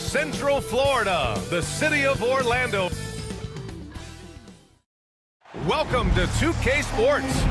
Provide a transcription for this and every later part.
Central Florida, the city of Orlando. Welcome to 2K Sports.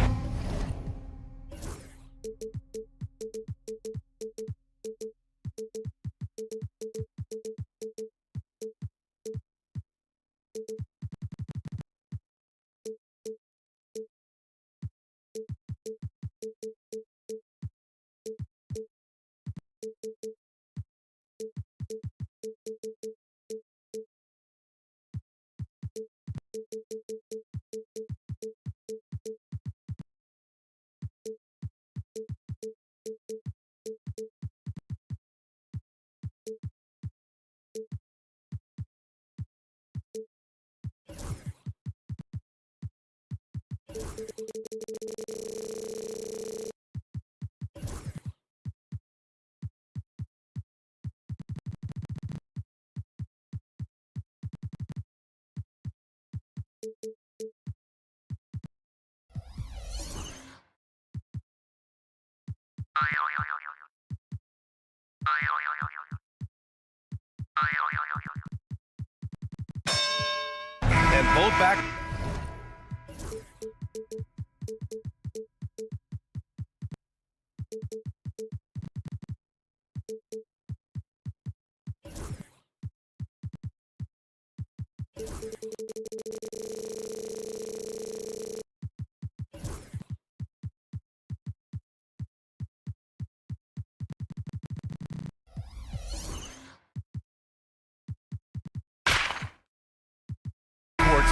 And both back.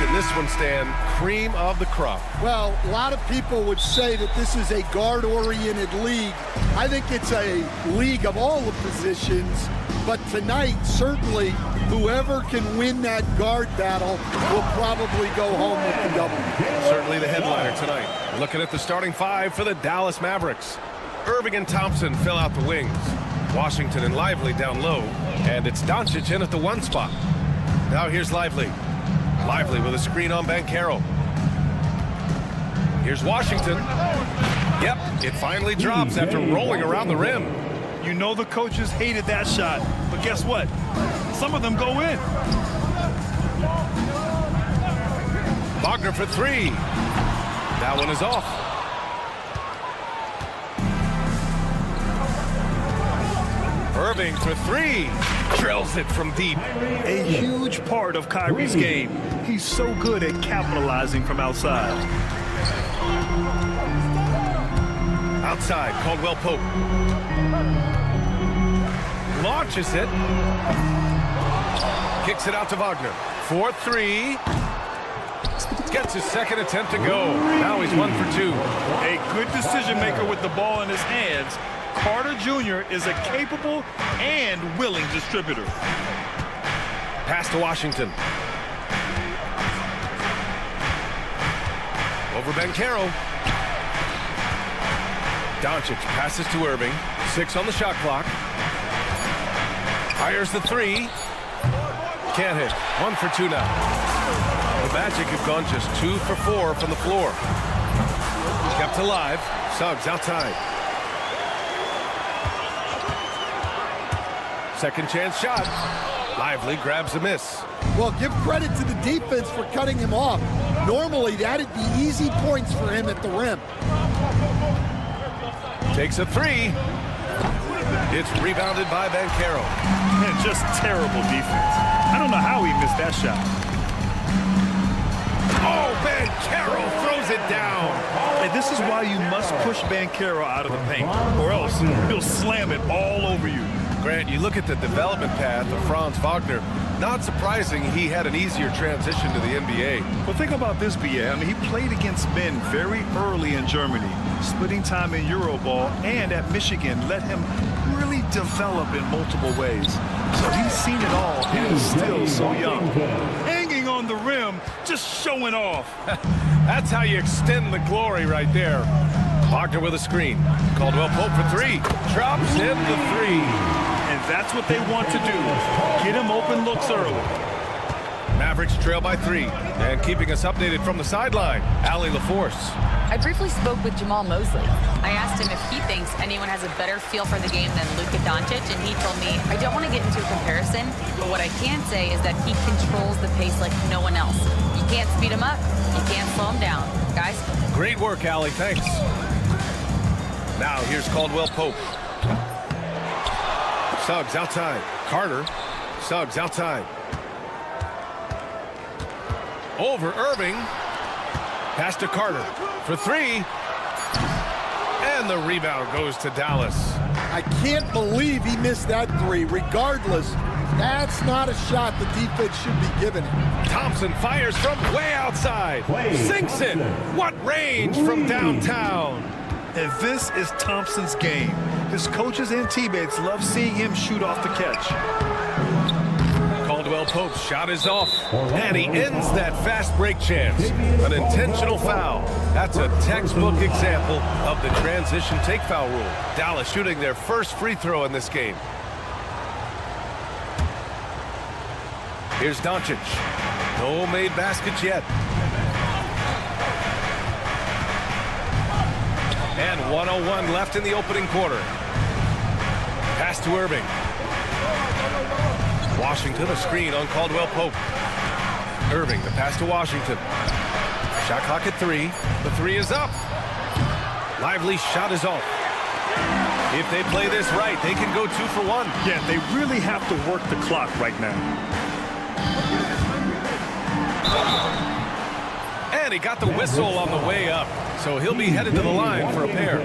In this one, Stan, cream of the crop. Well, a lot of people would say that this is a guard-oriented league. I think it's a league of all the positions, but tonight, certainly, whoever can win that guard battle will probably go home with the W. Certainly the headliner tonight. Looking at the starting five for the Dallas Mavericks. Irving and Thompson fill out the wings. Washington and Lively down low, and it's Doncic in at the one spot. Now here's Lively. Lively with a screen on Banchero. Here's Washington. Yep, it finally drops after rolling around the rim. You know the coaches hated that shot, but guess what? Some of them go in. Wagner for three. That one is off. Irving for three. Drills it from deep. A huge part of Kyrie's game. He's so good at capitalizing from outside. Outside, Caldwell Pope. Launches it. Kicks it out to Wagner. 4-3. Gets his second attempt to go. Now he's 1 for 2. A good decision maker with the ball in his hands. Carter Jr. is a capable and willing distributor. Pass to Washington. Over Banchero. Doncic passes to Irving. 6 on the shot clock. Fires the three. Can't hit. 1 for 2 now. The Magic have gone just 2 for 4 from the floor. Kept alive. Suggs outside. Second chance shot. Lively grabs a miss. Well, give credit to the defense for cutting him off. Normally, that'd be easy points for him at the rim. Takes a three. It's rebounded by Banchero. Man, just terrible defense. I don't know how he missed that shot. Oh, Banchero throws it down. And this is why you must push Banchero out of the paint, or else he'll slam it all over you. Grant, you look at the development path of Franz Wagner. Not surprising he had an easier transition to the NBA. Well, think about this, B.A. I mean, he played against men very early in Germany, splitting time in Euroball, and at Michigan let him really develop in multiple ways. So he's seen it all and is still so young. Hanging on the rim, just showing off. That's how you extend the glory right there. Wagner with a screen. Caldwell Pope for three. Drops in the three. And that's what they want to do. Get him open looks early. Mavericks trail by 3. And keeping us updated from the sideline, Allie LaForce. I briefly spoke with Jamal Mosley. I asked him if he thinks anyone has a better feel for the game than Luka Doncic, and he told me, I don't want to get into a comparison, What I can say is that he controls the pace like no one else. You can't speed him up. You can't slow him down. Guys? Great work, Allie. Thanks. Now here's Caldwell Pope. Suggs outside. Carter. Suggs outside. Over Irving. Pass to Carter for three. And the rebound goes to Dallas. I can't believe he missed that three. Regardless, that's not a shot the defense should be giving him. Thompson fires from way outside. Sinks it. What range from downtown. And this is Thompson's game. His coaches and teammates love seeing him shoot off the catch. Caldwell Pope's shot is off, and he ends that fast break chance. An intentional foul. That's a textbook example of the transition take foul rule. Dallas shooting their first free throw in this game. Here's Doncic. No made baskets yet. And 1:01 left in the opening quarter. Pass to Irving. Washington, a screen on Caldwell Pope. Irving, the pass to Washington. Shot clock at 3. The 3 is up. Lively shot is off. If they play this right, they can go 2 for 1. Yeah, they really have to work the clock right now. And he got the whistle on the way up, so he'll be headed to the line for a pair.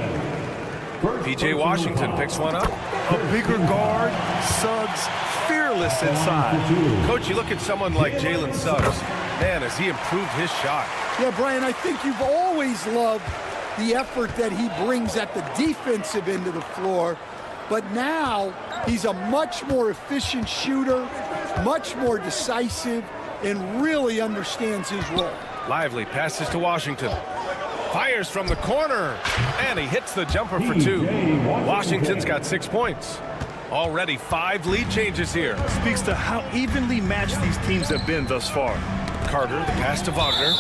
P.J. Washington picks one up. A bigger guard, Suggs, fearless inside. Coach, you look at someone like Jalen Suggs. Man, has he improved his shot. Yeah, Brian, I think you've always loved the effort that he brings at the defensive end of the floor. But now he's a much more efficient shooter, much more decisive, and really understands his role. Lively passes to Washington. Fires from the corner, and he hits the jumper for 2. Washington's got 6 points. Already 5 lead changes here. Speaks to how evenly matched these teams have been thus far. Carter, the pass to Wagner,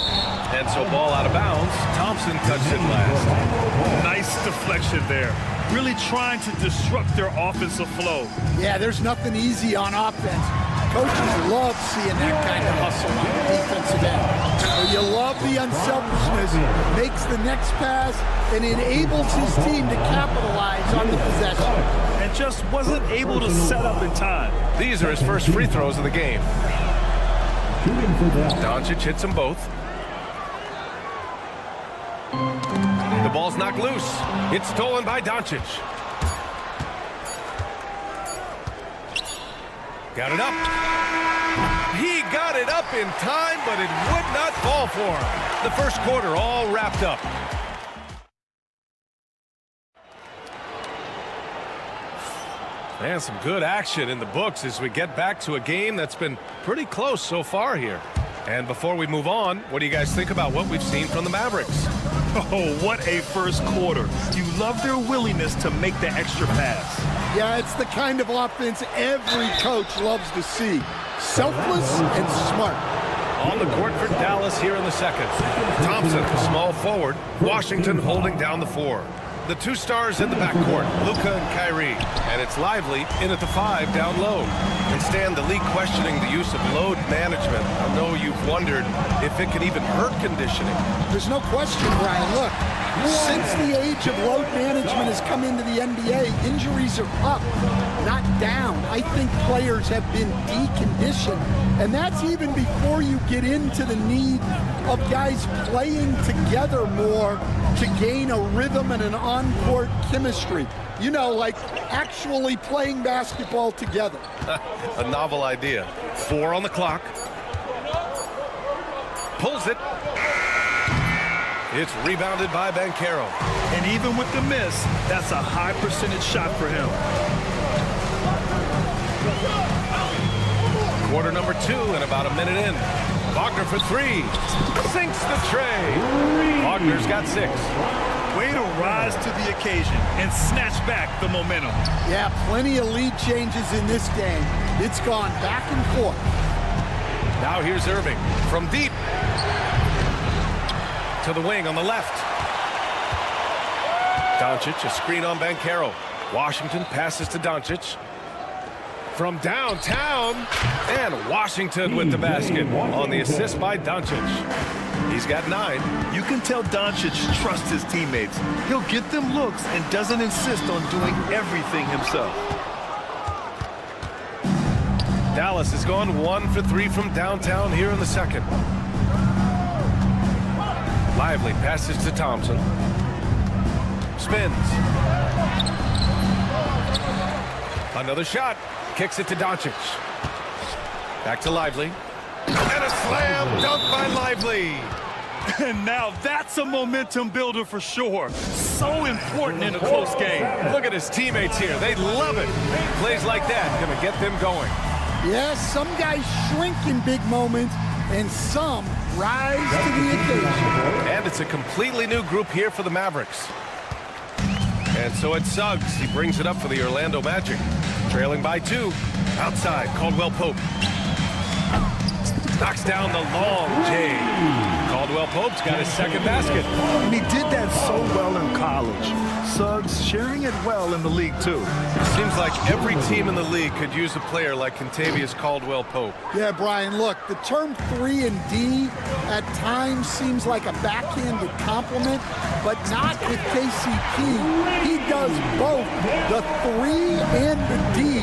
and so ball out of bounds. Thompson touched it last. Nice deflection there. Really trying to disrupt their offensive flow. Yeah, there's nothing easy on offense. Coaches love seeing that kind of hustle on the defensive end. You love the unselfishness, makes the next pass, and enables his team to capitalize on the possession. And just wasn't able to set up in time. These are his first free throws of the game. Doncic hits them both. The ball's knocked loose. It's stolen by Doncic. Got it up. He got it up in time, but it would not fall for him. The first quarter all wrapped up. And some good action in the books as we get back to a game that's been pretty close so far here. And before we move on, what do you guys think about what we've seen from the Mavericks? Oh, what a first quarter. You love their willingness to make the extra pass. Yeah, it's the kind of offense every coach loves to see. Selfless and smart. On the court for Dallas here in the second. Thompson, small forward. Washington holding down the 4. The 2 stars in the backcourt, Luka and Kyrie. And it's Lively in at the 5 down low. And Stan, the league questioning the use of load management. I know you've wondered if it could even hurt conditioning. There's no question, Brian. Look, since the age of load management has come into the NBA, injuries are up, not down. I think players have been deconditioned. And that's even before you get into the need of guys playing together more to gain a rhythm and an on-court chemistry. You know, like actually playing basketball together. A novel idea. 4 on the clock. Pulls it. It's rebounded by Banchero. And even with the miss, that's a high percentage shot for him. Quarter number 2 and about a minute in. Wagner for 3. Sinks the tray. Wagner's got 6. Way to rise to the occasion and snatch back the momentum. Yeah, plenty of lead changes in this game. It's gone back and forth. Now here's Irving from deep. To the wing on the left. Doncic, a screen on Banchero. Washington passes to Doncic. from downtown. And Washington with the basket on the assist by Doncic. He's got 9. You can tell Doncic trusts his teammates. He'll get them looks and doesn't insist on doing everything himself. Dallas has gone 1 for 3 from downtown here in the second. Lively passes to Thompson. Spins. Another shot. Kicks it to Doncic. Back to Lively. And a slam dunk by Lively. And now that's a momentum builder for sure. So important in a close game. Look at his teammates here. They love it. Plays like that going to get them going. Yes, some guys shrink in big moments, and some rise to the occasion. And it's a completely new group here for the Mavericks. And so it's Suggs. He brings it up for the Orlando Magic. Trailing by 2. Outside, Caldwell Pope. Knocks down the long J. Caldwell Pope's got his second basket. And he did that so well in college. Suggs sharing it well in the league, too. Seems like every team in the league could use a player like Kentavious Caldwell Pope. Yeah, Brian, look, the term 3 and D at times seems like a backhanded compliment, but not with KCP. He does both the 3 and the D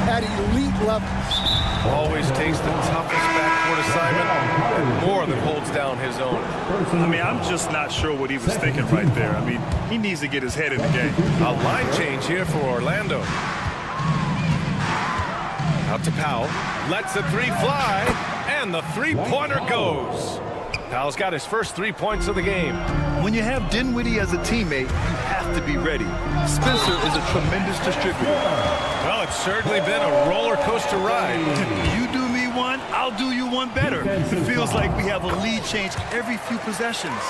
at elite levels. Always takes the toughest backcourt assignment and more than holds down his own. I mean, I'm just not sure what he was thinking right there. I mean, he needs to get his head in the game. A line change here for Orlando. Out to Powell. Lets the 3 fly. And the 3-pointer goes. Powell's got his first 3 points of the game. When you have Dinwiddie as a teammate, you have to be ready. Spencer is a tremendous distributor. Well, it's certainly been a roller coaster ride. You do me one, I'll do you one better. It feels like we have a lead change every few possessions.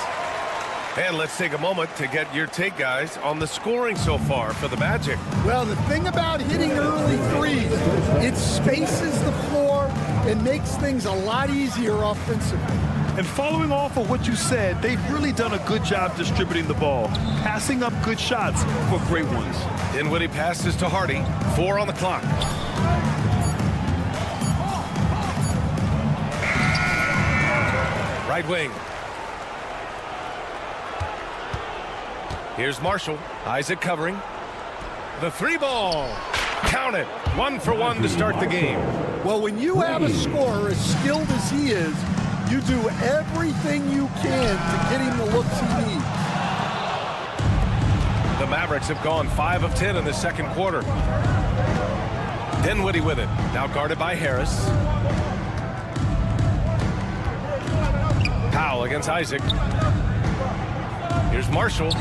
And let's take a moment to get your take, guys, on the scoring so far for the Magic. Well, the thing about hitting early threes, it spaces the floor and makes things a lot easier offensively. And following off of what you said, they've really done a good job distributing the ball, passing up good shots for great ones. Dinwiddie passes to Hardy. 4 on the clock. Right wing. Here's Marshall. Isaac covering. The 3-ball. Count it. 1 for 1 to start the game. Well, when you have a scorer as skilled as he is, you do everything you can to get him the looks he needs. The Mavericks have gone 5 of 10 in the second quarter. Dinwiddie with it. Now guarded by Harris. Powell against Isaac. Here's Marshall.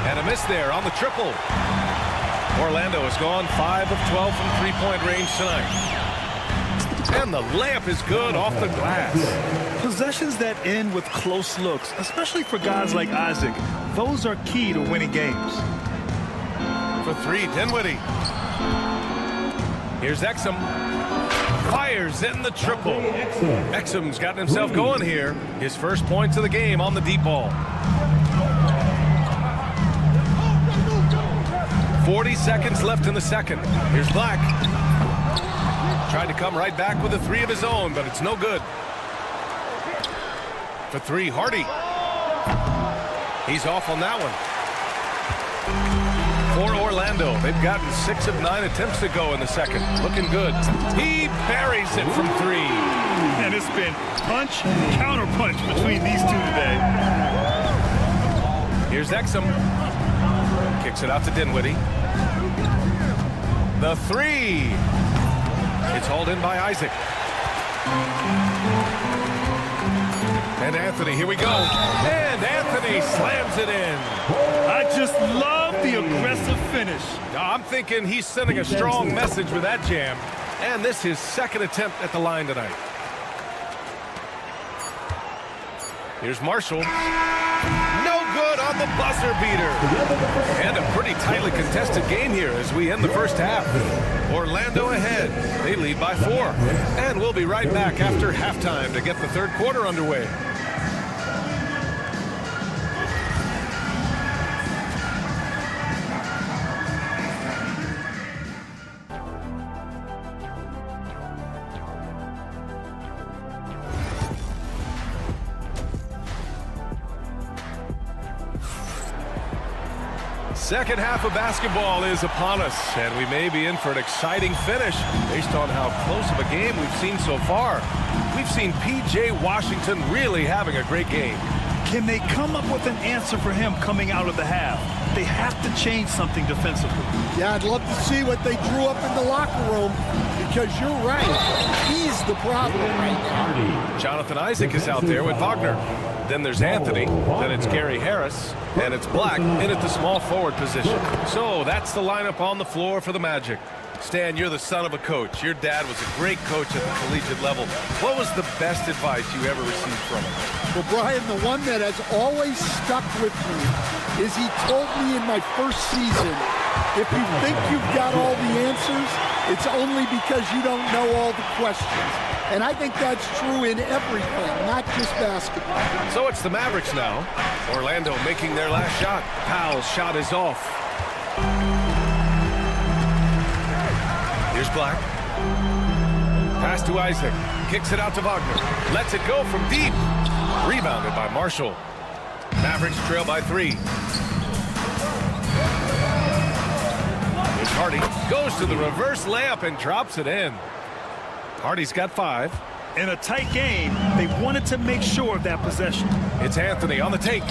And a miss there on the triple. Orlando has gone 5 of 12 from three-point range tonight. And the layup is good off the glass. Possessions that end with close looks, especially for guys like Isaac, those are key to winning games. For 3, Dinwiddie. Here's Exum. Fires in the triple. Exum's gotten himself going here. His first points of the game on the deep ball. 40 seconds left in the second. Here's Black. Tried to come right back with a 3 of his own, but it's no good. For 3, Hardy. He's off on that one. For Orlando, they've gotten 6 of 9 attempts to go in the second. Looking good. He buries it from 3. And it's been punch, counter punch between these two today. Here's Exum. Kicks it out to Dinwiddie. The 3. It's hauled in by Isaac. And Anthony, here we go. And Anthony slams it in. I just love the aggressive finish. I'm thinking he's sending a strong message with that jam. And this is his second attempt at the line tonight. Here's Marshall. No good on the buzzer beater. And a pretty tightly contested game here as we end the first half. Orlando ahead. They lead by 4. And we'll be right back after halftime to get the third quarter underway. Second half of basketball is upon us, and we may be in for an exciting finish based on how close of a game we've seen so far. We've seen P.J. Washington really having a great game. Can they come up with an answer for him coming out of the half? They have to change something defensively. Yeah, I'd love to see what they drew up in the locker room, because you're right. He's the problem right now. Jonathan Isaac is out there with Wagner. Then there's Anthony. Then it's Gary Harris. And it's Black in at the small forward position. So that's the lineup on the floor for the Magic. Stan, you're the son of a coach. Your dad was a great coach at the collegiate level. What was the best advice you ever received from him? Well, Brian, the one that has always stuck with me is he told me in my first season, if you think you've got all the answers, it's only because you don't know all the questions. And I think that's true in everything, not just basketball. So it's the Mavericks now. Orlando making their last shot. Powell's shot is off. Here's Black. Pass to Isaac. Kicks it out to Wagner. Lets it go from deep. Rebounded by Marshall. Mavericks trail by 3. Here's Hardy. Goes to the reverse layup and drops it in. Hardy's got 5. In a tight game, they wanted to make sure of that possession. It's Anthony on the take.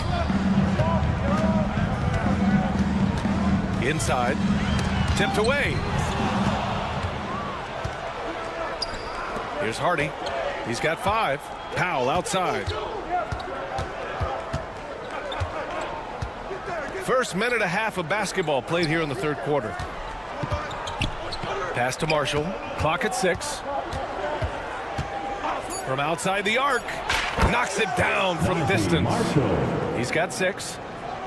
Inside. Tipped away. Here's Hardy. He's got 5. Powell outside. First minute and a half of basketball played here in the third quarter. Pass to Marshall. Clock at 6. From outside the arc. Knocks it down from distance. He's got 6.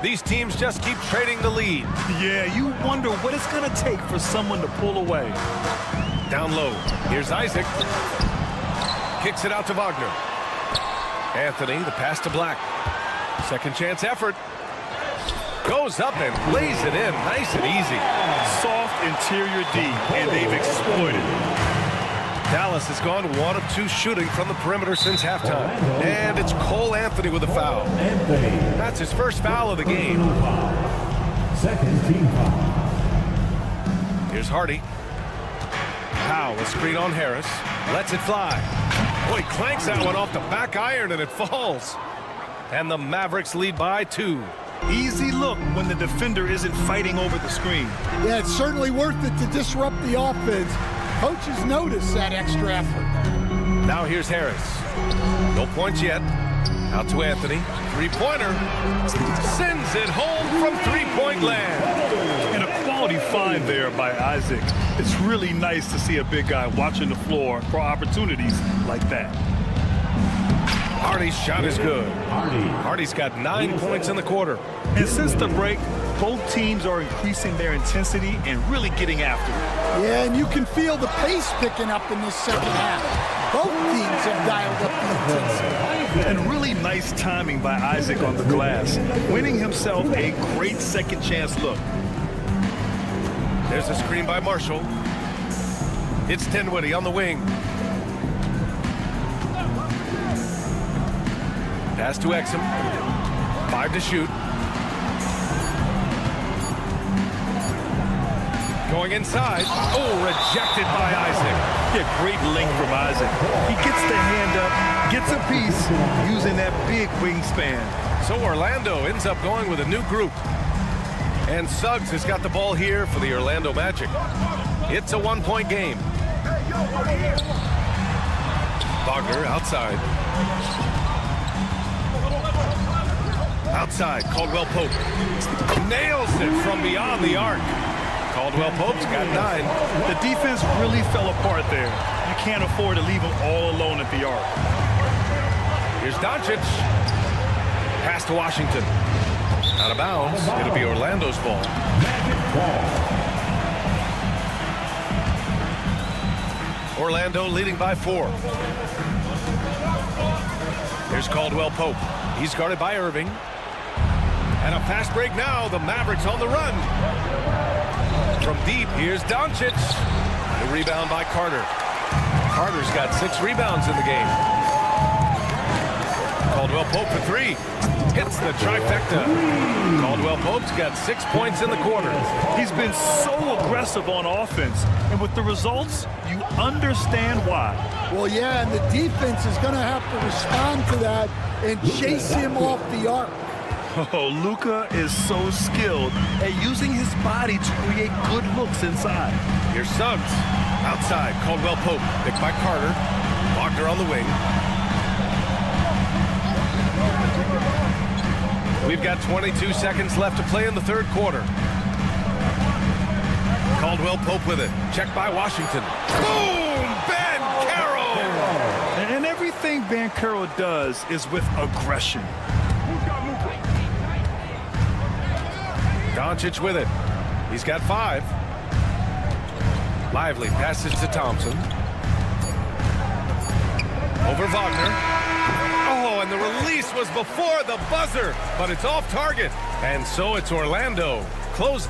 These teams just keep trading the lead. Yeah, you wonder what it's going to take for someone to pull away. Down low. Here's Isaac. Kicks it out to Wagner. Anthony, the pass to Black. Second chance effort. Goes up and lays it in. Nice and easy. Soft interior D, and they've exploited. Dallas has gone 1 of 2 shooting from the perimeter since halftime. And it's Cole Anthony with a foul. That's his first foul of the game. Second team foul. Here's Hardy. Powell, a screen on Harris. Lets it fly. Boy, clanks that one off the back iron and it falls. And the Mavericks lead by 2. Easy look when the defender isn't fighting over the screen. Yeah, it's certainly worth it to disrupt the offense. Coaches notice that extra effort. Now here's Harris. No points yet. Out to Anthony. Three-pointer. Sends it home from three-point land. And a quality find there by Isaac. It's really nice to see a big guy watching the floor for opportunities like that. Hardy's shot is good. Hardy's got 9 points in the quarter. And since the break, both teams are increasing their intensity and really getting after it. Yeah, and you can feel the pace picking up in this second half. Both teams have dialed up the intensity. And really nice timing by Isaac on the glass, winning himself a great second chance look. There's a screen by Marshall. It's Dinwiddie on the wing. Pass to Exum. 5 to shoot. Going inside. Oh, rejected by Isaac. Yeah, great length from Isaac. He gets the hand up, gets a piece, using that big wingspan. So Orlando ends up going with a new group. And Suggs has got the ball here for the Orlando Magic. It's a 1-point game. Wagner outside. Outside, Caldwell Pope. Nails it from beyond the arc. Caldwell Pope's got 9. The defense really fell apart there. You can't afford to leave them all alone at the arc. Here's Doncic. Pass to Washington. Out of bounds. It'll be Orlando's ball. Orlando leading by 4. Here's Caldwell Pope. He's guarded by Irving. And a fast break now. The Mavericks on the run. From deep, here's Doncic. The rebound by Carter. Carter's got 6 rebounds in the game. Caldwell Pope for three. Hits the trifecta. Caldwell Pope's got 6 points in the quarter. He's been so aggressive on offense, and with the results, you understand why. Well, yeah, and the defense is going to have to respond to that and chase him off the arc. Oh, Luka is so skilled at using his body to create good looks inside. Here's Suggs. Outside, Caldwell Pope. Picked by Carter. Wagner on the wing. We've got 22 seconds left to play in the third quarter. Caldwell Pope with it. Checked by Washington. Boom! Ben Carroll! And everything Banchero does is with aggression. Doncic with it. He's got 5. Lively passes to Thompson. Over Wagner. Oh, and the release was before the buzzer, but it's off target. And so it's Orlando. Close.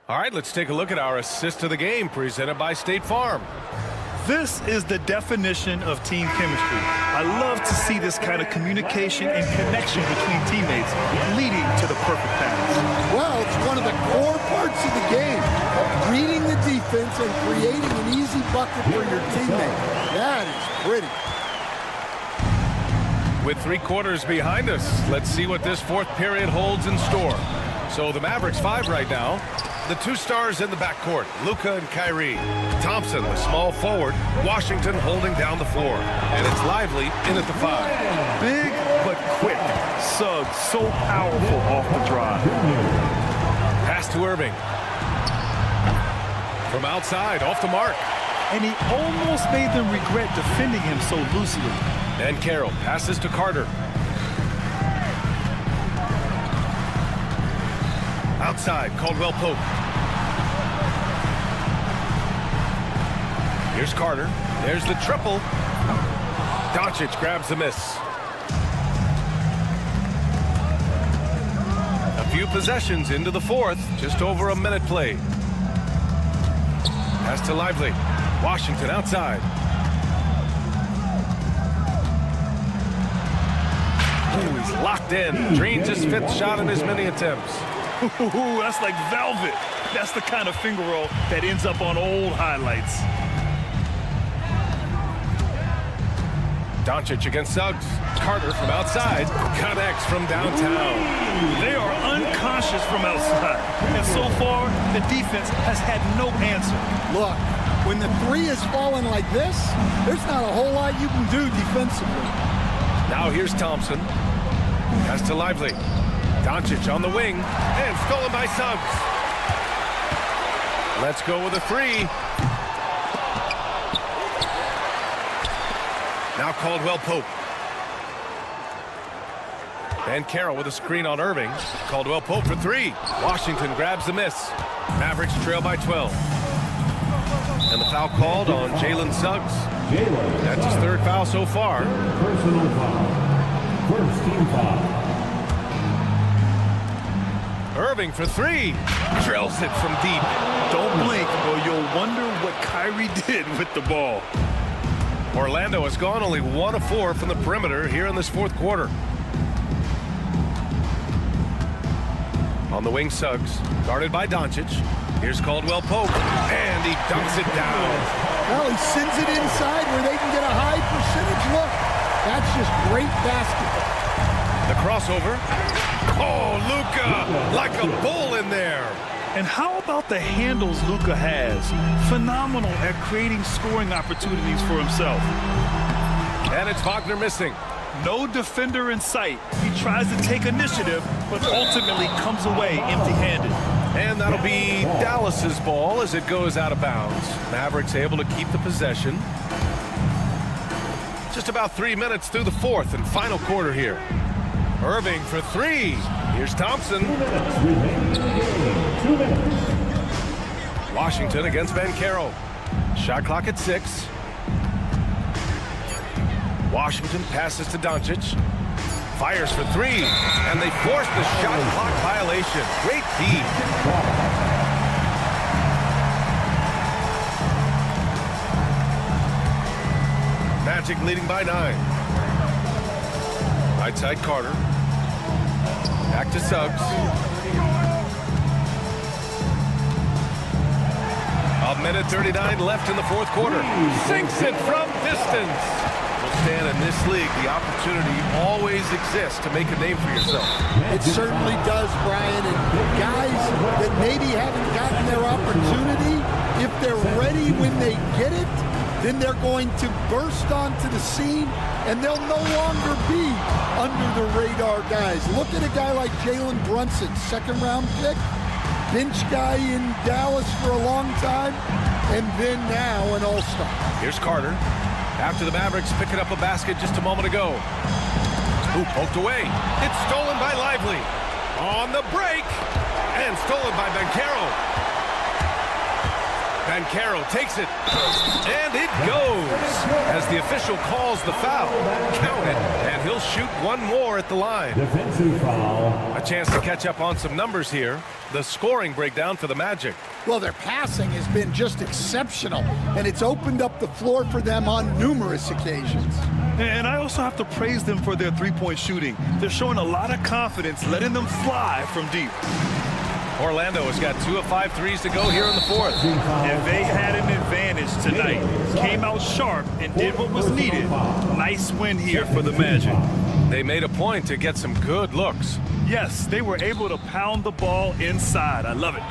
All right, let's take a look at our assist of the game presented by State Farm. This is the definition of team chemistry. I love to see this kind of communication and connection between teammates leading to the perfect pass. Well, it's one of the core parts of the game. Reading the defense and creating an easy bucket for your teammate. That is pretty. With 3 quarters behind us, let's see what this fourth period holds in store. So the Mavericks 5 right now. The 2 stars in the backcourt, Luka and Kyrie. Thompson, the small forward. Washington holding down the floor. And it's Lively in at the 5. Big but quick. Suggs so powerful off the drive. Pass to Irving. From outside, off the mark. And he almost made them regret defending him so loosely. And Carroll passes to Carter. Outside, Caldwell Pope. Here's Carter. There's the triple. Doncic grabs the miss. A few possessions into the fourth. Just over a minute played. Pass to Lively. Washington outside. Ooh, he's locked in. Drains his 5th shot in as many attempts. Ooh, that's like velvet. That's the kind of finger roll that ends up on old highlights. Doncic against Suggs. Carter from outside. Connects from downtown. They are unconscious from outside. And so far, the defense has had no answer. Look, when the 3 is falling like this, there's not a whole lot you can do defensively. Now here's Thompson. Pass to Lively. Doncic on the wing. And stolen by Suggs. Let's go with a 3. Now Caldwell Pope. Banchero with a screen on Irving. Caldwell Pope for 3. Washington grabs the miss. Mavericks trail by 12. And the foul called on Jalen Suggs. That's his 3rd foul so far. Personal foul. First team foul. Irving for 3. Drills it from deep. Don't blink or you'll wonder what Kyrie did with the ball. Orlando has gone only 1 of 4 from the perimeter here in this fourth quarter. On the wing, Suggs, guarded by Doncic. Here's Caldwell Pope, and he dunks it down. Well, he sends it inside where they can get a high percentage look. That's just great basketball. The crossover. Oh, Luka, like a bull in there. And how about the handles Luka has? Phenomenal at creating scoring opportunities for himself. And it's Wagner missing. No defender in sight. He tries to take initiative, but ultimately comes away empty-handed. And that'll be Dallas's ball as it goes out of bounds. Mavericks able to keep the possession. Just about 3 minutes through the fourth and final quarter here. Irving for 3. Here's Thompson. 2 minutes. 2 minutes. Washington against Banchero. Shot clock at 6. Washington passes to Doncic. Fires for 3. And they force the shot clock violation. Great D. Matt Magic leading by 9. Right side Carter. Back to Suggs. A minute 39 left in the fourth quarter. Sinks it from distance. Well, Stan, in this league, the opportunity always exists to make a name for yourself. It certainly does, Brian. And guys that maybe haven't gotten their opportunity, if they're ready when they get it, then they're going to burst onto the scene, and they'll no longer be under the radar guys. Look at a guy like Jalen Brunson, second-round pick, bench guy in Dallas for a long time, and then now an all-star. Here's Carter. After the Mavericks picking up a basket just a moment ago. Ooh, poked away. It's stolen by Lively. On the break. And stolen by Banchero. Banchero takes it. And it goes. As the official calls the foul. Count it. And he'll shoot one more at the line. Defensive foul. A chance to catch up on some numbers here. The scoring breakdown for the Magic. Well, their passing has been just exceptional, and it's opened up the floor for them on numerous occasions. And I also have to praise them for their three-point shooting. They're showing a lot of confidence, letting them fly from deep. Orlando has got 2 of 5 threes to go here in the fourth. And they had an advantage tonight. Came out sharp and did what was needed. Nice win here for the Magic. They made a point to get some good looks. Yes, they were able to pound the ball inside. I love it.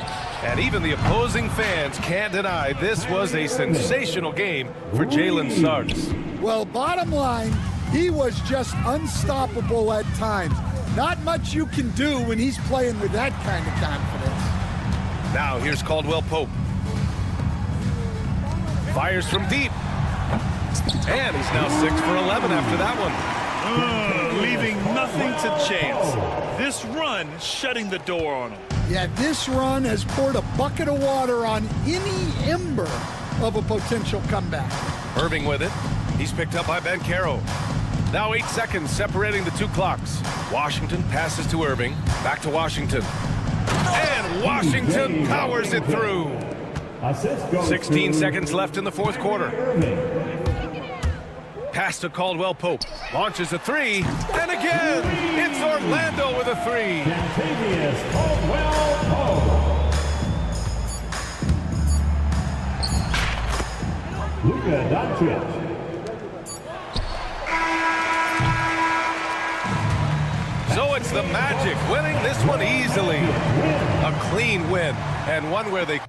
And even the opposing fans can't deny this was a sensational game for Jalen Suggs. Well, bottom line, he was just unstoppable at times. Not much you can do when he's playing with that kind of confidence. Now here's Caldwell Pope. Fires from deep. And he's now 6 for 11 after that one. Leaving nothing to chance. This run shutting the door on him. Yeah, this run has poured a bucket of water on any ember of a potential comeback. Irving with it. He's picked up by Banchero. Now 8 seconds separating the two clocks. Washington passes to Irving. Back to Washington. And Washington powers it through. 16 seconds left in the fourth quarter. Pass to Caldwell Pope. Launches a three. And again, it's Orlando with a three. Caldwell Pope. Luka Doncic. So it's the Magic winning this one easily. A clean win, and one where they...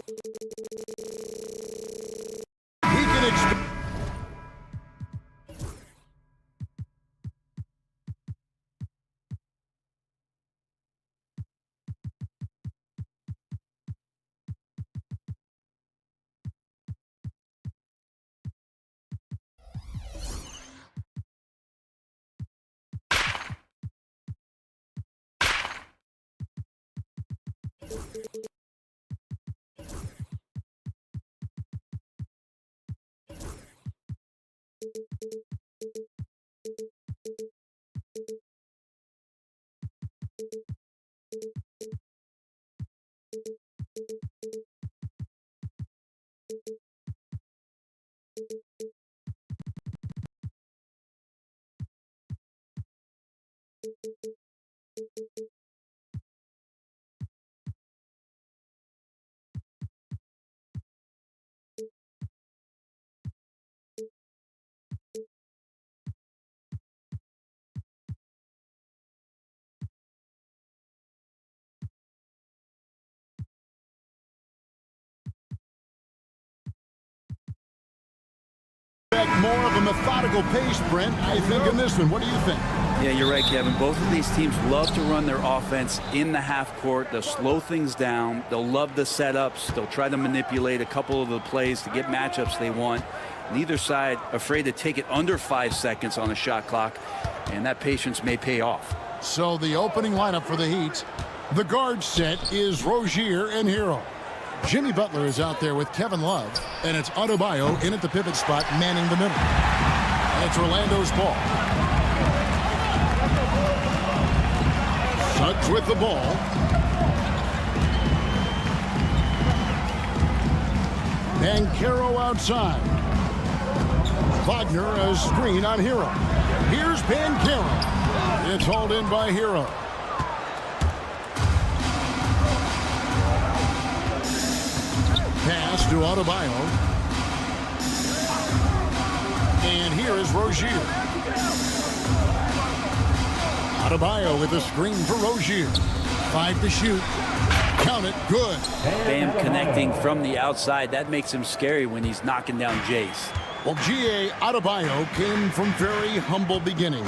He can expect. More of a methodical pace, Brent, I think, in this one. What do you think? Yeah, you're right, Kevin. Both of these teams love to run their offense in the half court. They'll slow things down. They'll love the setups. They'll try to manipulate a couple of the plays to get matchups they want. Neither side afraid to take it under 5 seconds on the shot clock, and that patience may pay off. So the opening lineup for the Heat. The guard set is Rozier and Hero. Jimmy Butler is out there with Kevin Love, and it's Adebayo in at the pivot spot, manning the middle. And it's Orlando's ball. Suggs with the ball. Banchero outside. Wagner a screen on Hero. Here's Banchero. It's hauled in by Hero. Pass to Adebayo. And here is Rozier. Adebayo with a screen for Rozier. 5 to shoot. Count it. Good. Bam connecting from the outside. That makes him scary when he's knocking down Jace. Well, G.A. Adebayo came from very humble beginnings.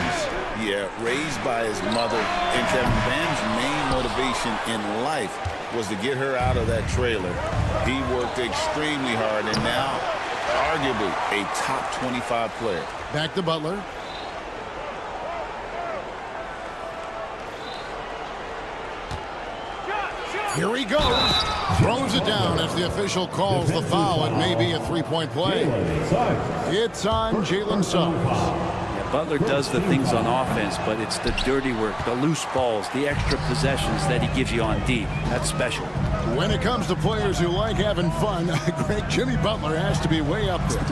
Yeah, raised by his mother. And Kevin, Bam's main motivation in life was to get her out of that trailer. He worked extremely hard and now arguably a top 25 player. Back to Butler. Here he goes. Throws it down as the official calls the foul. It may be a three-point play. It's on Jalen Suggs. Butler does the things on offense, but it's the dirty work, the loose balls, the extra possessions that he gives you on D. That's special. When it comes to players who like having fun, great Jimmy Butler has to be way up there.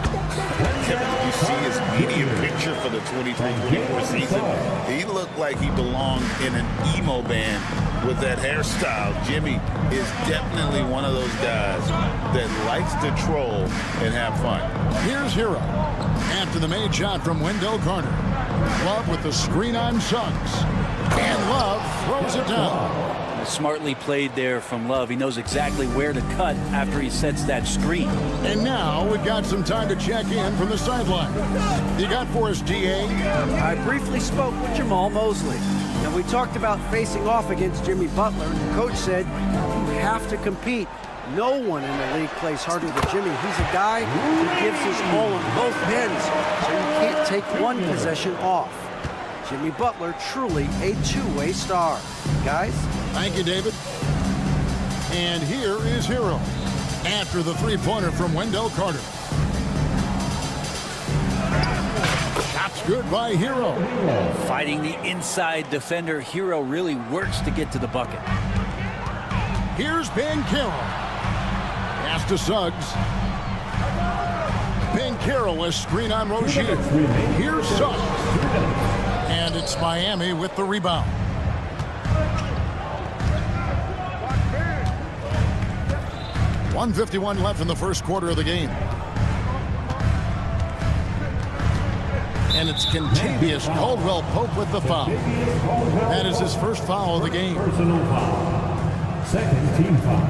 Kevin, did you see his media picture for the 23-24 season? He looked like he belonged in an emo band with that hairstyle. Jimmy is definitely one of those guys that likes to troll and have fun. Here's Hero. After the made shot from Wendell Carter. Love with the screen on Suggs. And Love throws it down. Smartly played there from Love. He knows exactly where to cut after he sets that screen. And now we've got some time to check in from the sideline. You got for us, D.A.? I briefly spoke with Jamal Mosley, and we talked about facing off against Jimmy Butler, and the coach said, you have to compete. No one in the league plays harder than Jimmy. He's a guy who gives his all on both ends, so you can't take one possession off. Jimmy Butler, truly a two-way star. Guys? Thank you, David. And here is Hero after the three-pointer from Wendell Carter. Shot's good by Hero. Fighting the inside defender, Hero really works to get to the bucket. Here's Banchero. Pass to Suggs. Banchero, a screen on Rozier. Here's Suggs. And it's Miami with the rebound. .151 left in the first quarter of the game. And it's Contavious Caldwell Pope with the foul. That is his first foul of the game. Personal foul. Second team foul.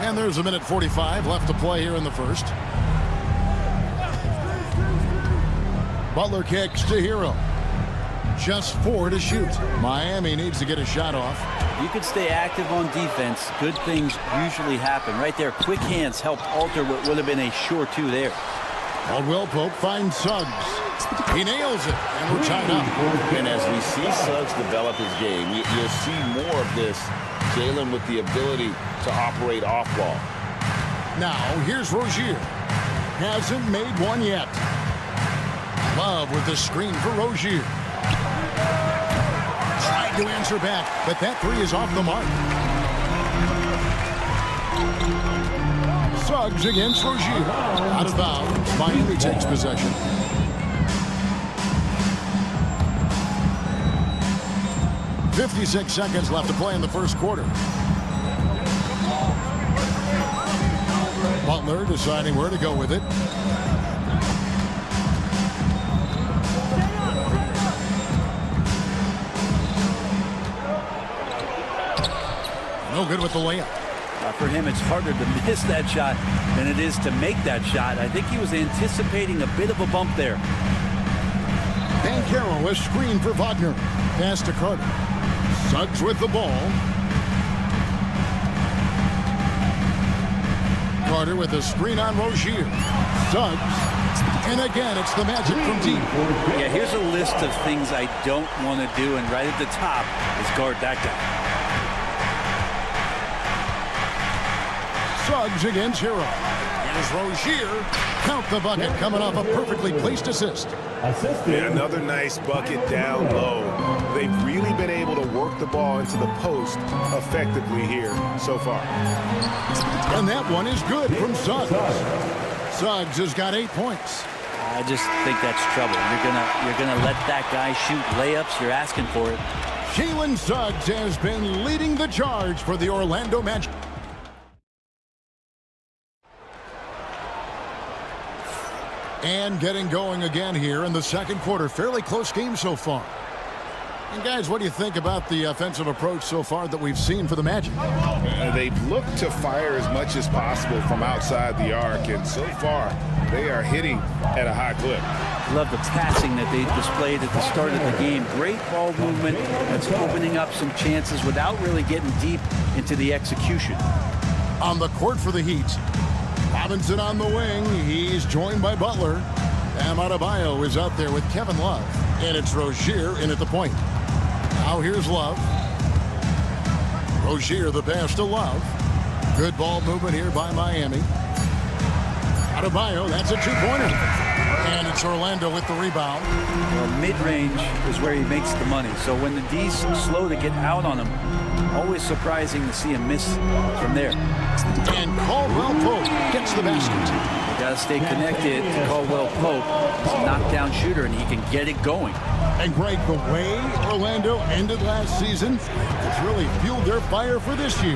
And there's a minute 45 left to play here in the first. Butler kicks to Hero. Just 4 to shoot. Miami needs to get a shot off. You can stay active on defense. Good things usually happen. Right there, quick hands helped alter what would have been a sure 2 there. Caldwell Pope finds Suggs. He nails it, and we're tied up. And as we see Suggs develop his game, you'll see more of this. Jalen with the ability to operate off ball. Now, here's Rozier. Hasn't made one yet. Love with the screen for Rozier. Tried to answer back, but that 3 is off the mark. Suggs against Rozier. Out of bounds. Miami takes possession. .56 seconds left to play in the first quarter. Butler deciding where to go with it. No good with the layup. For him, it's harder to miss that shot than it is to make that shot. I think he was anticipating a bit of a bump there. Banchero a screen for Wagner. Pass to Carter. Suggs with the ball. Carter with a screen on Rozier. Suggs. And again, it's the Magic from deep. Yeah, here's a list of things I don't want to do, and right at the top is guard that guy. Suggs against Hero. Here's Rozier. Count the bucket coming off a perfectly placed assist. Yeah, another nice bucket down low. They've really been able to work the ball into the post effectively here so far. And that one is good from Suggs. Suggs has got 8 points. I just think that's trouble. You're gonna let that guy shoot layups. You're asking for it. Jalen Suggs has been leading the charge for the Orlando Magic. And getting going again here in the second quarter. Fairly close game so far. And guys, what do you think about the offensive approach so far that we've seen for the Magic? They've looked to fire as much as possible from outside the arc, and so far they are hitting at a high clip. Love the passing that they displayed at the start of the game. Great ball movement that's opening up some chances without really getting deep into the execution. On the court for the Heat, Robinson on the wing. He's joined by Butler. Bam Adebayo is out there with Kevin Love. And it's Rozier in at the point. Now here's Love. Rozier the pass to Love. Good ball movement here by Miami. Adebayo, that's a 2-pointer. And it's Orlando with the rebound. Well, mid-range is where he makes the money. So when the D's slow to get out on him, always surprising to see him miss from there. And Caldwell Pope gets the basket. You got to stay connected to Caldwell Pope. He's a knockdown shooter, and he can get it going. And Greg, the way Orlando ended last season has really fueled their fire for this year.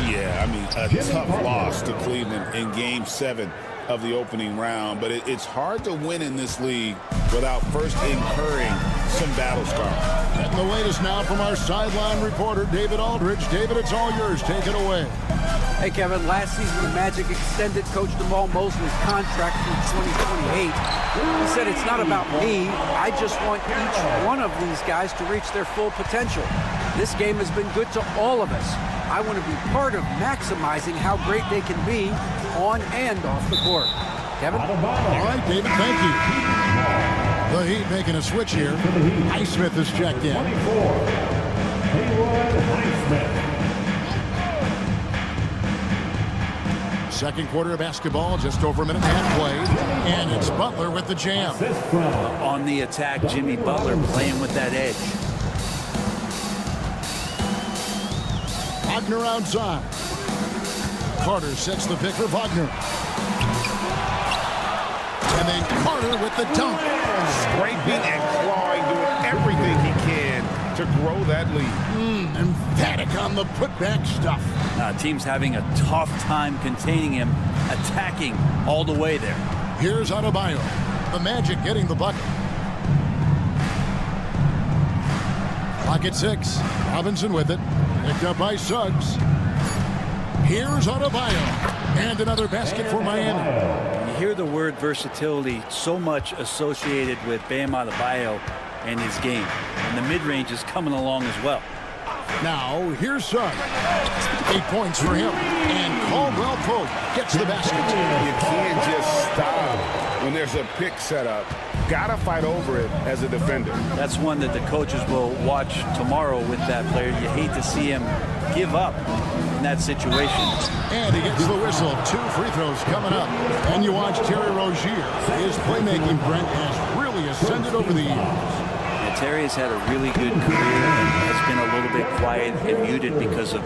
Yeah, I mean, a tough loss to Cleveland in Game 7 of the opening round, but it's hard to win in this league without first incurring some battle scars. And the latest now from our sideline reporter, David Aldridge. David, it's all yours. Take it away. Hey, Kevin, last season the Magic extended Coach Jamal Mosley's contract through 2028. He said, it's not about me. I just want each one of these guys to reach their full potential. This game has been good to all of us. I want to be part of maximizing how great they can be on and off the court. Kevin? All right, David, thank you. The Heat making a switch here. Highsmith is checked in. Second quarter of basketball, just over a minute and a half played. And it's Butler with the jam. On the attack, Jimmy Butler playing with that edge. Wagner outside. Carter sets the pick for Wagner. And then Carter with the dunk. Scraping and clawing, doing everything he can to grow that lead. Emphatic on the putback stuff. Team's having a tough time containing him, attacking all the way there. Here's Adebayo. The Magic getting the bucket. Pocket 6. Robinson with it. Picked up by Suggs. Here's Adebayo. And another basket for Miami. You hear the word versatility so much associated with Bam Adebayo and his game. And the mid-range is coming along as well. Now, here's Suggs. 8 points for him. And Caldwell Pope gets the basket. You can't just stop when there's a pick set up. Gotta fight over it as a defender. That's one that the coaches will watch tomorrow with that player. You hate to see him give up in that situation. And he gets the whistle. 2 free throws coming up. And you watch Terry Rozier. His playmaking, Brent, has really ascended over the years. Yeah, Terry has had a really good career and has been a little bit quiet and muted because of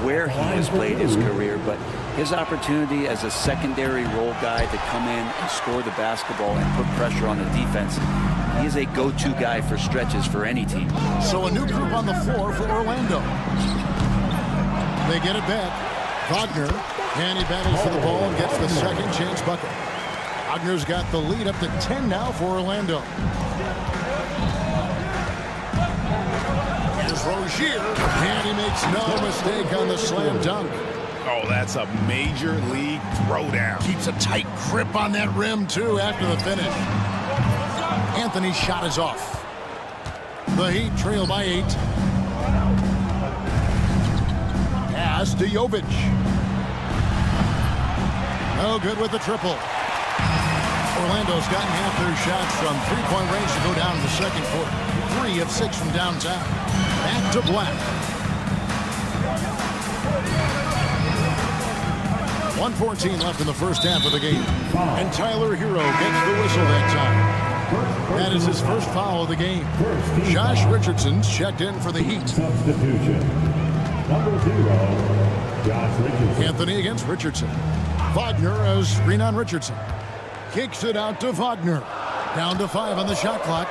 where he has played his career. But his opportunity as a secondary role guy to come in and score the basketball and put pressure on the defense, he is a go-to guy for stretches for any team. So a new group on the floor for Orlando. They get it back. Wagner, and he battles for the ball and gets the second chance bucket. Wagner's got the lead up to 10 now for Orlando. Here's Rozier, and he makes no mistake on the slam dunk. Oh, that's a major league throwdown. Keeps a tight grip on that rim, too, after the finish. Anthony's shot is off. The Heat trail by 8. Pass to Jovic. No good with the triple. Orlando's gotten half their shots from three-point range to go down in the second quarter. 3 of 6 from downtown. Back to Black. 1:14 left in the first half of the game. And Tyler Hero gets the whistle that time. That is his first foul of the game. Josh Richardson's checked in for the Heat. Substitution. Number 0, Josh Richardson. Anthony against Richardson. Wagner as screen on Richardson. Kicks it out to Wagner. Down to 5 on the shot clock.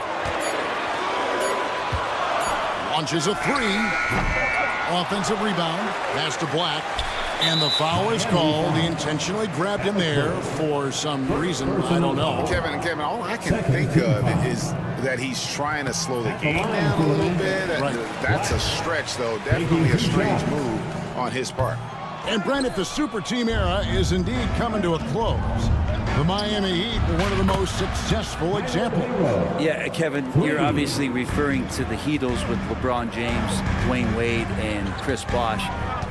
Launches a 3. Offensive rebound. Pass to Black. And the foul is called. He intentionally grabbed him there for some reason. I don't know. Kevin, all I can think of is that he's trying to slow the game down a little bit. Right. That's a stretch, though. Definitely a strange move on his part. And Brent, if the super team era is indeed coming to a close, the Miami Heat were one of the most successful examples. Yeah, Kevin, you're obviously referring to the Heatles with LeBron James, Dwayne Wade, and Chris Bosh.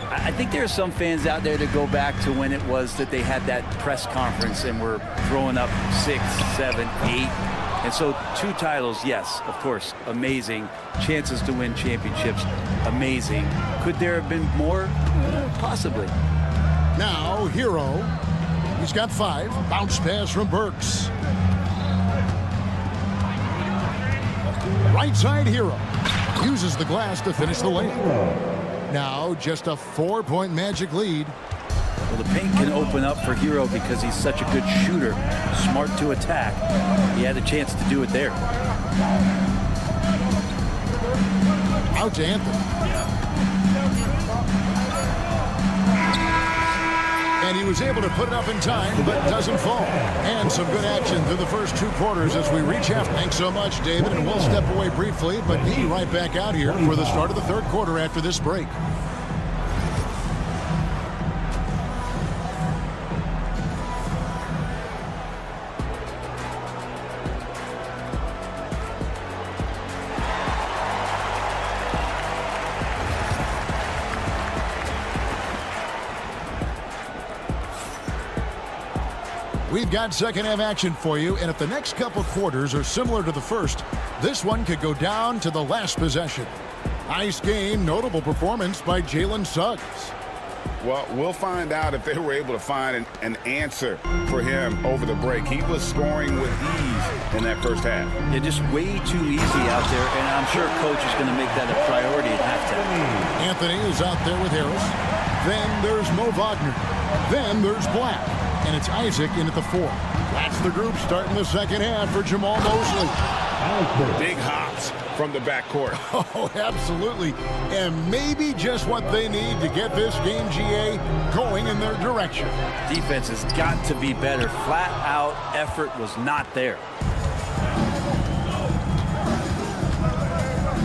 I think there are some fans out there that go back to when it was that they had that press conference and were throwing up 6, 7, 8. And so 2 titles, yes, of course, amazing. Chances to win championships, amazing. Could there have been more? Possibly. Now, Hero. He's got 5. Bounce pass from Burks. Right side Hero. Uses the glass to finish the layup. Now, just a 4-point Magic lead. Well, the paint can open up for Hero because he's such a good shooter, smart to attack. He had a chance to do it there. Out to Anthony. And he was able to put it up in time, but doesn't fall. And some good action through the first 2 quarters as we reach half. Thanks so much, David, and we'll step away briefly, but be right back out here for the start of the third quarter after this break. We've got second half action for you, and if the next couple quarters are similar to the first, this one could go down to the last possession. Nice game, notable performance by Jalen Suggs. Well, we'll find out if they were able to find an answer for him over the break. He was scoring with ease in that first half. Yeah, just way too easy out there, and I'm sure Coach is going to make that a priority at halftime. Anthony is out there with Harris. Then there's Mo Wagner. Then there's Black. And it's Isaac in at the 4. That's the group starting the second half for Jamal Mosley. Big hops from the backcourt. Oh, absolutely. And maybe just what they need to get this game, GA, going in their direction. Defense has got to be better. Flat out effort was not there.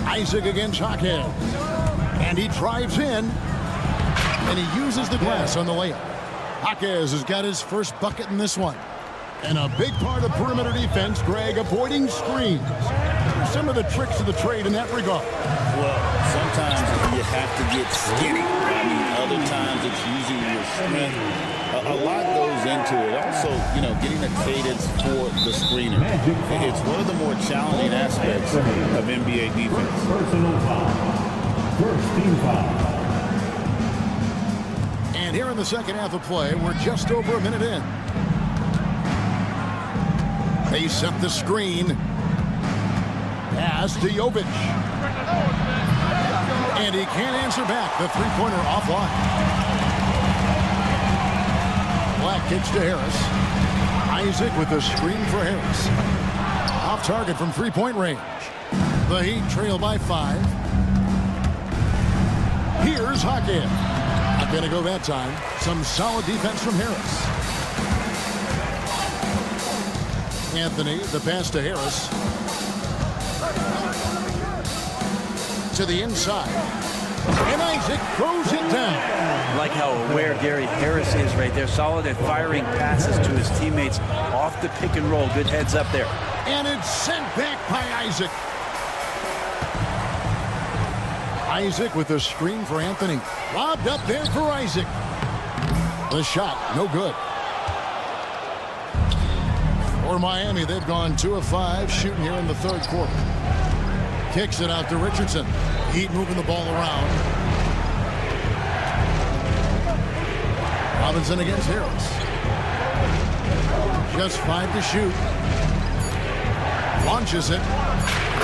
Isaac against Hawkhead. And he drives in. And he uses the glass on the layup. Jaquez has got his first bucket in this one. And a big part of perimeter defense, Greg, avoiding screens. Some of the tricks of the trade in that regard. Well, sometimes you have to get skinny. I mean, other times it's using your strength. A lot goes into it. Also, getting a cadence for the screener. It's one of the more challenging aspects of NBA defense. Personal foul. First team foul. And here in the second half of play, we're just over a minute in. They set the screen. Pass to Jovic. And he can't answer back. The three-pointer offline. Black kicks to Harris. Isaac with the screen for Harris. Off target from three-point range. The Heat trail by 5. Here's Jaquez. Not going to go that time. Some solid defense from Harris. Anthony, the pass to Harris. To the inside. And Isaac throws it down. I like how aware Gary Harris is right there. Solid at firing passes to his teammates off the pick and roll. Good heads up there. And it's sent back by Isaac. Isaac with a screen for Anthony. Lobbed up there for Isaac. The shot, no good. For Miami, they've gone 2 of 5 shooting here in the third quarter. Kicks it out to Richardson. Heat moving the ball around. Robinson against Harris. Just 5 to shoot. Launches it.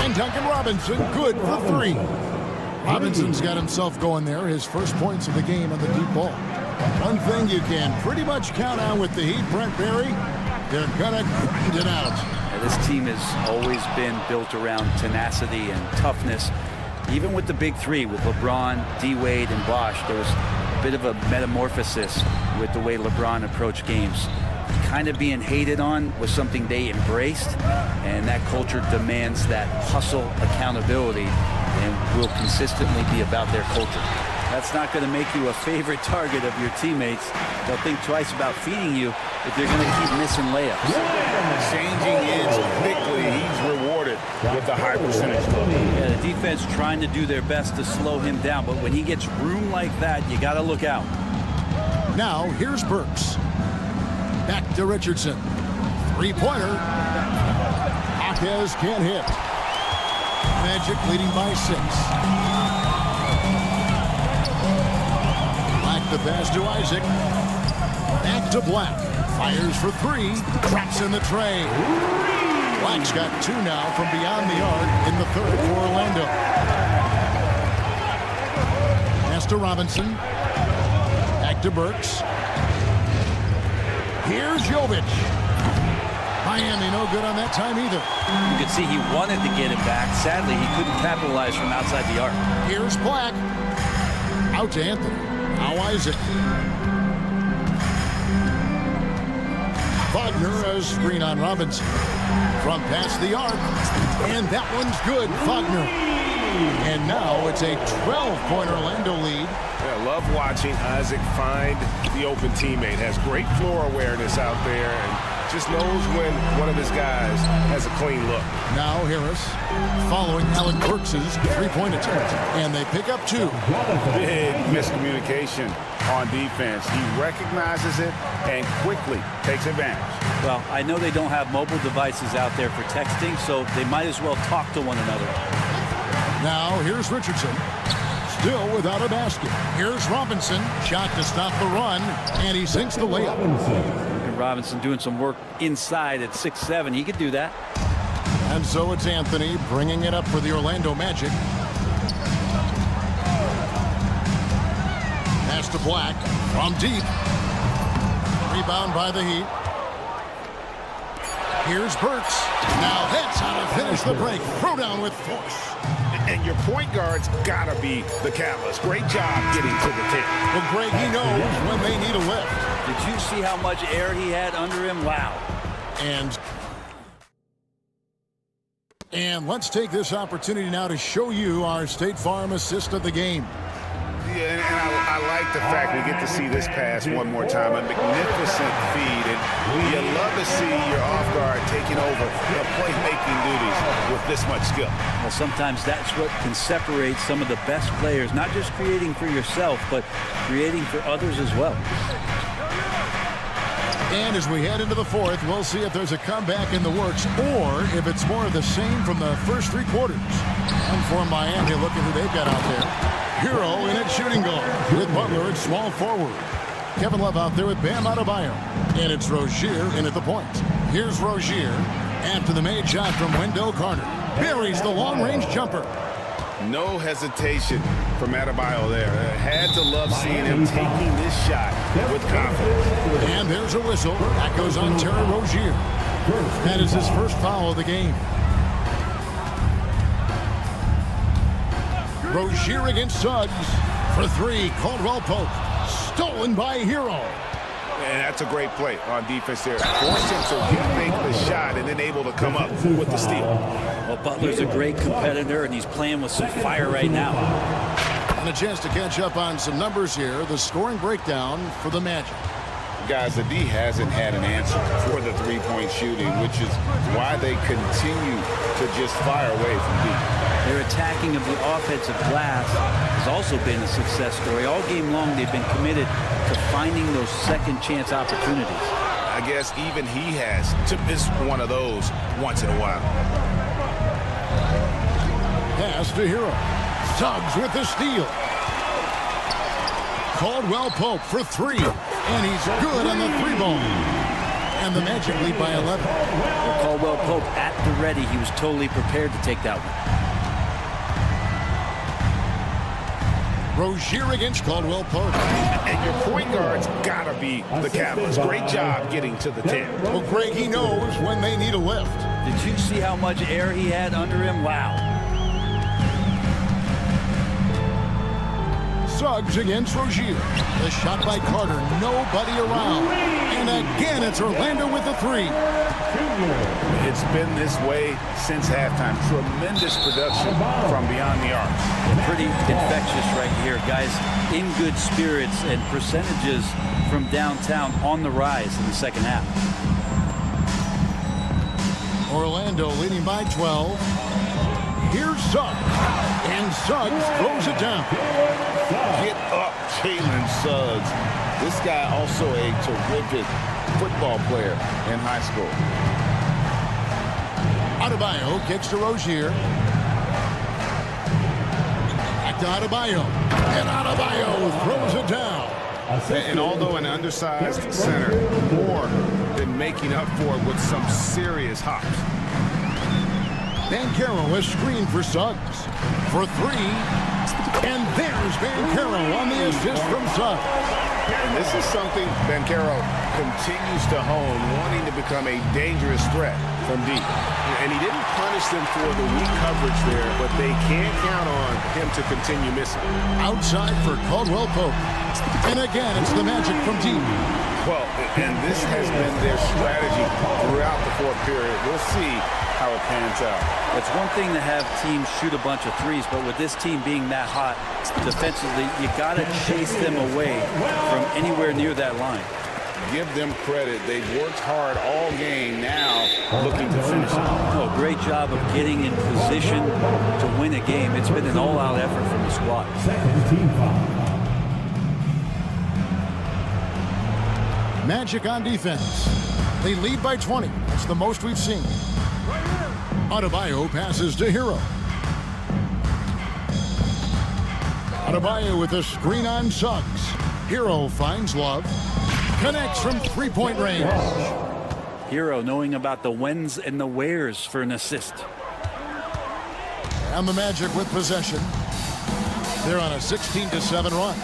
And Duncan Robinson, good for 3. Robinson's got himself going there. His first points of the game on the deep ball. One thing you can pretty much count on with the Heat, Brent Barry, they're gonna grind it out. Yeah, this team has always been built around tenacity and toughness. Even with the big 3, with LeBron, D-Wade, and Bosh, there was a bit of a metamorphosis with the way LeBron approached games. Kind of being hated on was something they embraced, and that culture demands that hustle accountability and will consistently be about their culture. That's not going to make you a favorite target of your teammates. They'll think twice about feeding you if they're going to keep missing layups. Changing ends quickly, he's rewarded with a high percentage. Yeah, the defense trying to do their best to slow him down, but when he gets room like that, you got to look out. Now, here's Burks. Back to Richardson. Three-pointer. Jaquez can't hit. Magic leading by 6. Black the pass to Isaac. Back to Black. Fires for 3. Traps in the tray. Black's got 2 now from beyond the arc in the third for Orlando. Pass to Robinson. Back to Burks. Here's Jovic. Miami no good on that time either. You could see he wanted to get it back. Sadly, he couldn't capitalize from outside the arc. Here's Black. Out to Anthony. Now Isaac. Wagner a screen on Robinson. From past the arc. And that one's good. Wagner. And now it's a 12-point Orlando lead. I love watching Isaac find the open teammate. Has great floor awareness out there and just knows when one of his guys has a clean look. Now Harris following Alec Burks' three-point attempt. And they pick up 2. Big miscommunication on defense. He recognizes it and quickly takes advantage. Well, I know they don't have mobile devices out there for texting, so they might as well talk to one another. Now here's Richardson. Still without a basket. Here's Robinson. Shot to stop the run. And he sinks the layup. Robinson doing some work inside at 6'7". He could do that. And so it's Anthony bringing it up for the Orlando Magic. Pass to Black from deep. Rebound by the Heat. Here's Burks. Now that's how to finish the break. Throw down with force. And your point guard's got to be the catalyst. Great job getting to the tip. Well, Greg, he knows when they need a lift. Did you see how much air he had under him? Wow. And let's take this opportunity now to show you our State Farm assist of the game. Yeah, and I like the fact we get to see this pass one more time. A magnificent feed, and you love to see your off guard taking over the playmaking duties with this much skill. Well, sometimes that's what can separate some of the best players, not just creating for yourself, but creating for others as well. And as we head into the fourth, we'll see if there's a comeback in the works or if it's more of the same from the first three quarters. And for Miami, look at who they've got out there. Hero in at shooting guard with Butler at small forward. Kevin Love out there with Bam Adebayo. And it's Rozier in at the point. Here's Rozier after the made shot from Wendell Carter. Buries the long-range jumper. No hesitation from Adebayo there. Had to love seeing him taking this shot with confidence. And there's a whistle. That goes on Terry Rozier. That is his first foul of the game. Rozier against Suggs. For three, Caldwell Pope. Stolen by Hero. And that's a great play on defense there. Forced him to rethink the shot and then able to come up with the steal. Well, Butler's a great competitor, and he's playing with some fire right now. And a chance to catch up on some numbers here. The scoring breakdown for the Magic. Guys, the D hasn't had an answer for the three-point shooting, which is why they continue to just fire away from deep. Their attacking of the offensive glass has also been a success story. All game long, they've been committed to finding those second chance opportunities. I guess even he has to miss one of those once in a while. Pass to Hero. Suggs with the steal. Caldwell Pope for three. And he's good on the three ball. And the Magic lead by 11. Well, Caldwell Pope at the ready. He was totally prepared to take that one. Rozier against Caldwell Pope. And your point guard's got to be the catalyst. Great job getting to the 10. Well, Greg, he knows when they need a lift. Did you see how much air he had under him? Wow. Suggs against Rozier. The shot by Carter. Nobody around. And again, it's Orlando with the three. It's been this way since halftime. Tremendous production from beyond the arc. Pretty infectious right here, guys. In good spirits and percentages from downtown on the rise in the second half. Orlando leading by 12. Here's Suggs. And Suggs throws it down. Get up, Jalen Suggs. This guy also a terrific football player in high school. Adebayo kicks to Rozier. Back to Adebayo. And Adebayo throws it down. And although an undersized center, more than making up for it with some serious hops. Banchero is screened for Suggs. For three. And there's Banchero on the assist from Suggs. And this is something Banchero continues to hone, wanting to become a dangerous threat from deep. And he didn't punish them for the weak coverage there, but they can't count on him to continue missing. Outside for Caldwell Pope. And again, it's the Magic from deep. Well, and this has been their strategy throughout the fourth period. We'll see how it pans out. It's one thing to have teams shoot a bunch of threes, but with this team being that hot defensively, you got to chase them away from anywhere near that line. Give them credit. They've worked hard all game, now looking to finish it. Oh, great job of getting in position to win a game. It's been an all-out effort from the squad. Second team foul. Magic on defense. They lead by 20. That's the most we've seen. Adebayo passes to Hero. Adebayo with a screen on Suggs. Hero finds Love. Connects from three-point range. Hero knowing about the whens and the wheres for an assist. And the Magic with possession. They're on a 16-7 run.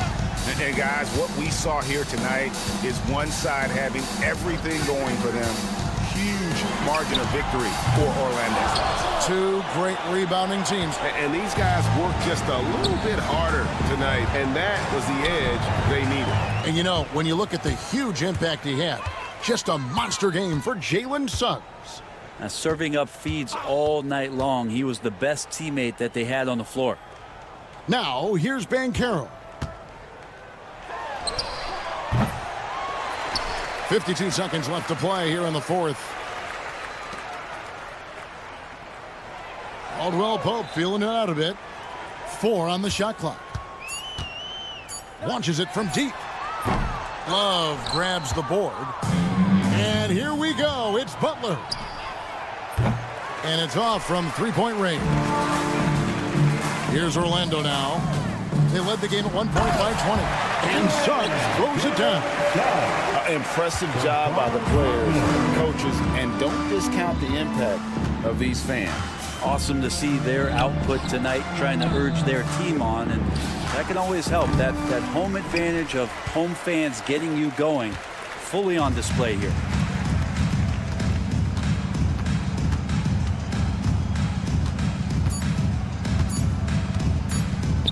And guys, what we saw here tonight is one side having everything going for them. Huge margin of victory for Orlando. Two great rebounding teams. And these guys worked just a little bit harder tonight, and that was the edge they needed. And you know, when you look at the huge impact he had, just a monster game for Jalen Suggs. Now, serving up feeds all night long. He was the best teammate that they had on the floor. Now, here's Banchero. 52 seconds left to play here in the fourth. Caldwell Pope feeling it out a bit. 4 on the shot clock. Launches it from deep. Love grabs the board. And here we go. It's Butler. And it's off from three-point range. Here's Orlando now. They led the game at one point by 20. And Suggs throws it down. Impressive job by the players, coaches, and don't discount the impact of these fans. Awesome to see their output tonight, trying to urge their team on, and that can always help. That home advantage of home fans getting you going, fully on display here.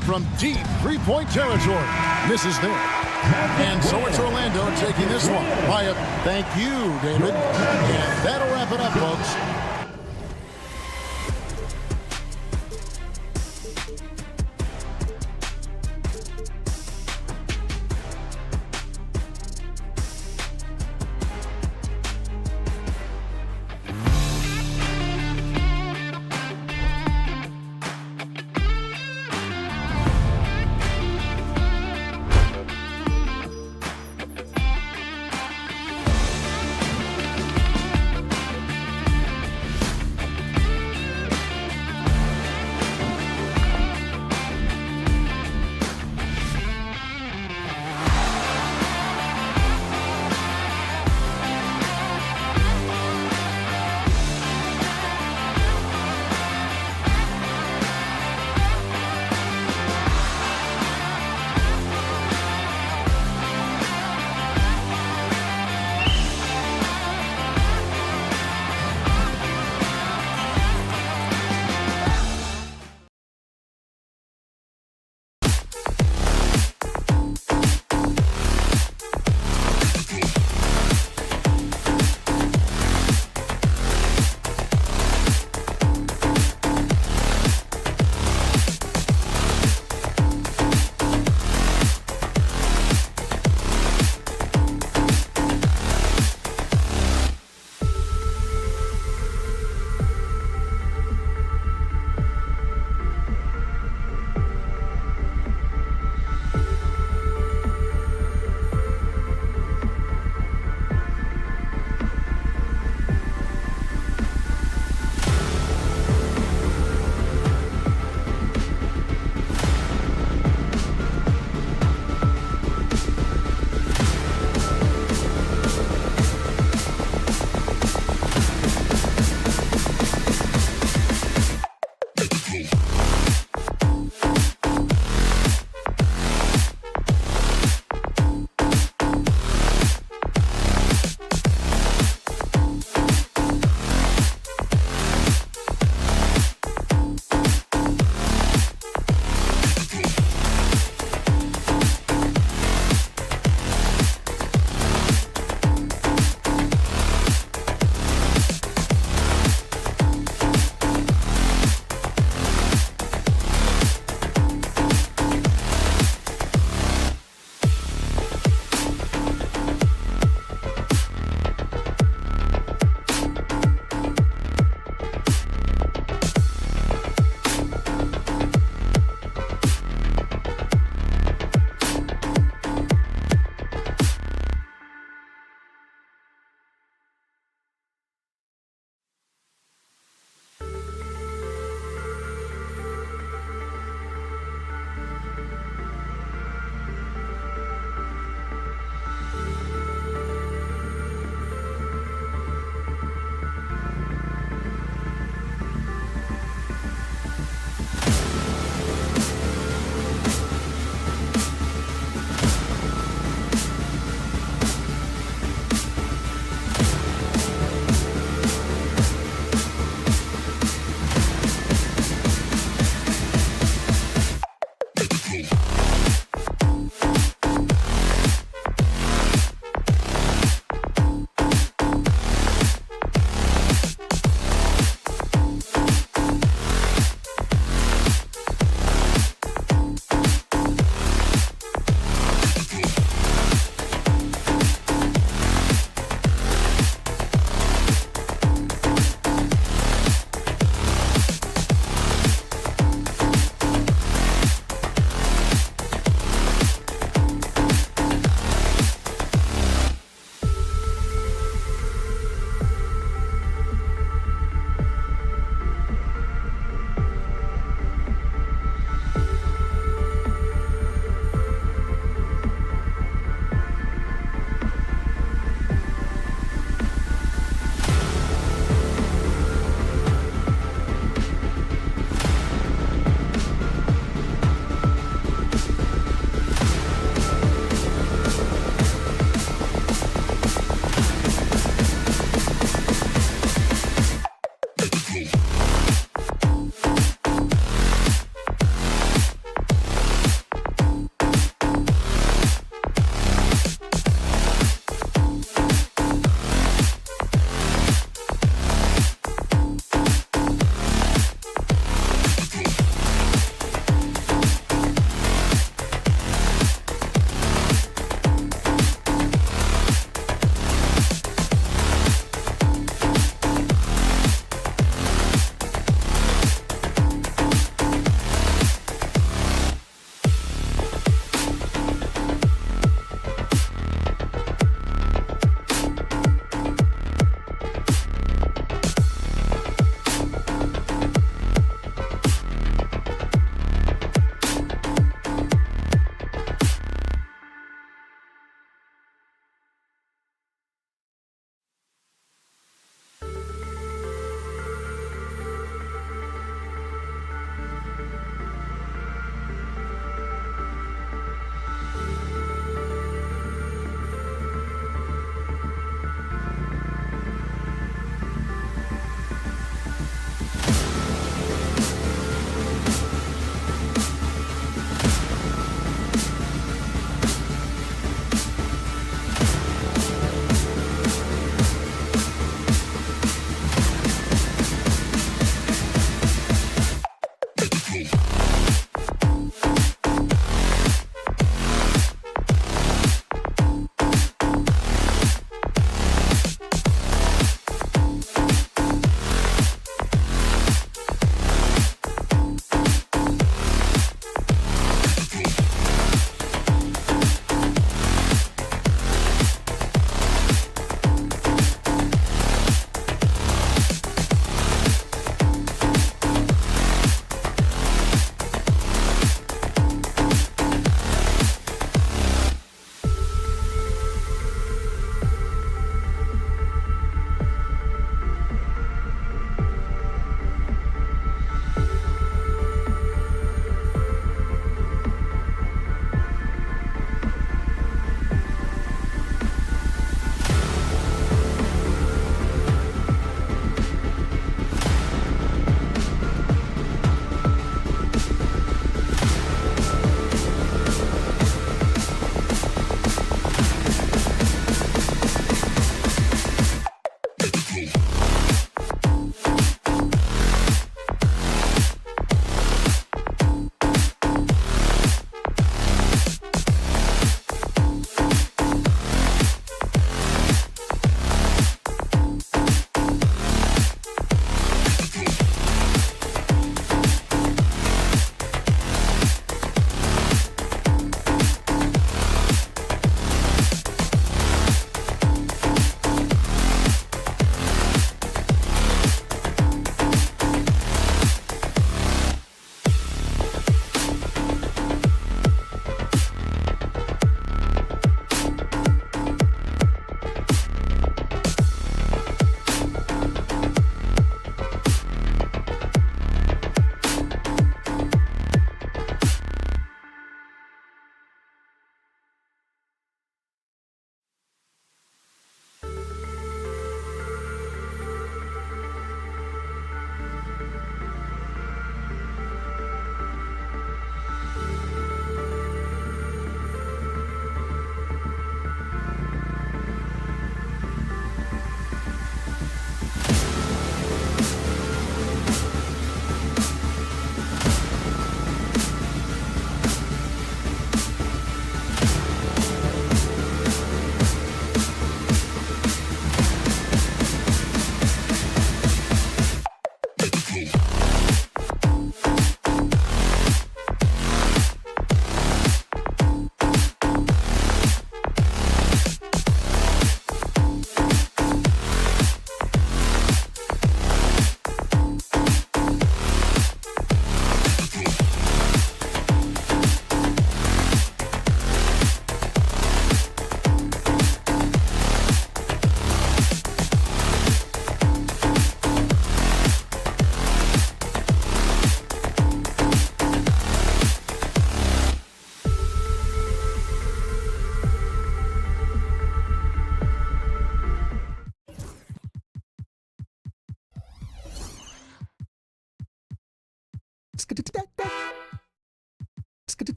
From deep three-point territory. Misses there. And so it's Orlando taking this one by a thank you, David. And that'll wrap it up, folks.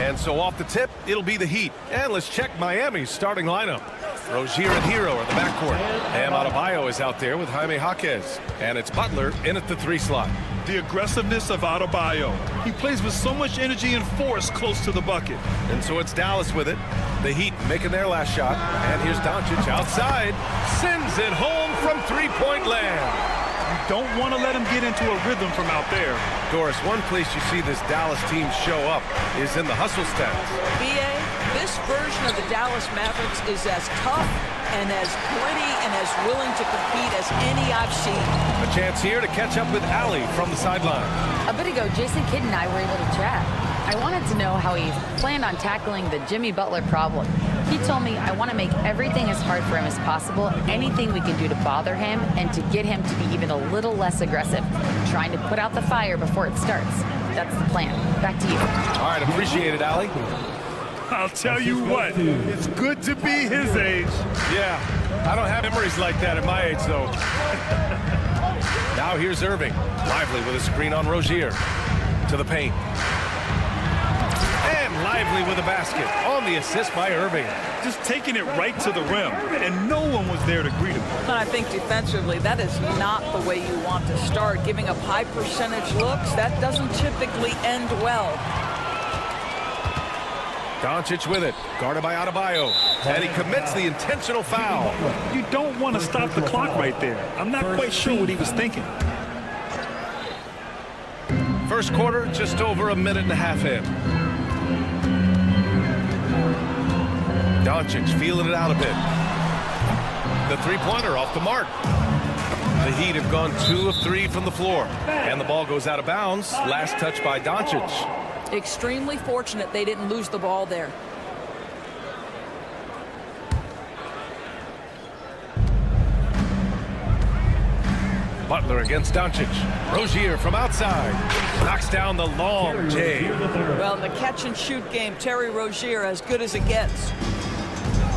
And so off the tip, it'll be the Heat. And let's check Miami's starting lineup. Rozier and Hero are the backcourt. Bam Adebayo is out there with Jaime Jaquez. And it's Butler in at the 3 slot. The aggressiveness of Adebayo. He plays with so much energy and force close to the bucket. And so it's Dallas with it. The Heat making their last shot. And here's Doncic outside. Sends it home from three-point land. You don't want to let him get into a rhythm from out there. Doris, one place you see this Dallas team show up is in the hustle stats. BA, this version of the Dallas Mavericks is as tough and as gritty and as willing to compete as any I've seen. A chance here to catch up with Allie from the sideline. A bit ago, Jason Kidd and I were able to chat. I wanted to know how he planned on tackling the Jimmy Butler problem. He told me I want to make everything as hard for him as possible, anything we can do to bother him and to get him to be even a little less aggressive, trying to put out the fire before it starts. That's the plan. Back to you. All right, appreciate it, Allie. I'll tell you what, it's good to be his age. Yeah, I don't have memories like that at my age, though. Now here's Irving. Lively with a screen on Rozier. To the paint. And Lively with a basket on the assist by Irving. Just taking it right to the rim, and no one was there to greet him. And I think defensively, that is not the way you want to start. Giving up high percentage looks, that doesn't typically end well. Doncic with it, guarded by Adebayo, and he commits the intentional foul. You don't want to stop the clock right there. I'm not quite sure what he was thinking. First quarter, just over a minute and a half in. Doncic feeling it out a bit. The three-pointer off the mark. The Heat have gone 2 of 3 from the floor, and the ball goes out of bounds. Last touch by Doncic. Extremely fortunate they didn't lose the ball there. Butler against Doncic. Rozier from outside. Knocks down the long J. Well, in the catch-and-shoot game, Terry Rozier as good as it gets.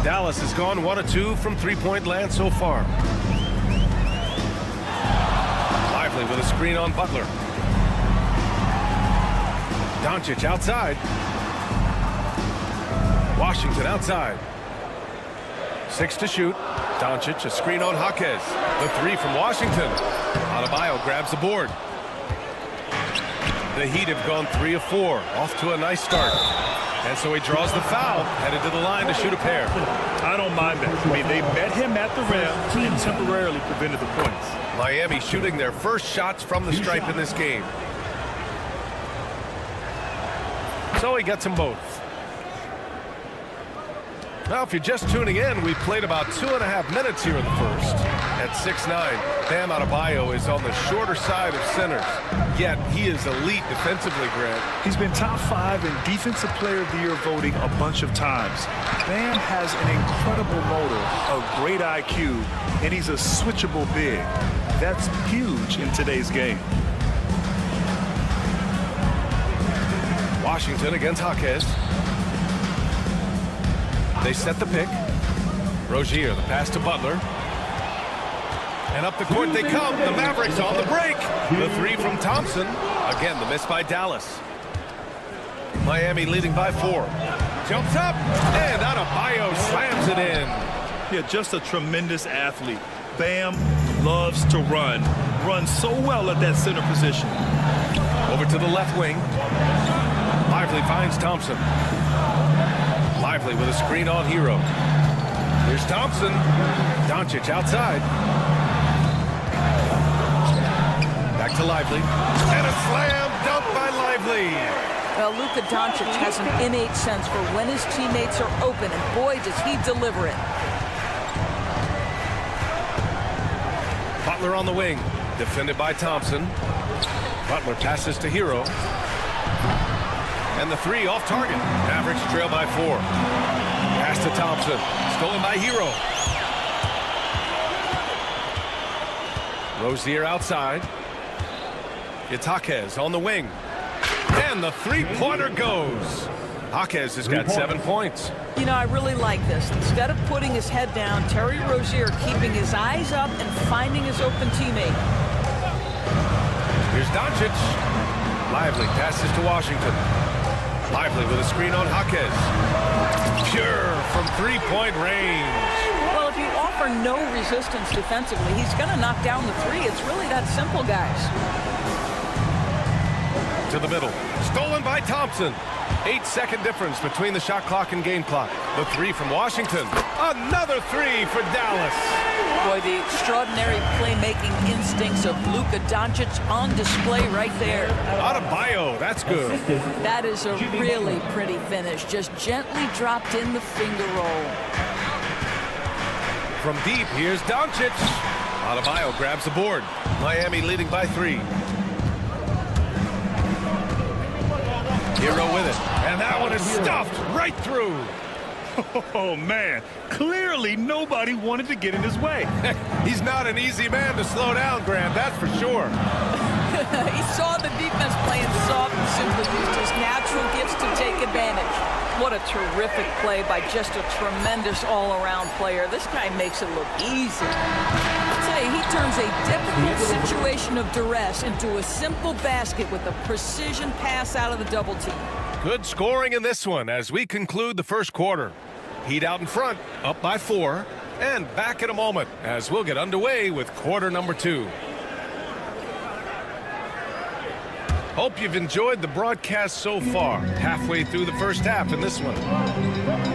Dallas has gone 1 of 2 from three-point land so far. Lively with a screen on Butler. Doncic outside. Washington outside. 6 to shoot. Doncic, a screen on Jaquez. The 3 from Washington. Adebayo grabs the board. The Heat have gone 3 of 4. Off to a nice start. And so he draws the foul, headed to the line to shoot a pair. I don't mind that. I mean, they met him at the rim and temporarily prevented the points. Miami shooting their first shots from the stripe in this game. So he gets them both. Now, if you're just tuning in, we played about 2.5 minutes here in the first. At 6'9", Bam Adebayo is on the shorter side of centers. Yet, he is elite defensively, Grant. He's been top 5 in Defensive Player of the Year voting a bunch of times. Bam has an incredible motor, a great IQ, and he's a switchable big. That's huge in today's game. Washington against Jaquez. They set the pick. Rozier, the pass to Butler. And up the court they come. The Mavericks on the break. The 3 from Thompson. Again, the miss by Dallas. Miami leading by 4. Jumps up, and Adebayo slams it in. Yeah, just a tremendous athlete. Bam loves to run. Runs so well at that center position. Over to the left wing. Lively finds Thompson. Lively with a screen on Hero. Here's Thompson. Doncic outside. Back to Lively. And a slam dunk by Lively. Well, Luka Doncic has an innate sense for when his teammates are open, and boy, does he deliver it. Butler on the wing. Defended by Thompson. Butler passes to Hero. And the 3 off target. Mavericks trail by 4. Pass to Thompson. Stolen by Hero. Rozier outside. It's Jaquez on the wing. And the three-pointer goes. Jaquez has got 7 points. You know, I really like this. Instead of putting his head down, Terry Rozier keeping his eyes up and finding his open teammate. Here's Doncic. Lively passes to Washington. Lively with a screen on Jaquez. Pure from three-point range. Well, if you offer no resistance defensively, he's going to knock down the 3. It's really that simple, guys. To the middle. Stolen by Thompson. 8-second difference between the shot clock and game clock. The 3 from Washington. Another 3 for Dallas. Boy, the extraordinary playmaking instincts of Luka Doncic on display right there. Adebayo, that's good. That is a really pretty finish. Just gently dropped in the finger roll. From deep, here's Doncic. Adebayo grabs the board. Miami leading by 3. Hero with it. And that one is stuffed right through. Oh, man. Clearly, nobody wanted to get in his way. He's not an easy man to slow down, Grant, that's for sure. He saw the defense playing soft and simply used his natural gifts to take advantage. What a terrific play by just a tremendous all-around player. This guy makes it look easy. I'll tell you, he turns a difficult situation of duress into a simple basket with a precision pass out of the double team. Good scoring in this one as we conclude the first quarter. Heat out in front, up by 4, and back in a moment as we'll get underway with quarter number 2. Hope you've enjoyed the broadcast so far. Halfway through the first half in this one.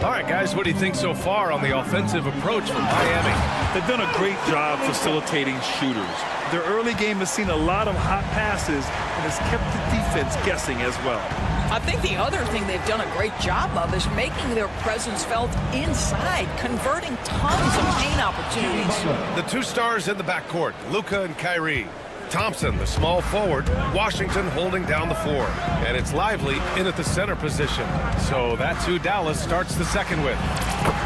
All right, guys, what do you think so far on the offensive approach from Miami? They've done a great job facilitating shooters. Their early game has seen a lot of hot passes and has kept the defense guessing as well. I think the other thing they've done a great job of is making their presence felt inside, converting tons of paint opportunities. The 2 stars in the backcourt, Luka and Kyrie. Thompson, the small forward. Washington holding down the 4. And it's Lively in at the center position. So that's who Dallas starts the second with.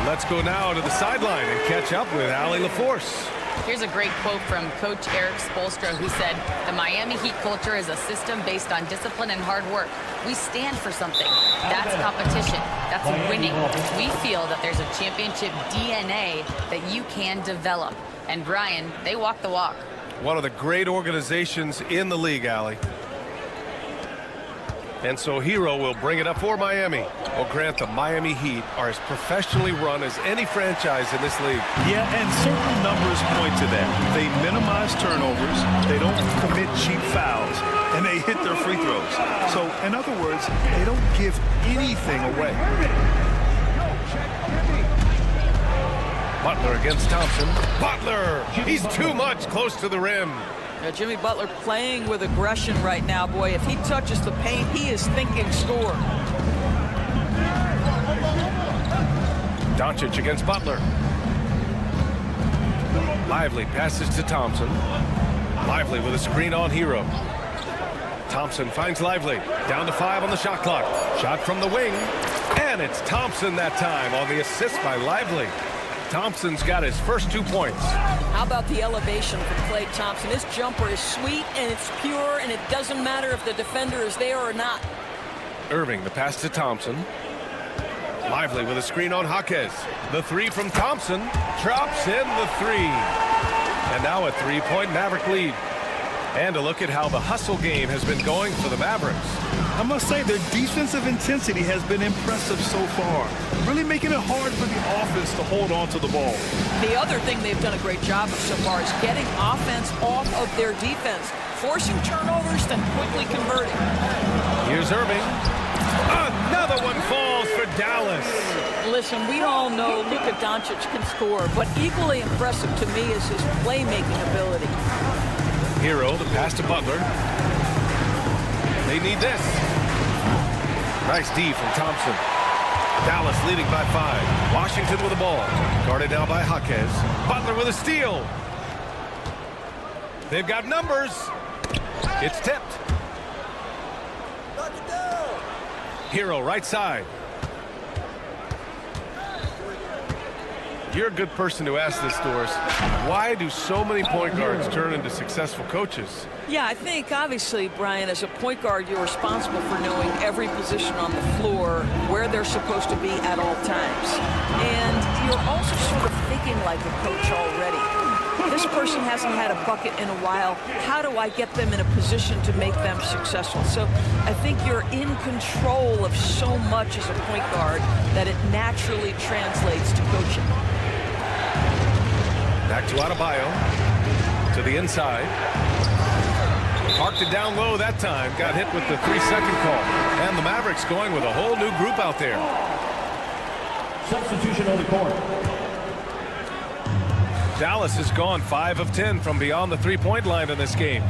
Let's go now to the sideline and catch up with Allie LaForce. Here's a great quote from Coach Eric Spoelstra, who said, "The Miami Heat culture is a system based on discipline and hard work. We stand for something. That's competition. That's winning. We feel that there's a championship DNA that you can develop." And Brian, they walk the walk. One of the great organizations in the league, Allie. And so Hero will bring it up for Miami. Well, Grant, the Miami Heat are as professionally run as any franchise in this league. Yeah, and certain numbers point to that. They minimize turnovers, they don't commit cheap fouls, and they hit their free throws. So, in other words, they don't give anything away. Butler against Thompson. Butler! He's too much close to the rim. Jimmy Butler playing with aggression right now. Boy, if he touches the paint, he is thinking score. Doncic against Butler. Lively passes to Thompson. Lively with a screen on Hero. Thompson finds Lively. Down to 5 on the shot clock. Shot from the wing. And it's Thompson that time on the assist by Lively. Thompson's got his first 2 points. How about the elevation for Klay Thompson? His jumper is sweet and it's pure, and it doesn't matter if the defender is there or not. Irving, the pass to Thompson. Lively with a screen on Jaquez. The 3 from Thompson. Drops in the 3. And now a 3-point Maverick lead. And a look at how the hustle game has been going for the Mavericks. I must say their defensive intensity has been impressive so far, really making it hard for the offense to hold on to the ball. The other thing they've done a great job of so far is getting offense off of their defense, forcing turnovers, then quickly converting. Here's Irving. Another one falls for Dallas. Listen, we all know Luka Doncic can score, but equally impressive to me is his playmaking ability. Hero, the pass to Butler. They need this. Nice D from Thompson. Dallas leading by 5. Washington with the ball. Guarded now by Jaquez. Butler with a steal. They've got numbers. It's tipped. Hero right side. You're a good person to ask this, Doris. Why do so many point guards turn into successful coaches? Yeah, I think obviously, Brian, as a point guard, you're responsible for knowing every position on the floor, where they're supposed to be at all times. And you're also sort of thinking like a coach already. This person hasn't had a bucket in a while. How do I get them in a position to make them successful? So I think you're in control of so much as a point guard that it naturally translates to coaching. Back to Adebayo. To the inside. Parked it down low that time. Got hit with the 3-second call. And the Mavericks going with a whole new group out there. Substitution on the court. Dallas has gone 5 of 10 from beyond the three-point line in this game.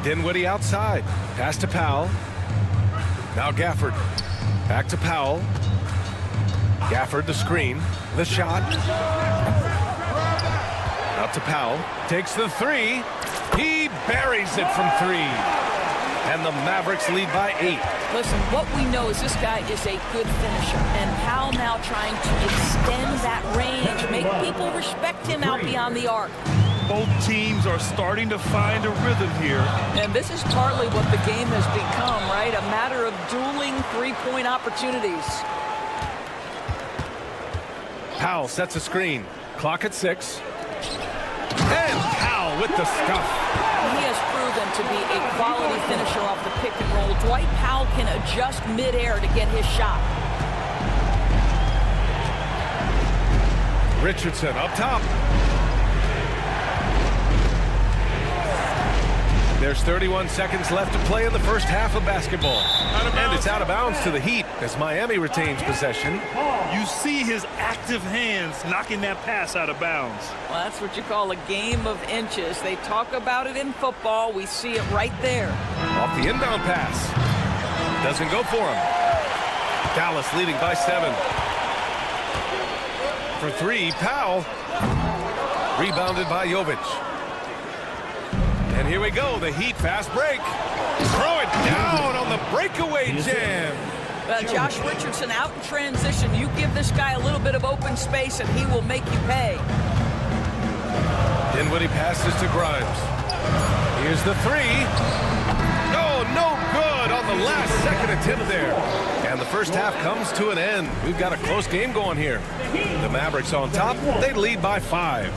Dinwiddie outside. Pass to Powell. Now Gafford. Back to Powell. Gafford the screen. The shot. Out to Powell. Takes the 3. He buries it from 3. And the Mavericks lead by 8. Listen, what we know is this guy is a good finisher. And Powell now trying to extend that range, make people respect him out beyond the arc. Both teams are starting to find a rhythm here. And this is partly what the game has become, right? A matter of dueling three-point opportunities. Powell sets a screen. Clock at 6. And Powell with the stuff. He has proven to be a quality finisher off the pick and roll. Dwight Powell can adjust midair to get his shot. Richardson up top. There's 31 seconds left to play in the first half of basketball. And it's out of bounds to the Heat as Miami retains possession. You see his active hands knocking that pass out of bounds. Well, that's what you call a game of inches. They talk about it in football. We see it right there. Off the inbound pass. Doesn't go for him. Dallas leading by 7. For 3, Powell. Rebounded by Jovic. And here we go, the Heat fast break. Throw it down on the breakaway jam. Josh Richardson out in transition. You give this guy a little bit of open space and he will make you pay. Dinwiddie passes to Grimes. Here's the 3. Oh, no good on the last second attempt there. And the first half comes to an end. We've got a close game going here. The Mavericks on top. They lead by 5.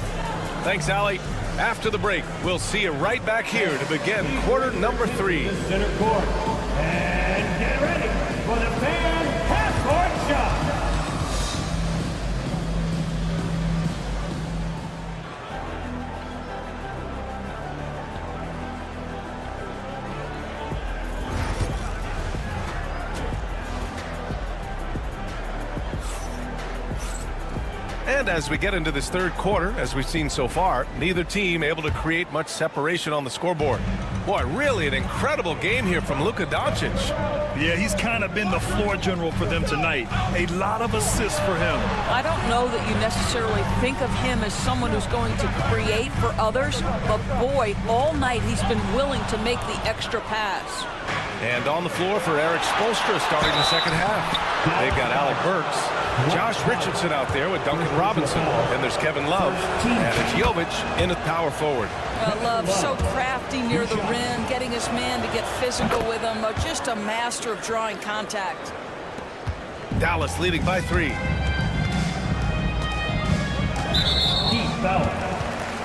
Thanks, Allie. After the break, we'll see you right back here to begin quarter number 3. Center court. And get ready for the fan half-court shot. And as we get into this third quarter, as we've seen so far, neither team able to create much separation on the scoreboard. Boy, really an incredible game here from Luka Doncic. Yeah, he's kind of been the floor general for them tonight. A lot of assists for him. I don't know that you necessarily think of him as someone who's going to create for others, but boy, all night he's been willing to make the extra pass. And on the floor for Eric Spoelstra starting the second half. They've got Alec Burks, Josh Richardson out there with Duncan Robinson. And there's Kevin Love. And it's Jovic in at power forward. Love so crafty near the rim, getting his man to get physical with him. Just a master of drawing contact. Dallas leading by 3. Deep foul.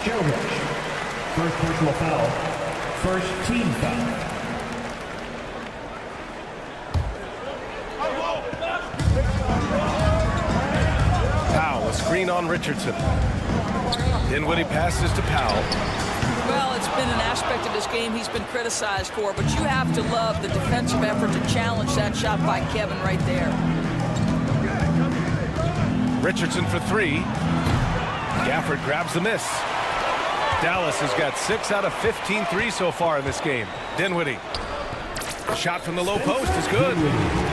First personal foul. First team foul. Powell, a screen on Richardson. Dinwiddie passes to Powell. Well, it's been an aspect of his game he's been criticized for, but you have to love the defensive effort to challenge that shot by Kevin right there. Richardson for three. Gafford grabs the miss. Dallas has got 6 out of 15 threes so far in this game. Dinwiddie. Shot from the low post is good.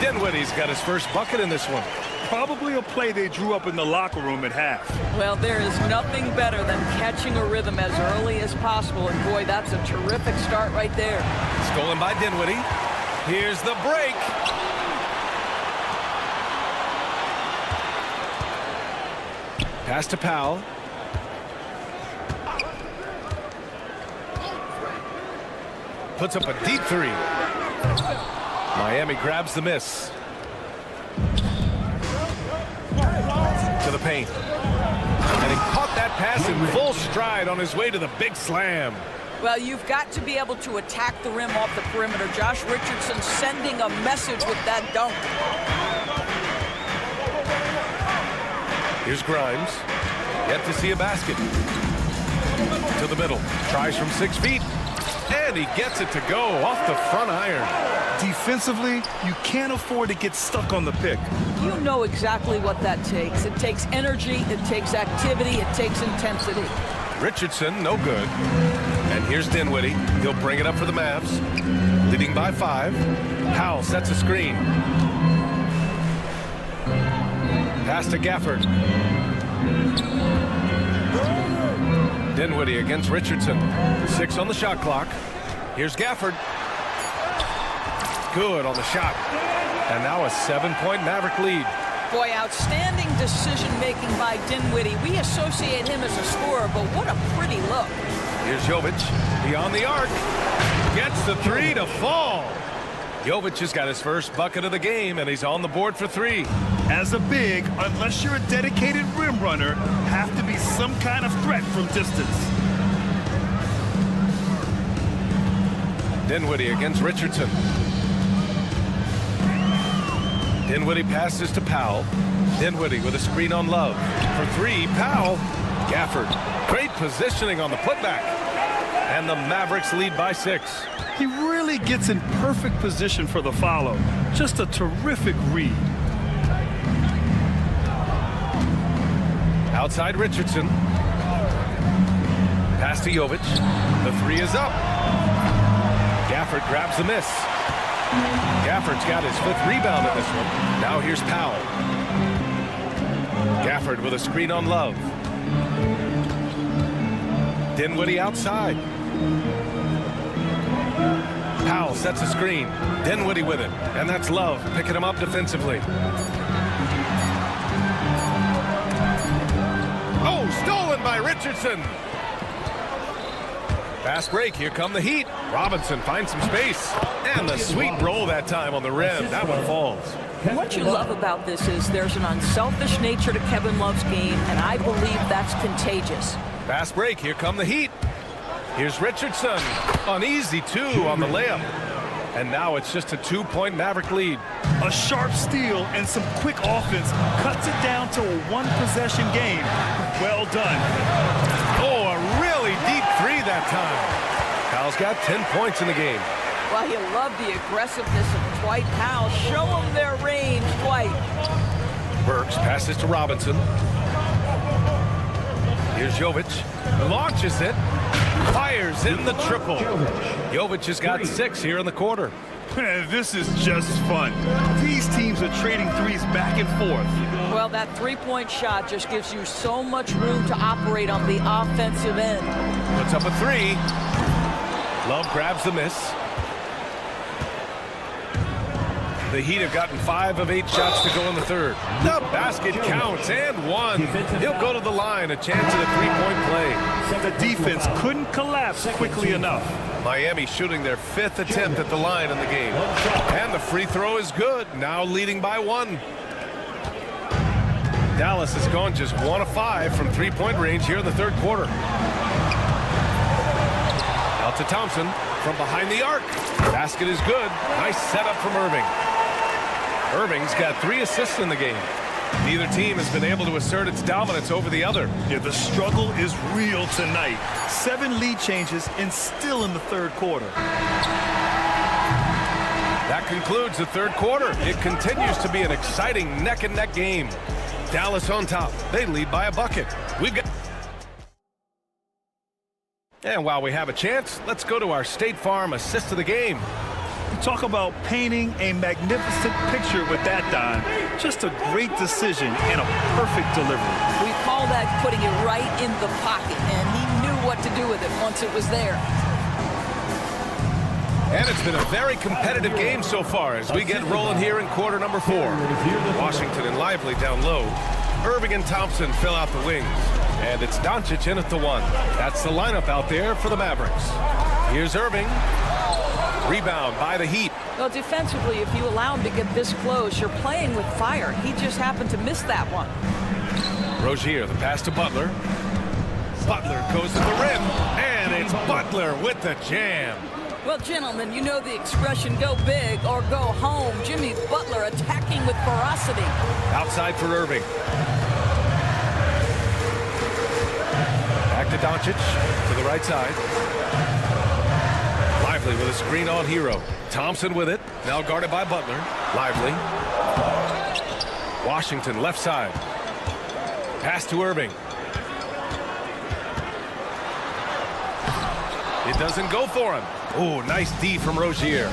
Dinwiddie's got his first bucket in this one. Probably a play they drew up in the locker room at half. Well, there is nothing better than catching a rhythm as early as possible, and boy, that's a terrific start right there. Stolen by Dinwiddie. Here's the break. Pass to Powell. Puts up a deep three. Miami grabs the miss. To the paint. And he caught that pass in full stride on his way to the big slam. Well, you've got to be able to attack the rim off the perimeter. Josh Richardson sending a message with that dunk. Here's Grimes. Yet to see a basket. To the middle. Tries from 6 feet. And he gets it to go off the front iron. Defensively, you can't afford to get stuck on the pick. You know exactly what that takes. It takes energy, it takes activity, it takes intensity. Richardson, no good. And here's Dinwiddie. He'll bring it up for the Mavs. Leading by 5. Powell sets a screen. Pass to Gafford. Dinwiddie against Richardson. 6 on the shot clock. Here's Gafford. Good on the shot. And now a 7-point Maverick lead. Boy, outstanding decision-making by Dinwiddie. We associate him as a scorer, but what a pretty look. Here's Jovic. Beyond the arc. Gets the 3 to fall. Jovic has got his first bucket of the game, and he's on the board for 3. As a big, unless you're a dedicated rim runner, have to be some kind of threat from distance. Dinwiddie against Richardson. Dinwiddie passes to Powell. Dinwiddie with a screen on Love. For 3, Powell. Gafford. Great positioning on the putback. And the Mavericks lead by 6. He really gets in perfect position for the follow. Just a terrific read. Outside Richardson. Pass to Jovic. The 3 is up. Gafford grabs the miss. Gafford's got his 5th rebound in this one. Now here's Powell. Gafford with a screen on Love. Dinwiddie outside. Powell sets a screen. Dinwiddie with it. And that's Love picking him up defensively. Oh, stolen by Richardson. Fast break. Here come the Heat. Robinson finds some space. And the sweet roll that time on the rim. That one falls. What you love about this is there's an unselfish nature to Kevin Love's game, and I believe that's contagious. Fast break. Here come the Heat. Here's Richardson. An easy 2 on the layup. And now it's just a 2-point Maverick lead. A sharp steal and some quick offense cuts it down to a 1-possession game. Well done. Oh, a really deep 3 that time. Powell's got 10 points in the game. Well, you love the aggressiveness of Dwight Powell. Show them their range, Dwight. Burks passes to Robinson. Here's Jovic. Launches it. Fires in the triple. Jovic has got 6 here in the quarter. This is just fun. These teams are trading threes back and forth. Well, that 3-point shot just gives you so much room to operate on the offensive end. Puts up a 3. Love grabs the miss. The Heat have gotten 5 of 8 shots to go in the third. The basket counts and 1. He'll go to the line, a chance at a 3-point play. The defense couldn't collapse quickly enough. Miami shooting their 5th attempt at the line in the game. And the free throw is good, now leading by 1. Dallas has gone just 1 of 5 from 3-point range here in the third quarter. Out to Thompson from behind the arc. Basket is good. Nice setup from Irving. Irving's got 3 assists in the game. Neither team has been able to assert its dominance over the other. Yeah, the struggle is real tonight. 7 lead changes and still in the third quarter. That concludes the third quarter. It continues to be an exciting neck-and-neck game. Dallas on top. They lead by a bucket. And while we have a chance, let's go to our State Farm assist of the game. Talk about painting a magnificent picture with that dime. Just a great decision and a perfect delivery. We call that putting it right in the pocket, and he knew what to do with it once it was there. And it's been a very competitive game so far as we get rolling here in quarter number 4. Washington and Lively down low. Irving and Thompson fill out the wings. And it's Doncic in at the 1. That's the lineup out there for the Mavericks. Here's Irving. Rebound by the Heat. Well, defensively, if you allow him to get this close, you're playing with fire. He just happened to miss that one. Rozier, the pass to Butler. Butler goes to the rim, and it's Butler with the jam. Well, gentlemen, you know the expression, go big or go home. Jimmy Butler attacking with ferocity. Outside for Irving. Back to Doncic, to the right side. Lively with a screen on Hero. Thompson with it. Now guarded by Butler. Lively. Washington left side. Pass to Irving. It doesn't go for him. Oh, nice D from Rozier.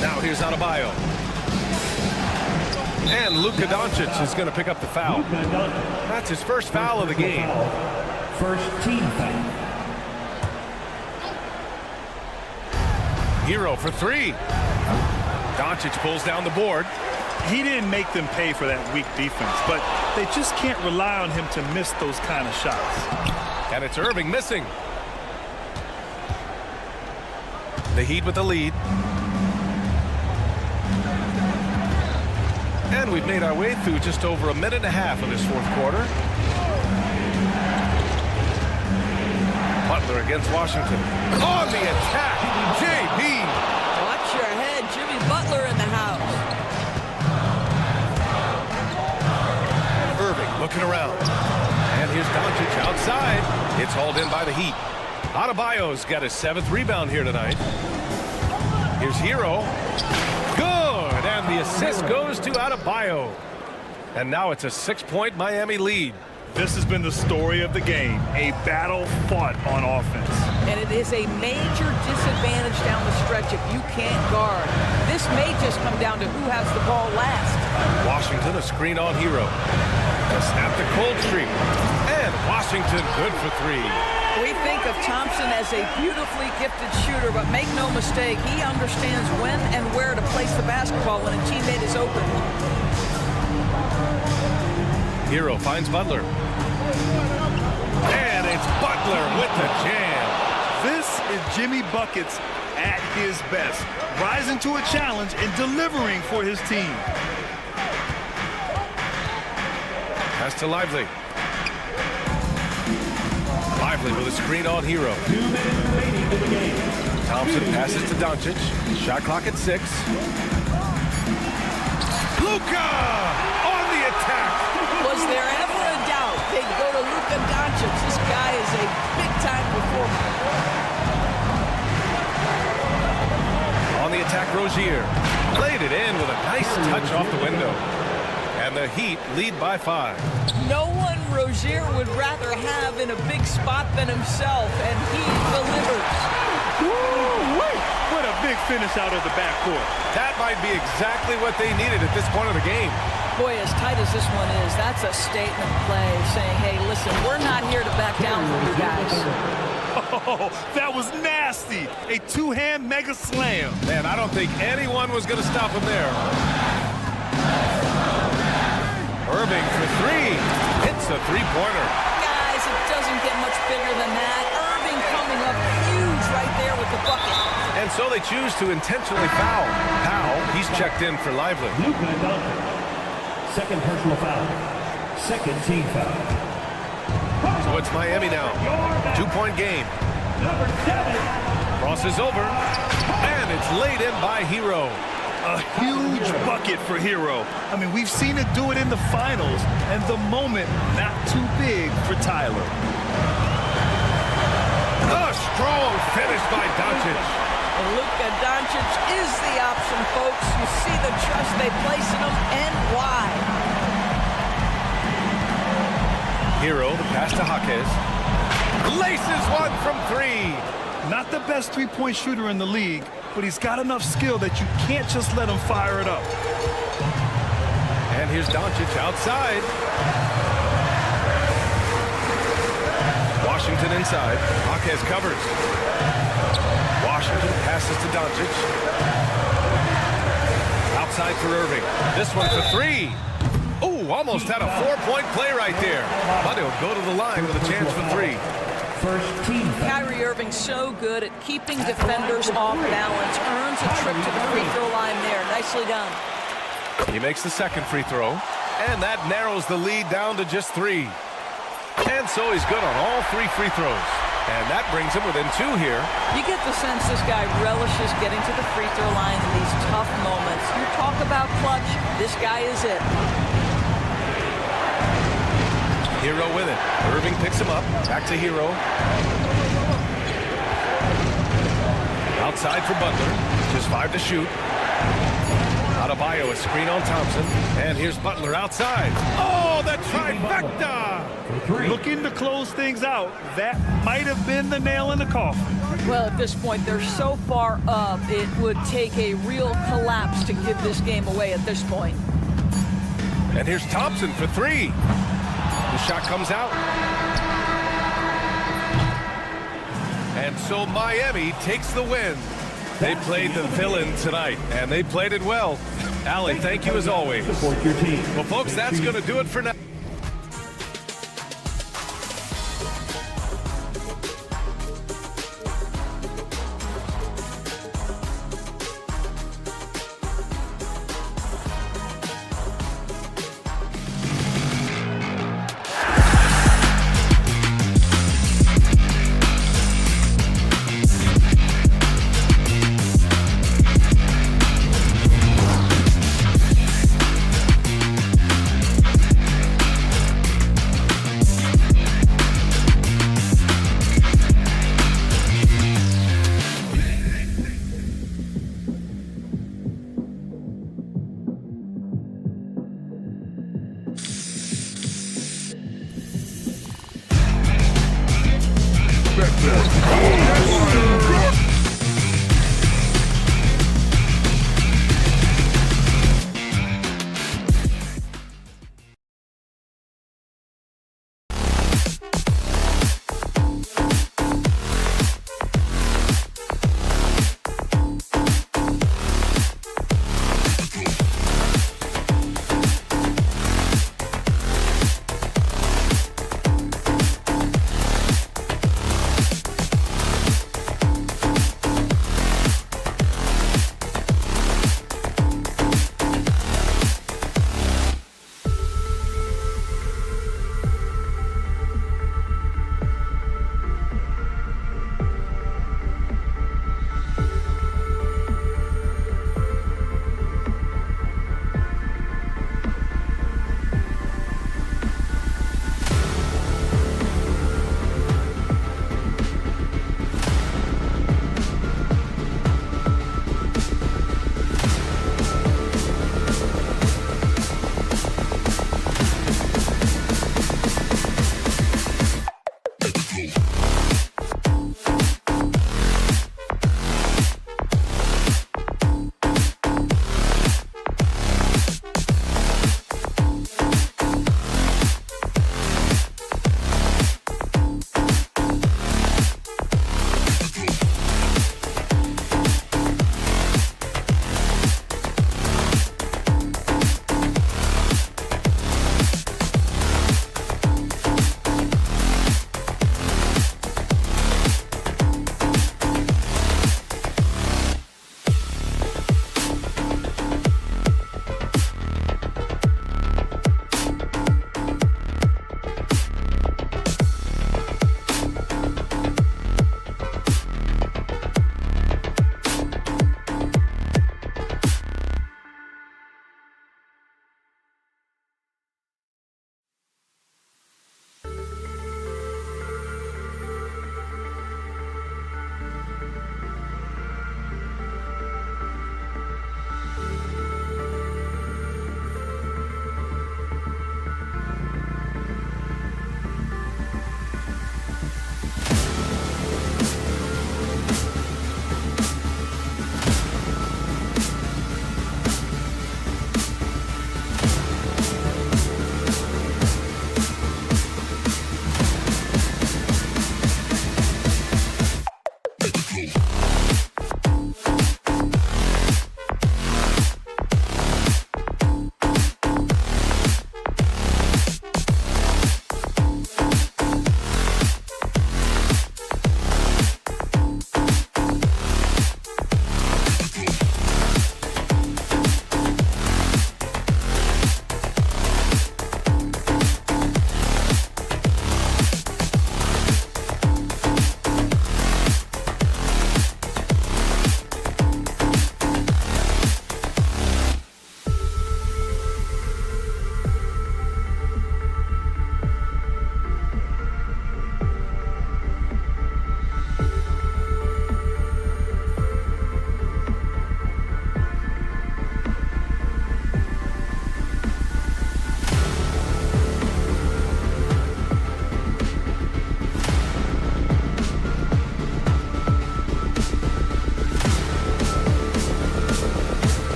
Now here's Adebayo. And Luka Doncic is going to pick up the foul. That's his first foul of the game. First team foul. Hero for 3. Doncic pulls down the board. He didn't make them pay for that weak defense, but they just can't rely on him to miss those kind of shots. And it's Irving missing. The Heat with the lead. And we've made our way through just over a minute and a half of this fourth quarter. Butler against Washington. On the attack, JB. Watch your head, Jimmy Butler in the house. Irving looking around. And here's Doncic outside. It's hauled in by the Heat. Adebayo's got his 7th rebound here tonight. Here's Hero. Good, and the assist goes to Adebayo. And now it's a 6-point Miami lead. This has been the story of the game, a battle fought on offense. And it is a major disadvantage down the stretch if you can't guard. This may just come down to who has the ball last. Washington, a screen on Hero. Snap the cold streak. And Washington good for 3. We think of Thompson as a beautifully gifted shooter, but make no mistake, he understands when and where to place the basketball when a teammate is open. Hero finds Butler. And it's Butler with the jam. This is Jimmy Buckets at his best, rising to a challenge and delivering for his team. Pass to Lively. Lively with a screen on Hero. 2 minutes remaining in the game. Thompson passes to Doncic. Shot clock at 6. Luka on the attack. Was there ever a doubt they'd go to Luka Doncic? This guy is a big-time performer. On the attack, Rozier. Played it in with a nice touch off the window. And the Heat lead by 5. No one Rozier would rather have in a big spot than himself, and he delivers. Woo-wee! What a big finish out of the backcourt. That might be exactly what they needed at this point of the game. Boy, as tight as this one is, that's a statement play saying, hey, listen, we're not here to back down from you guys. Oh, that was nasty. A 2-hand mega slam. Man, I don't think anyone was going to stop him there. Irving for 3. Hits a 3-pointer. Guys, it doesn't get much bigger than that. Irving coming up huge right there with the bucket. And so they choose to intentionally foul. Powell, he's checked in for Lively. Luka Doncic. Second personal foul. Second team foul. So So it's Miami now. 2-point game. Number 7. Crosses over, and it's laid in by Hero. A huge bucket for Hero. I mean, we've seen it do it in the finals, and the moment not too big for Tyler. A strong finish by Doncic. Luka Doncic is the option, folks. You see the trust they place in him and why. Hero, the pass to Jaquez. Laces one from 3. Not the best three-point shooter in the league, but he's got enough skill that you can't just let him fire it up. And here's Doncic outside. Washington inside. Jaquez covers. Washington passes to Doncic. Outside for Irving. This one for 3. Oh, almost had a 4-point play right there. But he'll go to the line with a chance for 3. First team. Kyrie Irving so good at keeping defenders off balance. Earns a trip to the free throw line there. Nicely done. He makes the second free throw. And that narrows the lead down to just 3. And so he's good on all 3 free throws. And that brings him within 2 here. You get the sense this guy relishes getting to the free throw line in these tough moments. You talk about clutch, this guy is it. Hero with it. Irving picks him up. Back to Hero. Outside for Butler. Just 5 to shoot. Adebayo, a screen on Thompson. And here's Butler outside. Oh, the trifecta! Looking to close things out. That might have been the nail in the coffin. Well, at this point, they're so far up, it would take a real collapse to give this game away at this point. And here's Thompson for 3. The shot comes out. And so Miami takes the win. They played the villain tonight, and they played it well. Allie, thank you as always. Support your team. Well, folks, that's going to do it for now.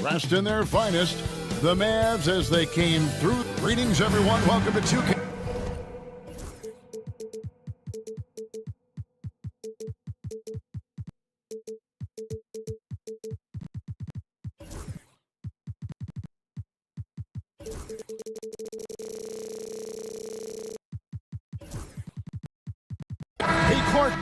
Dressed in their finest, the Mavs as they came through. Greetings, everyone. Welcome to 2K. Hey, Clark.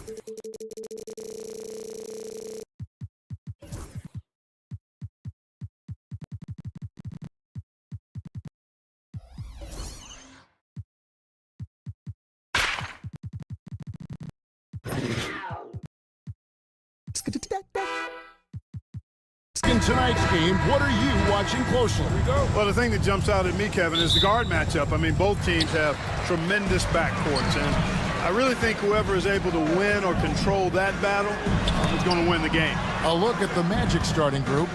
In tonight's game, what are you watching closely? Well, the thing that jumps out at me, Kevin, is the guard matchup. I mean, both teams have tremendous backcourts, and I really think whoever is able to win or control that battle is going to win the game. A look at the Magic starting group.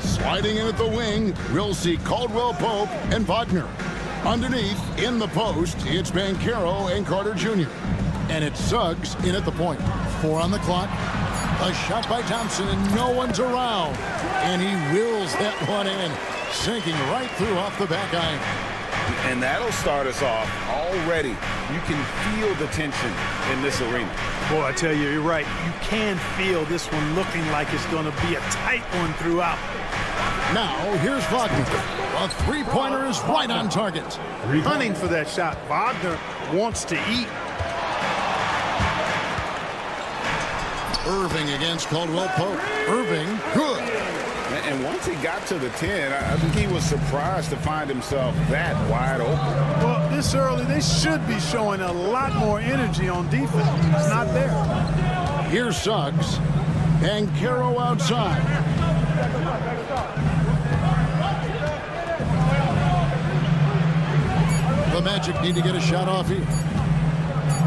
Sliding in at the wing, we'll see Caldwell Pope and Wagner. Underneath, in the post, it's Banchero and Carter Jr. And it's Suggs in at the point. 4 on the clock. A shot by Thompson, and no one's around. And he wills that one in, sinking right through off the back iron. And that'll start us off already. You can feel the tension in this arena. Boy, I tell you, you're right. You can feel this one looking like it's going to be a tight one throughout. Now, here's Wagner. A three-pointer is right on target. Hunting for that shot. Wagner wants to eat. Irving against Caldwell Pope. Irving, good. And once he got to the 10, I think he was surprised to find himself that wide open. Well, this early, they should be showing a lot more energy on defense. It's not there. Here's Suggs. Banchero outside. The Magic need to get a shot off here.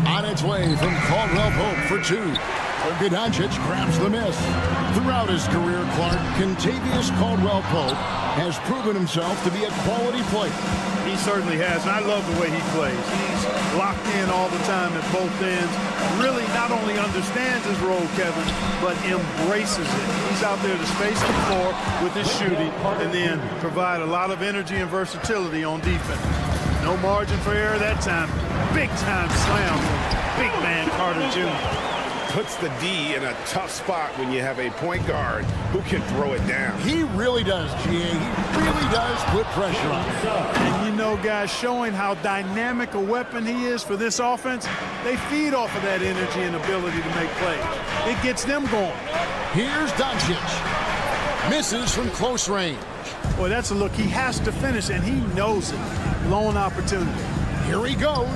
On its way from Caldwell Pope for 2. Doncic grabs the miss. Throughout his career, Clark, Kentavious Caldwell Pope has proven himself to be a quality player. He certainly has, and I love the way he plays. He's locked in all the time at both ends. Really not only understands his role, Kevin, but embraces it. He's out there to space the floor with his shooting and then provide a lot of energy and versatility on defense. No margin for error that time. Big time slam from big man Carter Jr. Puts the D in a tough spot when you have a point guard who can throw it down. He really does, GA. He really does put pressure on him. And you know, guys, showing how dynamic a weapon he is for this offense, they feed off of that energy and ability to make plays. It gets them going. Here's Doncic. Misses from close range. Boy, that's a look he has to finish, and he knows it. Lone opportunity. Here he goes.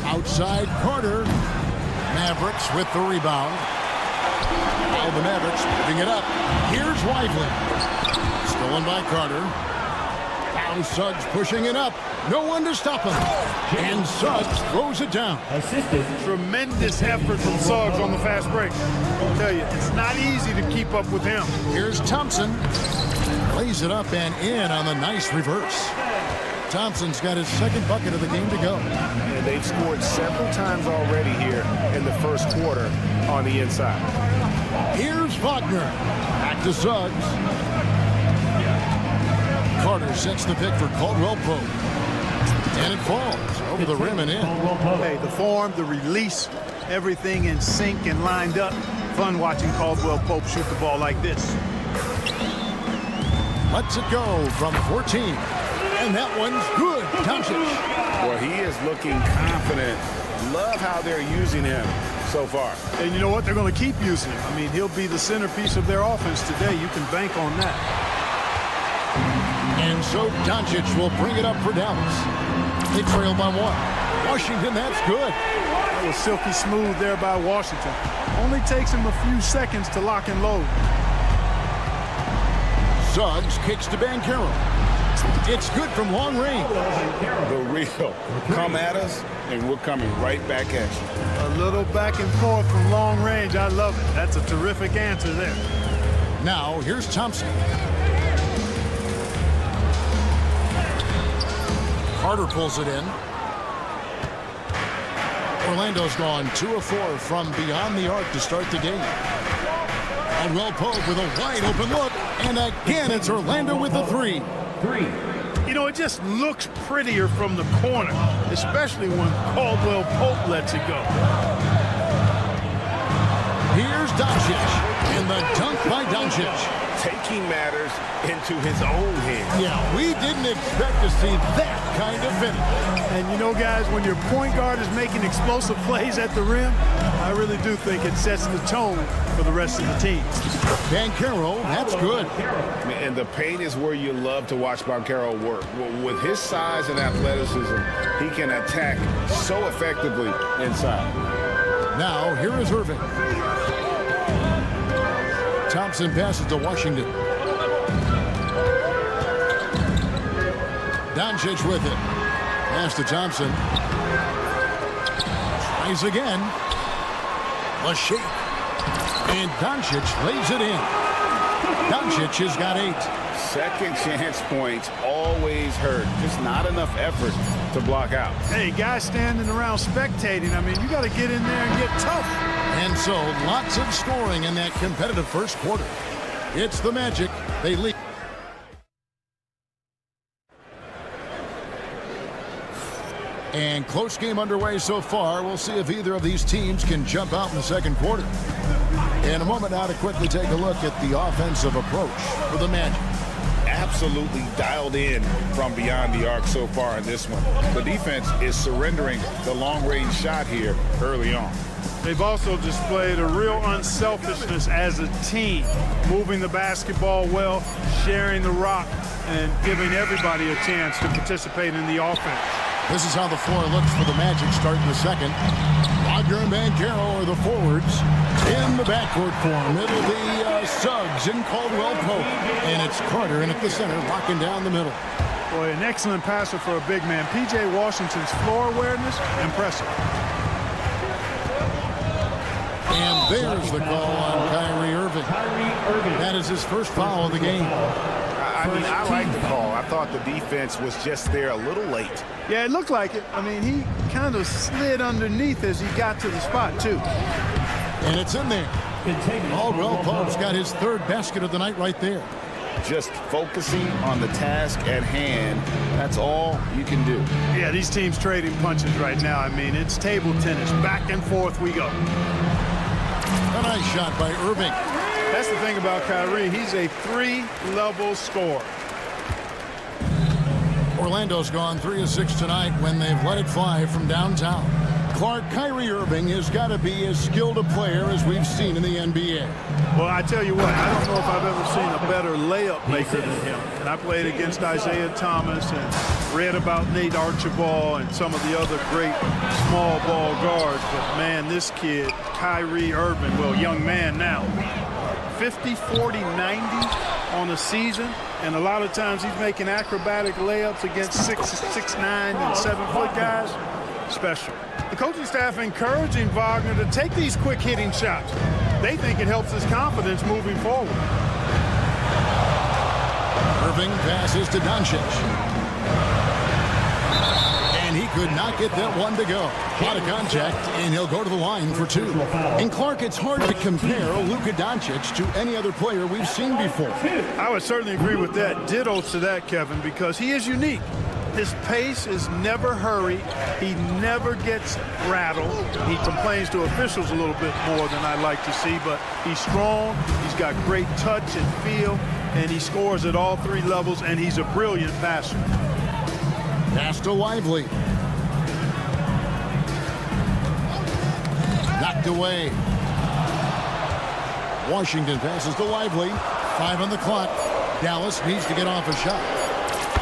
Outside Carter. Mavericks with the rebound. Now the Mavericks moving it up. Here's Lively. Stolen by Carter. Now Suggs pushing it up. No one to stop him. And Suggs throws it down. Tremendous effort from Suggs on the fast break. I'll tell you, it's not easy to keep up with him. Here's Thompson. Lays it up and in on the nice reverse. Thompson's got his second bucket of the game to go. And they've scored several times already here in the first quarter on the inside. Here's Wagner. Back to Suggs. Carter sets the pick for Caldwell Pope. And it falls over the rim and in. Hey, the form, the release, everything in sync and lined up. Fun watching Caldwell Pope shoot the ball like this. Lets it go from 14. And that one's good. Doncic. Well, he is looking confident. Love how they're using him so far. And you know what? They're going to keep using him. I mean, he'll be the centerpiece of their offense today. You can bank on that. And so Doncic will bring it up for Dallas. They trail by 1. Washington, that's good. That was silky smooth there by Washington. Only takes him a few seconds to lock and load. Suggs kicks to Banchero. It's good from long range. The real. Come at us, and we're coming right back at you. A little back and forth from long range. I love it. That's a terrific answer there. Now, here's Thompson. Carter pulls it in. Orlando's gone 2 of 4 from beyond the arc to start the game. Caldwell Pope with a wide open look. And again, it's Orlando with the 3. You know, it just looks prettier from the corner, especially when Caldwell Pope lets it go. Here's Doncic. And the dunk by Doncic. Taking matters into his own hands. Yeah, we didn't expect to see that kind of finish. And you know, guys, when your point guard is making explosive plays at the rim, I really do think it sets the tone for the rest of the team. Banchero, that's good. And the paint is where you love to watch Banchero work. With his size and athleticism, he can attack so effectively inside. Now, here is Irving. Thompson passes to Washington. Doncic with it. Pass to Thompson. Tries again. A shake. And Doncic lays it in. Doncic has got 8. Second chance points always hurt. Just not enough effort to block out. Hey, guys standing around spectating, I mean, you got to get in there and get tough. And so, lots of scoring in that competitive first quarter. It's the Magic. They lead. And close game underway so far. We'll see if either of these teams can jump out in the second quarter. In a moment now to quickly take a look at the offensive approach for the Magic. Absolutely dialed in from beyond the arc so far in this one. The defense is surrendering the long-range shot here early on. They've also displayed a real unselfishness as a team, moving the basketball well, sharing the rock, and giving everybody a chance to participate in the offense. This is how the floor looks for the Magic starting the second. Wagner and Banchero are the forwards. In the backcourt form, it'll be Suggs and Caldwell Pope. And it's Carter in at the center, locking down the middle. Boy, an excellent passer for a big man. P.J. Washington's floor awareness, impressive. And there's the call on Kyrie Irving. That is his first foul of the game. I mean, I like the call. I thought the defense was just there a little late. Yeah, it looked like it. I mean, he kind of slid underneath as he got to the spot, too. And it's in there. Caldwell Pope's got his 3rd basket of the night right there. Just focusing on the task at hand. That's all you can do. Yeah, these teams trading punches right now. I mean, it's table tennis. Back and forth we go. A nice shot by Irving. That's the thing about Kyrie. He's a 3-level scorer. Orlando's gone 3 of 6 tonight when they've let it fly from downtown. Clark, Kyrie Irving has got to be as skilled a player as we've seen in the NBA. Well, I tell you what, I don't know if I've ever seen a better layup maker than him. And I played against Isaiah Thomas and read about Nate Archibald and some of the other great small ball guards. But, man, this kid, Kyrie Irving, well, young man now, 50, 40, 90 on a season. And a lot of times he's making acrobatic layups against 6'9" and 7-foot guys. Special. The coaching staff encouraging Wagner to take these quick hitting shots. They think it helps his confidence moving forward. Irving passes to Doncic. And he could not get that one to go. Out of contact, and he'll go to the line for 2. And Clark, it's hard to compare Luka Doncic to any other player we've seen before. I would certainly agree with that. Ditto to that, Kevin, because he is unique. His pace is never hurried. He never gets rattled. He complains to officials a little bit more than I'd like to see, but he's strong. He's got great touch and feel, and he scores at all 3 levels, and he's a brilliant passer. Pass to Lively. Knocked away. Washington passes to Lively. 5 on the clock. Dallas needs to get off a shot.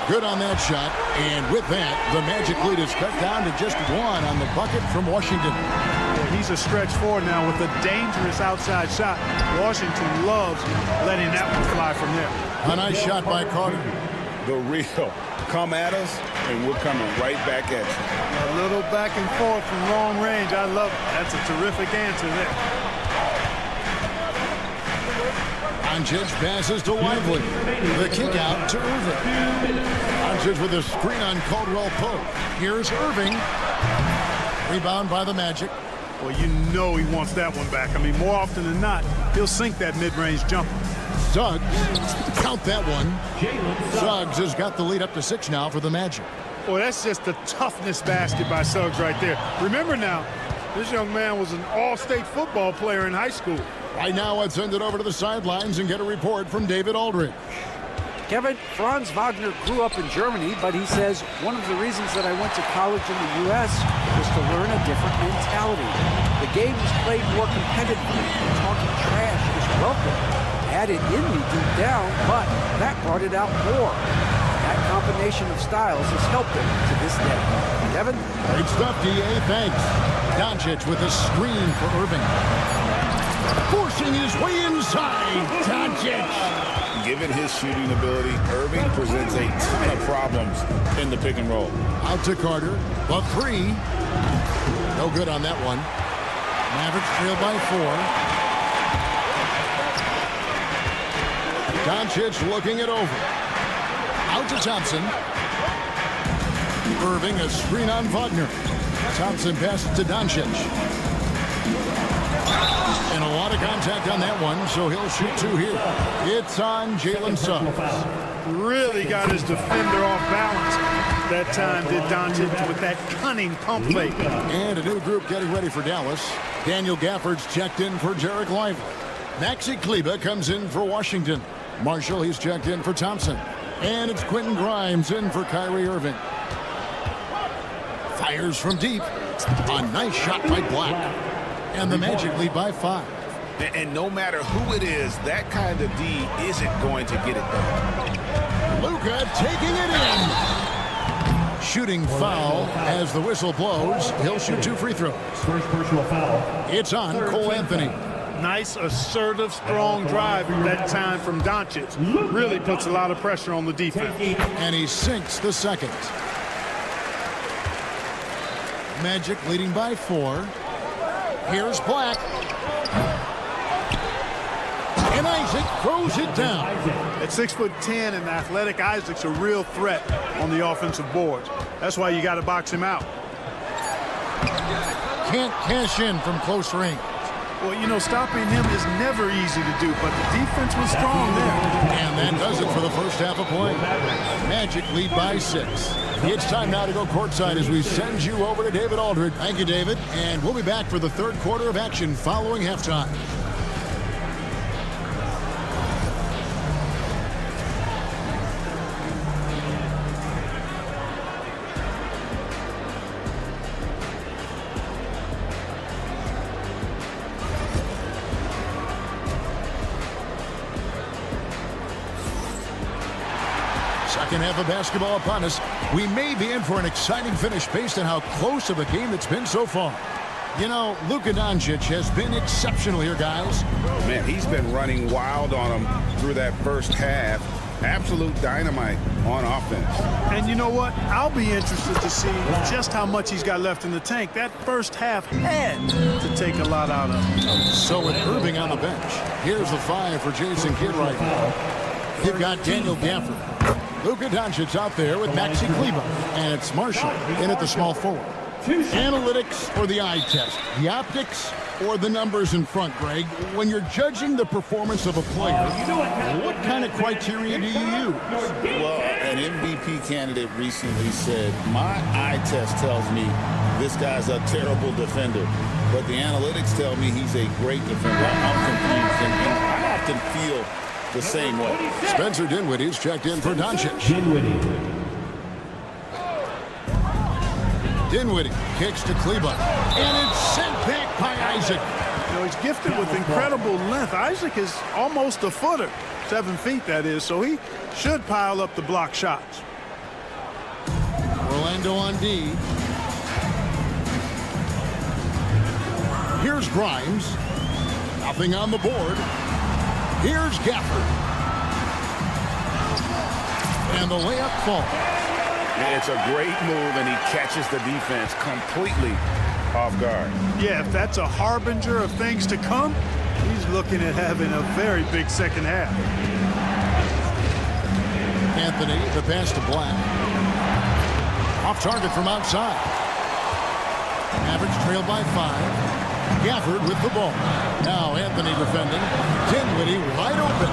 Good on that shot, and with that, the Magic lead is cut down to just 1 on the bucket from Washington. He's a stretch forward now with a dangerous outside shot. Washington loves letting that one fly from there. A nice shot by Carter. The real. Come at us, and we're coming right back at you. A little back and forth from long range. I love it. That's a terrific answer there. Doncic passes to Lively. The kick out to Irving. Doncic with a screen on Caldwell Pope. Here's Irving. Rebound by the Magic. Well, you know he wants that one back. I mean, more often than not, he'll sink that mid-range jumper. Suggs, count that one. Suggs has got the lead up to 6 now for the Magic. Well, that's just the toughness basket by Suggs right there. Remember now, This young man was an all-state football player in high school. Right now, let's send it over to the sidelines and get a report from David Aldridge. Kevin, Franz Wagner grew up in Germany, but he says one of the reasons that I went to college in the U.S. was to learn a different mentality. The game is played more competitively, and talking trash is welcome. I had it in me deep down, but that brought it out more. That combination of styles has helped him to this day. Kevin? Great stuff, D.A. Thanks. Doncic with a screen for Irving. Forcing his way inside. Doncic. Given his shooting ability, Irving presents a ton of problems in the pick and roll. Out to Carter. The three. No good on that one. Mavericks trail by 4. Doncic looking it over. Out to Thompson. Irving, a screen on Wagner. Thompson passes to Doncic. And a lot of contact on that one, so he'll shoot 2 here. It's on Jalen Suggs. Really got his defender off balance that time, did Doncic, with that cunning pump fake. And a new group getting ready for Dallas. Daniel Gafford's checked in for Jarek Lively. Maxi Kleber comes in for Washington. Marshall, he's checked in for Thompson. And it's Quentin Grimes in for Kyrie Irving. Fires from deep. A nice shot by Black. And the Magic lead by 5. And no matter who it is, that kind of D isn't going to get it done. Luka taking it in. Shooting foul as the whistle blows. He'll shoot 2 free throws. First personal foul. It's on Cole Anthony. Nice, assertive, strong drive that time from Doncic. Really puts a lot of pressure on the defense. And he sinks the second. Magic leading by 4. Here's Black. And Isaac throws it down. At 6'10" and athletic, Isaac's a real threat on the offensive boards. That's why you got to box him out. Can't cash in from close range. Well, you know, stopping him is never easy to do, but the defense was strong there. And that does it for the first half of play. Magic lead by 6. It's time now to go courtside as we send you over to David Aldridge. Thank you, David. And we'll be back for the third quarter of action following halftime. Second half of basketball upon us. We may be in for an exciting finish based on how close of a game it's been so far. You know, Luka Doncic has been exceptional here, guys. Man, he's been running wild on him through that first half. Absolute dynamite on offense. And you know what? I'll be interested to see just how much he's got left in the tank. That first half had to take a lot out of him. So with Irving on the bench, here's the 5 for Jason Kidd right now. You've got Daniel Gafford. Luka Doncic out there with Maxi Kleber. And it's Marshall in at the small forward. Analytics or the eye test? The optics or the numbers in front, Greg? When you're judging the performance of a player, what kind of criteria do you use? Well, an MVP candidate recently said, my eye test tells me this guy's a terrible defender, but the analytics tell me he's a great defender. I'm confused, and I often feel the same way. Spencer Dinwiddie's checked in for Doncic. Dinwiddie kicks to Kleber, and it's sent back by Isaac. You know, he's gifted with incredible length. Isaac is almost a footer, 7 feet that is, so he should pile up the block shots. Orlando on D. Here's Grimes. Nothing on the board. Here's Gafford. And the layup falls. It's a great move, and he catches the defense completely off guard. Yeah, if that's a harbinger of things to come, he's looking at having a very big second half. Anthony, the pass to Black. Off target from outside. Mavericks trail by 5. Gafford with the ball. Now Anthony defending. Dinwiddie wide open.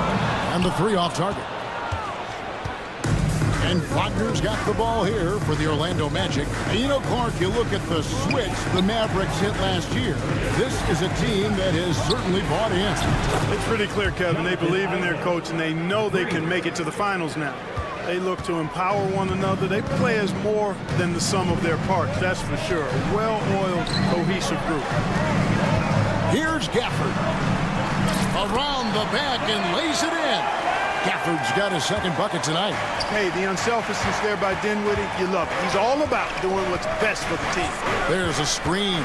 And the 3 off target. And Wagner's got the ball here for the Orlando Magic. And you know, Clark, you look at the switch the Mavericks hit last year. This is a team that has certainly bought in. It's pretty clear, Kevin. They believe in their coach, and they know they can make it to the finals now. They look to empower one another. They play as more than the sum of their parts, that's for sure. A well-oiled, cohesive group. Here's Gafford. Around the back and lays it in. Gafford's got his second bucket tonight. Hey, the unselfishness there by Dinwiddie, you love it. He's all about doing what's best for the team. There's a screen.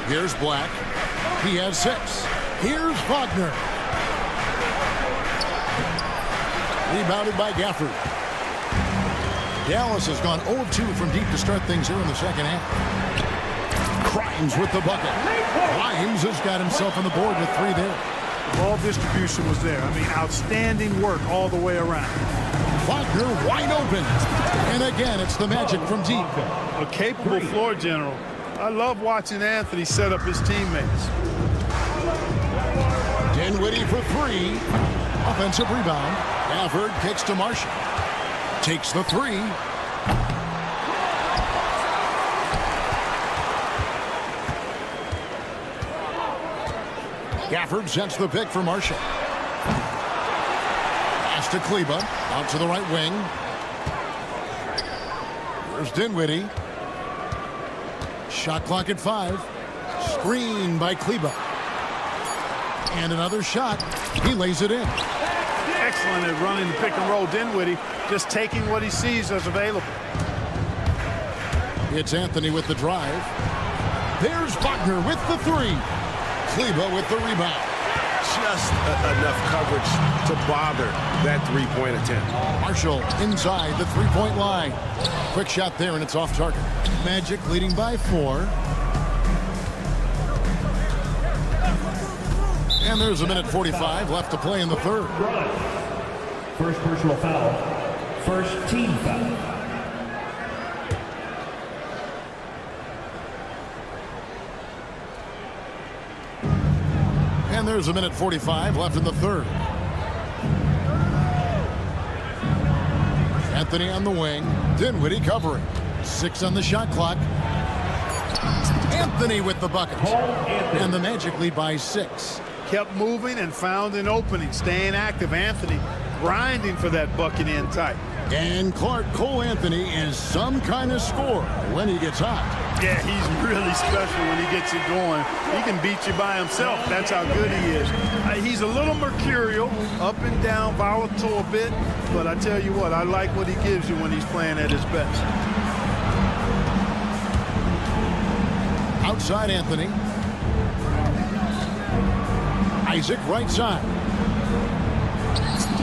Here's Black. He has 6. Here's Wagner. Rebounded by Gafford. Dallas has gone 0 of 2 from deep to start things here in the second half. Grimes with the bucket. Grimes has got himself on the board with 3 there. Ball distribution was there. I mean, outstanding work all the way around. Wagner wide open. And again, it's the Magic from deep. A capable floor general. I love watching Anthony set up his teammates. Dinwiddie for 3. Offensive rebound. Gafford kicks to Marshall. Takes the 3. Gafford sets the pick for Marshall. Pass to Kleba. Out to the right wing. Here's Dinwiddie. Shot clock at 5. Screen by Kleba. And another shot. He lays it in. Excellent at running the pick and roll. Dinwiddie just taking what he sees as available. It's Anthony with the drive. There's Wagner with the 3. Kleba with the rebound. Just enough coverage to bother that three-point attempt. Marshall inside the three-point line. Quick shot there, and it's off target. Magic leading by 4. And there's a minute 45 left to play in the third. First personal foul. First team foul. And there's a minute 45 left in the third. Anthony on the wing. Dinwiddie covering. 6 on the shot clock. Anthony with the bucket. And the Magic lead by 6. Kept moving and found an opening. Staying active. Anthony grinding for that bucket in tight. And Clark, Cole Anthony is some kind of scorer when he gets hot. Yeah, he's really special when he gets it going. He can beat you by himself. That's how good he is. He's a little mercurial, up and down, volatile a bit. But I tell you what, I like what he gives you when he's playing at his best. Outside Anthony. Isaac right side.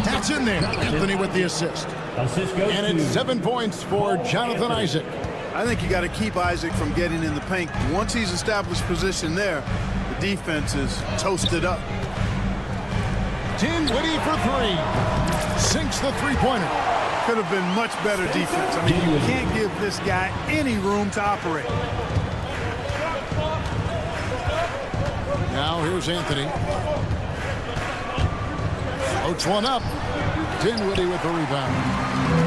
That's in there. Anthony with the assist. And it's 7 points for Jonathan Isaac. I think you got to keep Isaac from getting in the paint. Once he's established position there, the defense is toasted up. Dinwiddie for 3. Sinks the three-pointer. Could have been much better defense. I mean, you can't give this guy any room to operate. Now here's Anthony. Floats one up. Dinwiddie with the rebound.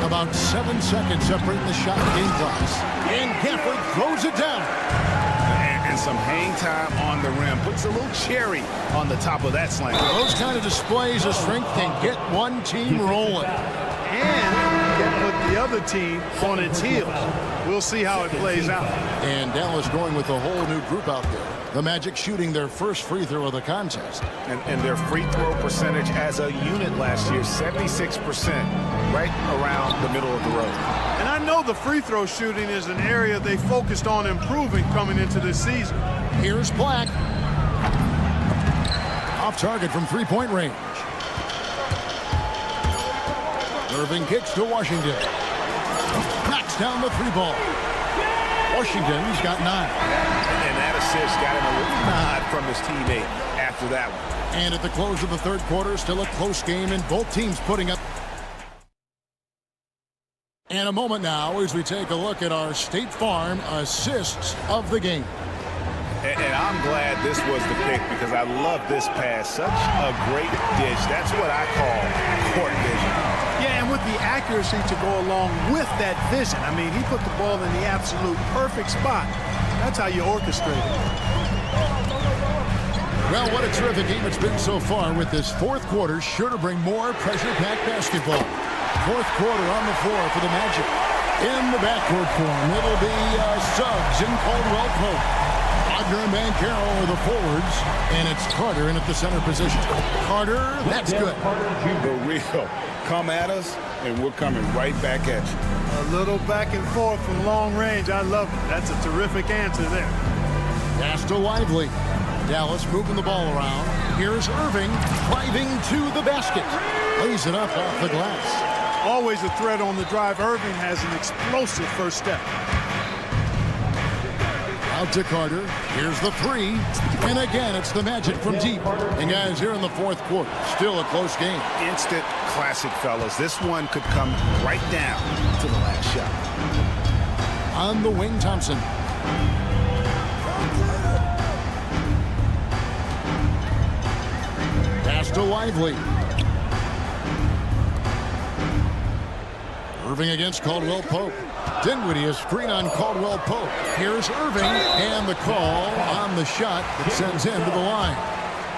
About 7 seconds separating the shot game clocks. And Gafford throws it down. And some hang time on the rim. Puts a little cherry on the top of that slam. Those kind of displays of strength can get one team rolling. And can put the other team on its heels. We'll see how it plays out. And Dallas going with a whole new group out there. The Magic shooting their first free throw of the contest. And their free throw percentage as a unit last year, 76%, right around the middle of the road. And I know the free throw shooting is an area they focused on improving coming into this season. Here's Black. Off target from three-point range. Irving kicks to Washington. Knocks down the 3 ball. Washington's got 9. And that assist got him a little nod from his teammate after that one. And at the close of the third quarter, still a close game, and both teams putting up. And a moment now as we take a look at our State Farm assists of the game. And I'm glad this was the pick because I love this pass. Such a great dish. That's what I call court vision. Yeah, and with the accuracy to go along with that vision. I mean, he put the ball in the absolute perfect spot. That's how you orchestrate it. Well, what a terrific game it's been so far with this fourth quarter. Sure to bring more pressure-packed basketball. Fourth quarter on the floor for the Magic. In the backcourt form, it'll be Suggs and Caldwell Pope. Wagner and Banchero are the forwards, and it's Carter in at the center position. Carter, that's good. The real. Come at us, and we're coming right back at you. A little back and forth from long range. I love it. That's a terrific answer there. Pass to Lively. Dallas moving the ball around. Here's Irving driving to the basket. Lays it up off the glass. Always a threat on the drive. Irving has an explosive first step. Out to Carter. Here's the three. And again, it's the Magic from deep. And guys, here in the fourth quarter, still a close game. Instant classic, fellas. This one could come right down to the last shot. On the wing, Thompson. Pass to Lively. Irving against Caldwell Pope. Dinwiddie is screen on Caldwell Pope. Here's Irving, and the call on the shot that sends him to the line.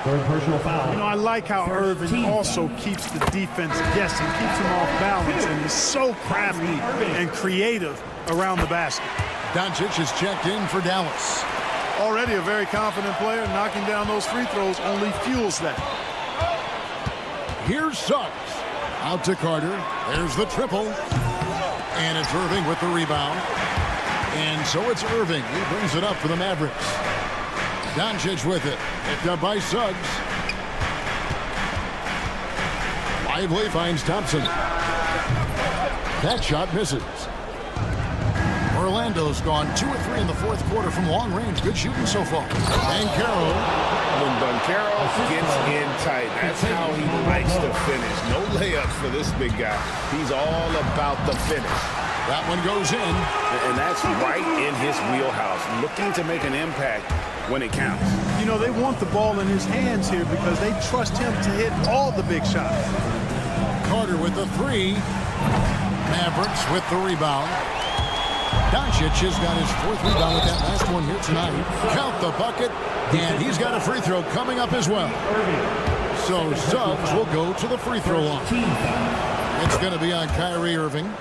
Third personal foul. You know, I like how Irving also keeps the defense guessing, keeps them off balance, and is so crafty and creative around the basket. Doncic is checked in for Dallas. Already a very confident player. Knocking down those free throws only fuels that. Here's Suggs. Out to Carter. There's the triple. And it's Irving with the rebound. And so it's Irving. He brings it up for the Mavericks. Doncic with it. Picked up by Suggs. Lively finds Thompson. That shot misses. Orlando's gone 2 of 3 in the fourth quarter from long range. Good shooting so far. Banchero. When Banchero gets in tight, that's how he likes to finish. No layups for this big guy. He's all about the finish. That one goes in. And that's right in his wheelhouse. Looking to make an impact when it counts. You know, they want the ball in his hands here because they trust him to hit all the big shots. Carter with the three. Mavericks with the rebound. Doncic has got his fourth rebound with that last one here tonight. Count the bucket, and he's got a free throw coming up as well. So Suggs will go to the free throw line. It's going to be on Kyrie Irving.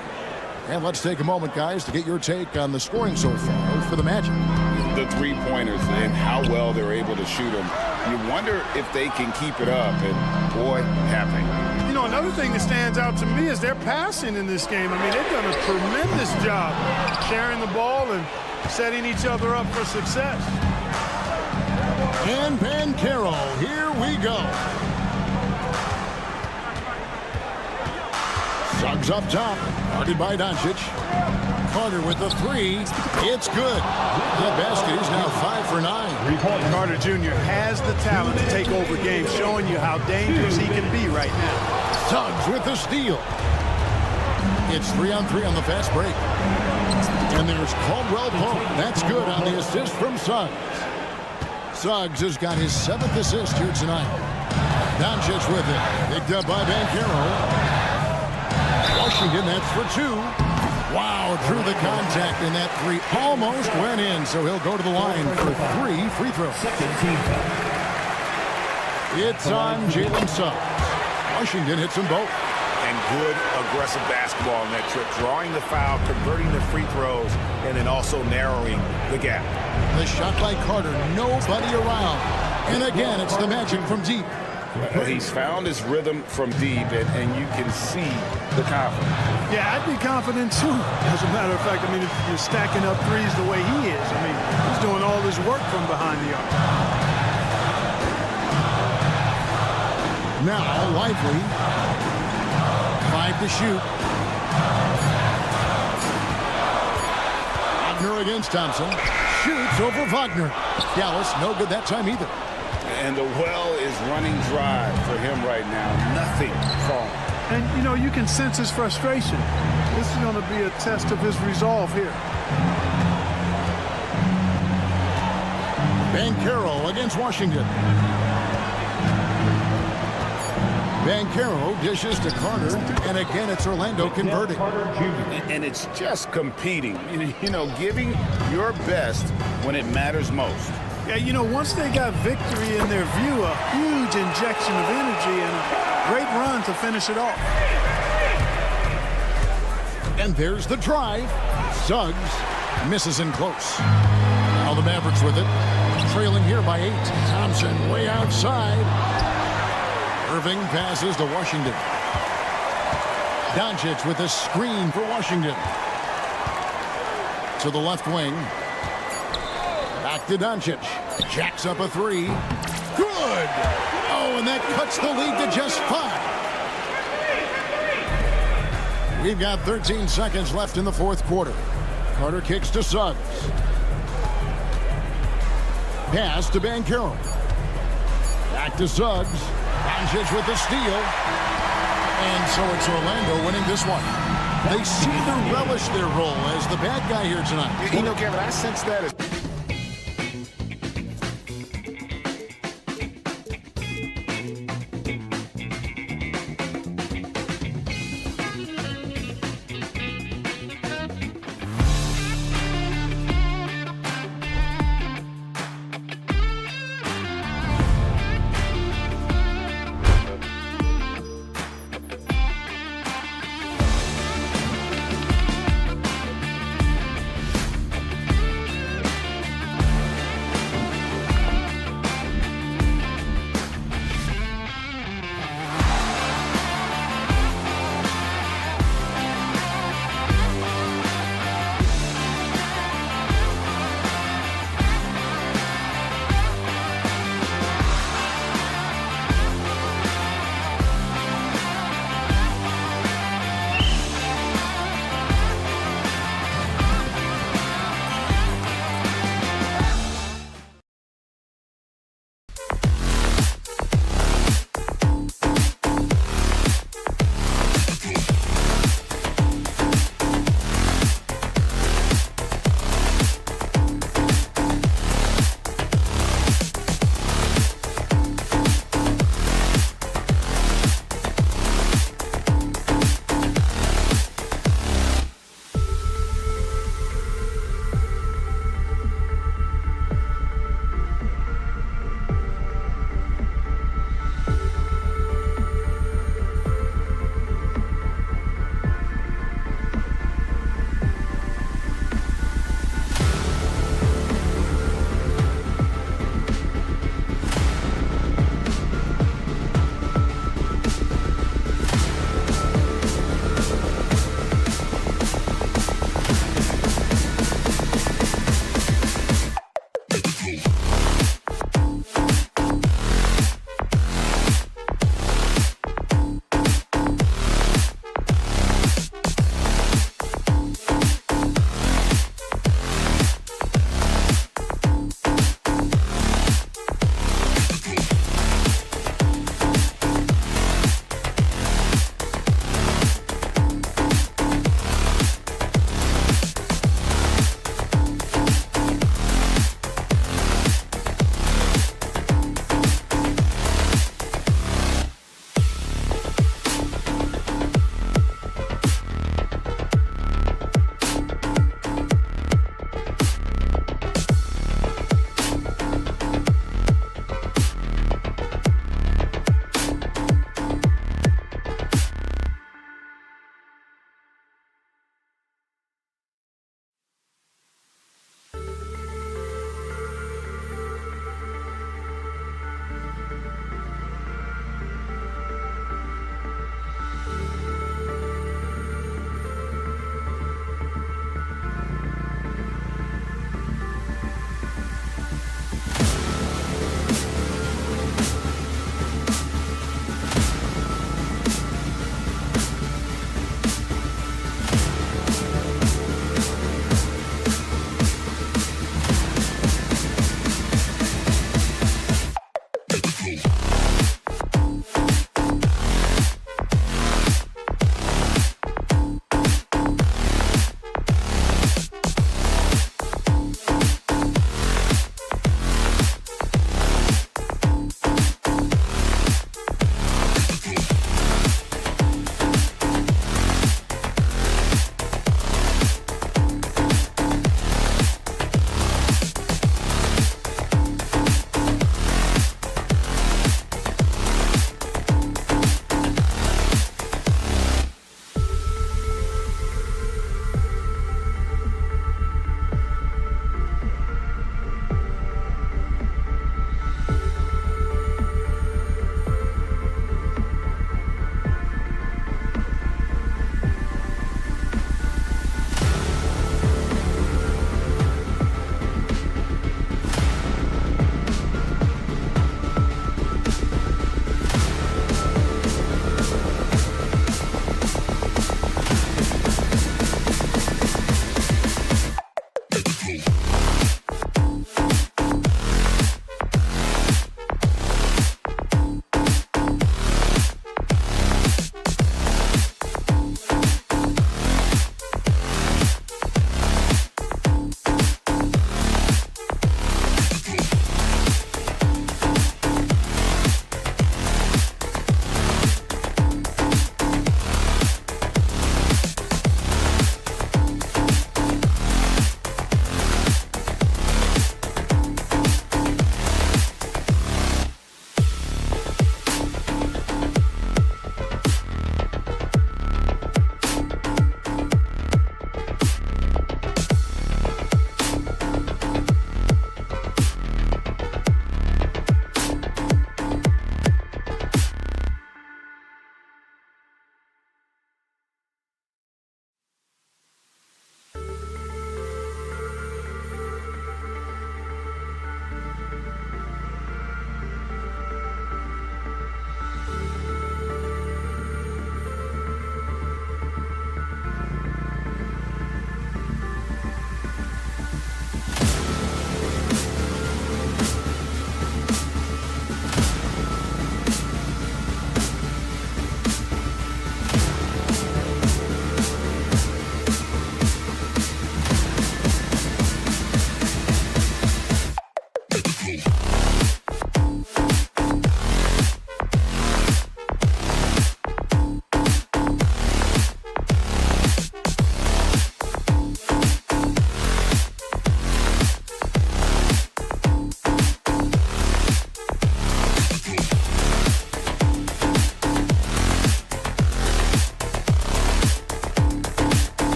And let's take a moment, guys, to get your take on the scoring so far for the Magic. The three-pointers and how well they're able to shoot them. You wonder if they can keep it up, and boy, happening. You know, another thing that stands out to me is their passing in this game. I mean, they've done a tremendous job sharing the ball and setting each other up for success. And Banchero, here we go. Suggs up top, guarded by Doncic. Carter with the three. It's good. That basket is now 5 for 9. Carter Jr. has the talent to take over games, showing you how dangerous he can be right now. Suggs with the steal. It's 3-on-3 on the fast break. And there's Caldwell Pope. That's good on the assist from Suggs. Suggs has got his 7th assist here tonight. Doncic with it. Picked up by Banchero. Washington, that's for 2. Wow, drew the contact, and that three almost went in, so he'll go to the line for 3 free throws. It's on Jalen Suggs. Washington hits them both. And good aggressive basketball in that trip. Drawing the foul, converting the free throws, and then also narrowing the gap. The shot by Carter, nobody around. And again, it's the Magic from deep. He's found his rhythm from deep, and you can see the confidence. Yeah, I'd be confident too. As a matter of fact, I mean, if you're stacking up threes the way he is, I mean, he's doing all his work from behind the arc. Now, Lively. 5 to shoot. Wagner against Thompson. Shoots over Wagner. Dallas, no good that time either. And the well is running dry for him right now. Nothing falling. And, you know, you can sense his frustration. This is going to be a test of his resolve here. Banchero against Washington. Banchero dishes to Carter, and again it's Orlando converting. And it's just competing, you know, giving your best when it matters most. Yeah, you know, once they got victory in their view, a huge injection of energy and a great run to finish it off. And there's the drive. Suggs misses in close. Now the Mavericks with it, trailing here by 8. Thompson way outside. Irving passes to Washington. Doncic with a screen for Washington. To the left wing. Back to Doncic. Jacks up a 3. Good! Oh, and that cuts the lead to just 5. We've got 13 seconds left in the fourth quarter. Carter kicks to Suggs. Pass to Banchero. Back to Suggs. Doncic with the steal. And so it's Orlando winning this one. They seem to relish their role as the bad guy here tonight. You know, Kevin, I sense that as...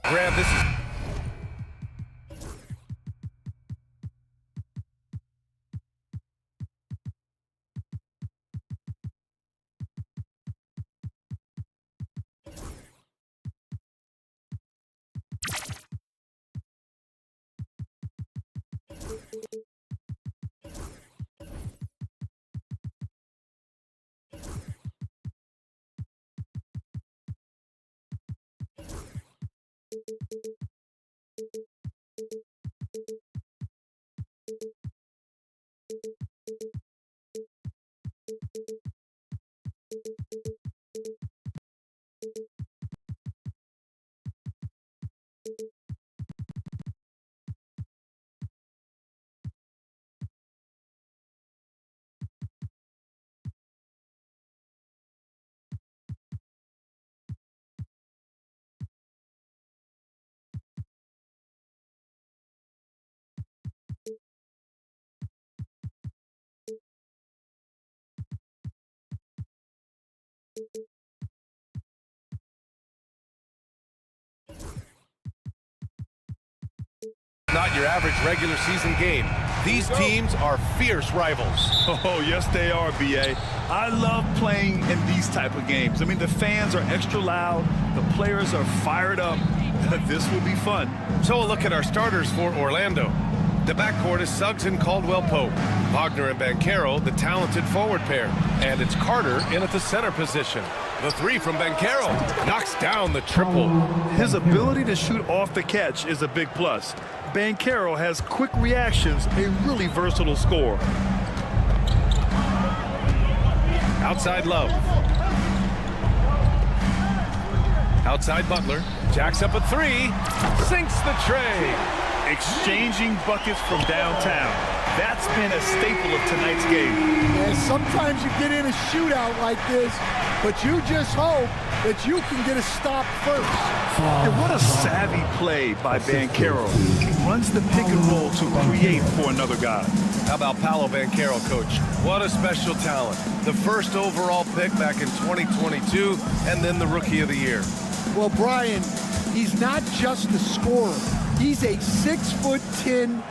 Grab this is not your average regular season game. These teams are fierce rivals. Oh, yes, they are, B.A. I love playing in these type of games. I mean, the fans are extra loud. The players are fired up. This will be fun. So a look at our starters for Orlando. The backcourt is Suggs and Caldwell-Pope. Wagner and Banchero, the talented forward pair. And it's Carter in at the center position. The three from Banchero knocks down the triple. His ability to shoot off the catch is a big plus. Banchero has quick reactions, a really versatile scorer. Outside Love. Outside Butler. Jacks up a three. Sinks the tray. Exchanging buckets from downtown. That's been a staple of tonight's game. And sometimes you get in a shootout like this, but you just hope that you can get a stop first. And what a savvy play by Banchero. He runs the pick and roll to create for another guy. How about Paolo Banchero, coach? What a special talent. The first overall pick back in 2022, and then the Rookie of the Year. Well, Brian, he's not just a scorer. He's a 6'10"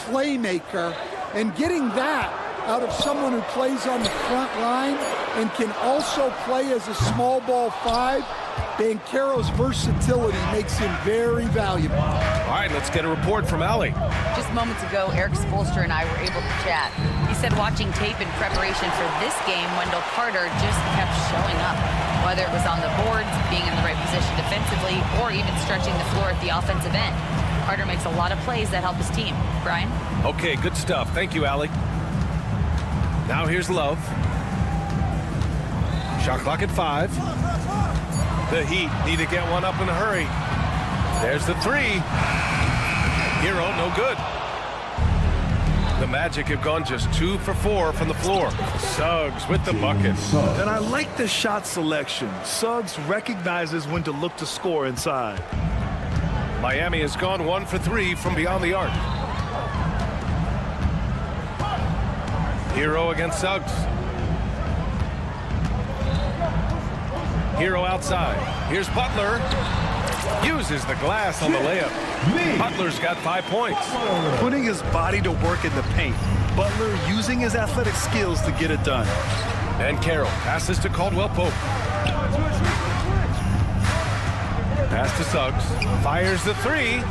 playmaker, and getting that out of someone who plays on the front line and can also play as a small ball five, Banchero's versatility makes him very valuable. All right, let's get a report from Allie. Just moments ago, Eric Spoelstra and I were able to chat. He said watching tape in preparation for this game, Wendell Carter just kept showing up. Whether it was on the boards, being in the right position defensively, or even stretching the floor at the offensive end. Carter makes a lot of plays that help his team. Brian? Okay, good stuff. Thank you, Allie. Now here's Love. Shot clock at 5. The Heat need to get one up in a hurry. There's the three. Hero, no good. The Magic have gone just 2 for 4 from the floor. Suggs with the buckets. And I like the shot selection. Suggs recognizes when to look to score inside. Miami has gone 1 for 3 from beyond the arc. Hero against Suggs. Hero outside. Here's Butler. Uses the glass on the layup. Butler's got 5 points. Putting his body to work in the paint. Butler using his athletic skills to get it done. And Carroll passes to Caldwell-Pope. Pass to Suggs. Fires the three.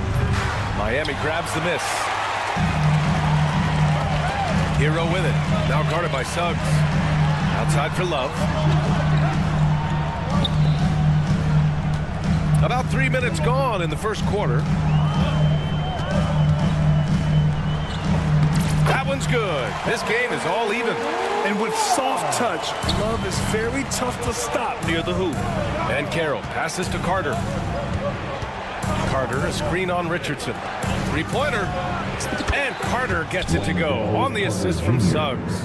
Miami grabs the miss. Hero with it. Now guarded by Suggs. Outside for Love. About 3 minutes gone in the first quarter. That one's good. This game is all even. And with soft touch, Love is very tough to stop near the hoop. And Carroll passes to Carter. Carter, a screen on Richardson. Three-pointer. And Carter gets it to go on the assist from Suggs.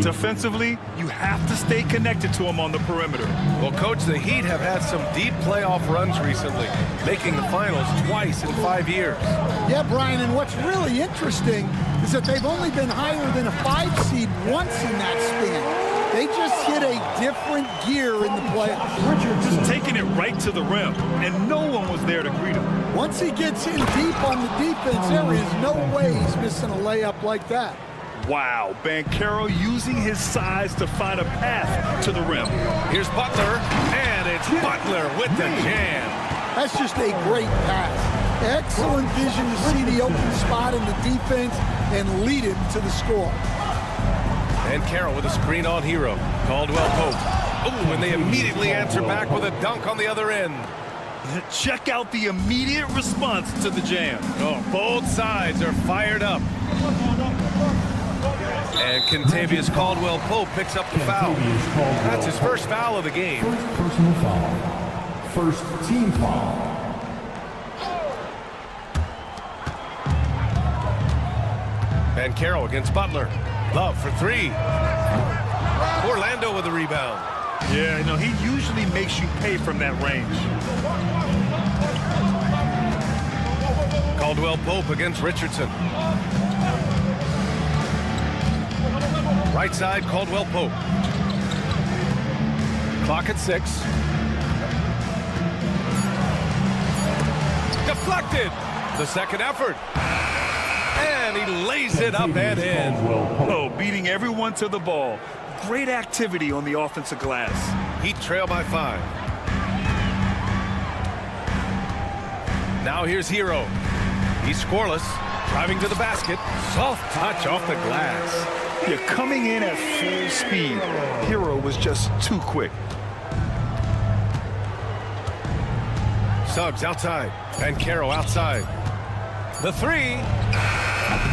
Defensively, you have to stay connected to him on the perimeter. Well, Coach, the Heat have had some deep playoff runs recently, making the finals twice in 5 years. Yeah, Brian, and what's really interesting is that they've only been higher than a 5 seed once in that span. They just hit a different gear in the playoffs. Just taking it right to the rim, and no one was there to greet him. Once he gets in deep on the defense, there is no way he's missing a layup like that. Wow, Banchero using his size to find a path to the rim. Here's Butler, and it's Butler with the jam. That's just a great pass. Excellent vision to see the open spot in the defense and lead him to the score. And Carroll with a screen on Hero. Caldwell Pope. Ooh, and they immediately answer back with a dunk on the other end. Check out the immediate response to the jam. Oh, both sides are fired up. And Kentavious Caldwell Pope picks up the foul. That's his first foul of the game. First personal foul. First team foul. Banchero against Butler. Love for three. Orlando with the rebound. Yeah, he usually makes you pay from that range. Caldwell Pope against Richardson. Right side, Caldwell Pope. Clock at 6. Deflected. The second effort. And he lays it up and in. Oh, beating everyone to the ball. Great activity on the offensive glass. Heat trail by 5. Now here's Hero. He's scoreless. Driving to the basket. Soft touch off the glass. You're coming in at full speed. Hero was just too quick. Suggs outside. Banchero outside. The three.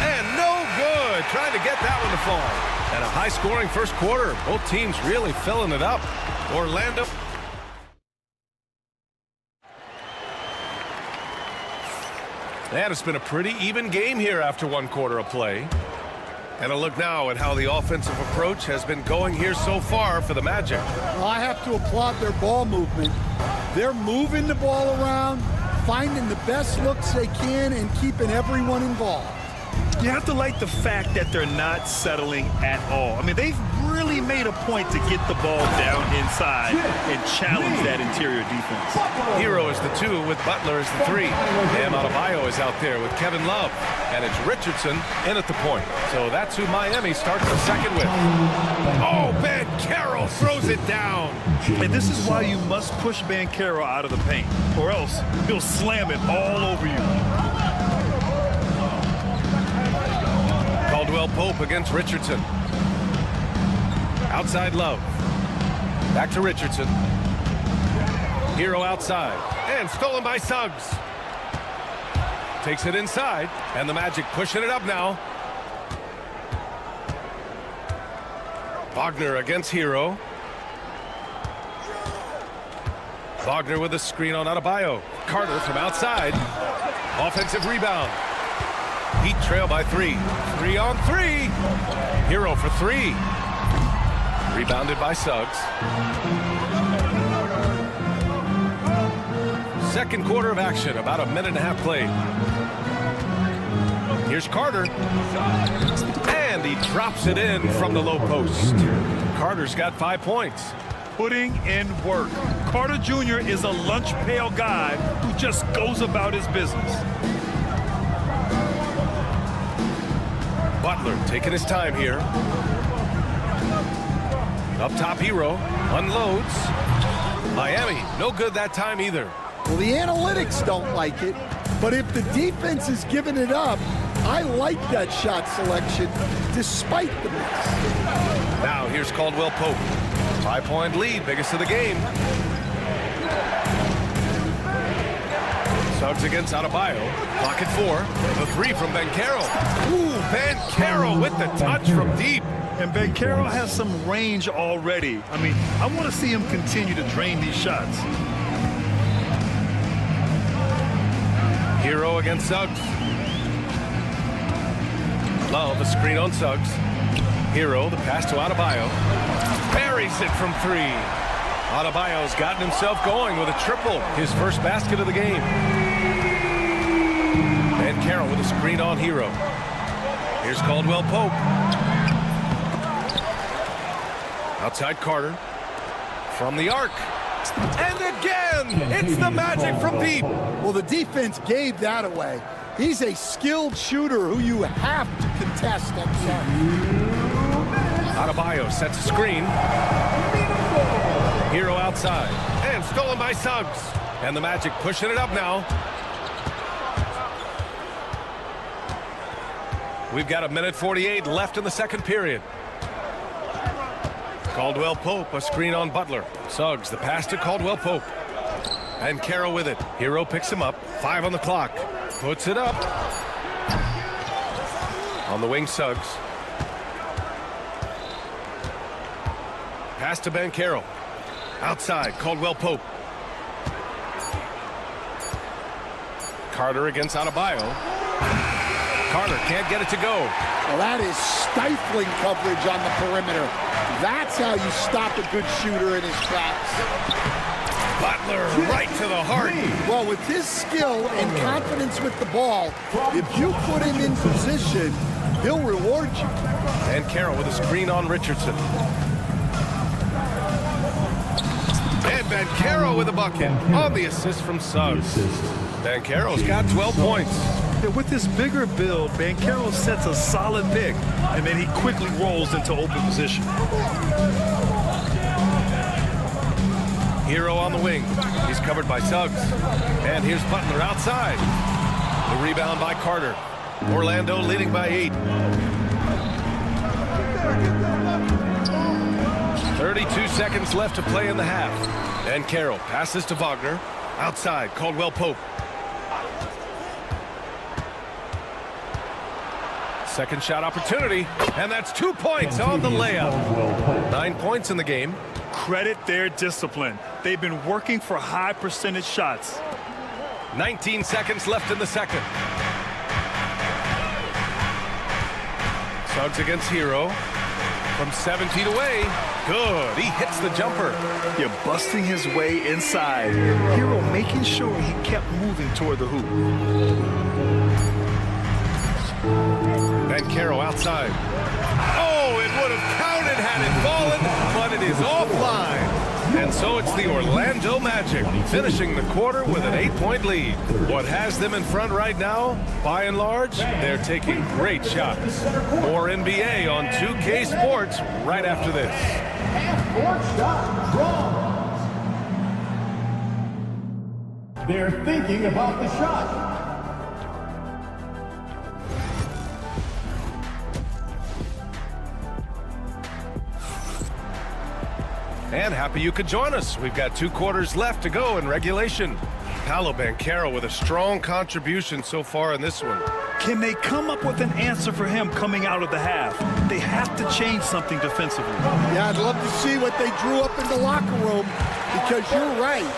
And no good. Trying to get that one to fall. And a high-scoring first quarter. Both teams really filling it up. Orlando. And it's been a pretty even game here after one quarter of play. And a look now at how the offensive approach has been going here so far for the Magic. Well, I have to applaud their ball movement. They're moving the ball around, finding the best looks they can, and keeping everyone involved. You have to like the fact that they're not settling at all. I mean, they've really made a point to get the ball down inside and challenge that interior defense. Hero is the 2 with Butler as the 3. Bam Adebayo is out there with Kevin Love. And it's Richardson in at the point. So that's who Miami starts the second with. Oh, Banchero throws it down. And this is why you must push Banchero out of the paint, or else he'll slam it all over you. Caldwell Pope against Richardson. Outside Love. Back to Richardson. Hero outside. And stolen by Suggs. Takes it inside. And the Magic pushing it up now. Wagner against Hero. Wagner with a screen on Adebayo. Carter from outside. Offensive rebound. Heat trail by 3. 3 on 3. Hero for 3. Rebounded by Suggs. Second quarter of action, about a minute and a half played. Here's Carter. And he drops it in from the low post. Carter's got 5 points. Putting in work. Carter Jr. is a lunch pail guy who just goes about his business. Butler taking his time here. Up top, Hero unloads. Miami, no good that time either. Well, the analytics don't like it, but if the defense is giving it up, I like that shot selection despite the miss. Now here's Caldwell Pope. 5-point lead, biggest of the game. Suggs against Adebayo. Clock at 4. The 3 from Banchero. Ooh, Banchero with the touch from deep. And Banchero has some range already. I mean, I want to see him continue to drain these shots. Hero against Suggs. Love, a screen on Suggs. Hero, the pass to Adebayo. Buries it from 3. Adebayo's gotten himself going with a triple. His first basket of the game. And Carroll with a screen on Hero. Here's Caldwell Pope. Outside Carter. From the arc. And again, it's the Magic from deep. Well, the defense gave that away. He's a skilled shooter who you have to contest at some. Adebayo sets a screen. Hero outside. And stolen by Suggs. And the Magic pushing it up now. We've got 1:48 left in the second period. Caldwell Pope, a screen on Butler. Suggs, the pass to Caldwell Pope. And Carroll with it. Hero picks him up. 5 on the clock. Puts it up. On the wing, Suggs. Pass to Banchero. Outside, Caldwell Pope. Carter against Adebayo. Carter can't get it to go. Well, that is stifling coverage on the perimeter. That's how you stop a good shooter in his tracks. Butler right to the heart. Well, with his skill and confidence with the ball, if you put him in position, he'll reward you. And Carroll with a screen on Richardson. And Banchero with a bucket on the assist from Suggs. Banchero's got 12 points. With this bigger build, Banchero sets a solid pick, and then he quickly rolls into open position. Hero on the wing. He's covered by Suggs. And here's Butler outside. The rebound by Carter. Orlando leading by 8. 32 seconds left to play in the half. And Carroll passes to Wagner. Outside, Caldwell Pope. Second shot opportunity, and that's 2 points on the layup. 9 points in the game. Credit their discipline. They've been working for high percentage shots. 19 seconds left in the second. Suggs against Hero. From 7 feet away. Good. He hits the jumper. You're busting his way inside. Hero making sure he kept moving toward the hoop. Banchero outside. Oh, it would have counted had it fallen, but it is offline. And so it's the Orlando Magic finishing the quarter with an 8-point lead. What has them in front right now, by and large, they're taking great shots. More NBA on 2K Sports right after this. Half-court shot drawn. They're thinking about the shot. And happy you could join us. We've got 2 quarters left to go in regulation. Paolo Banchero with a strong contribution so far in this one. Can they come up with an answer for him coming out of the half? They have to change something defensively. Yeah, I'd love to see what they drew up in the locker room, because you're right.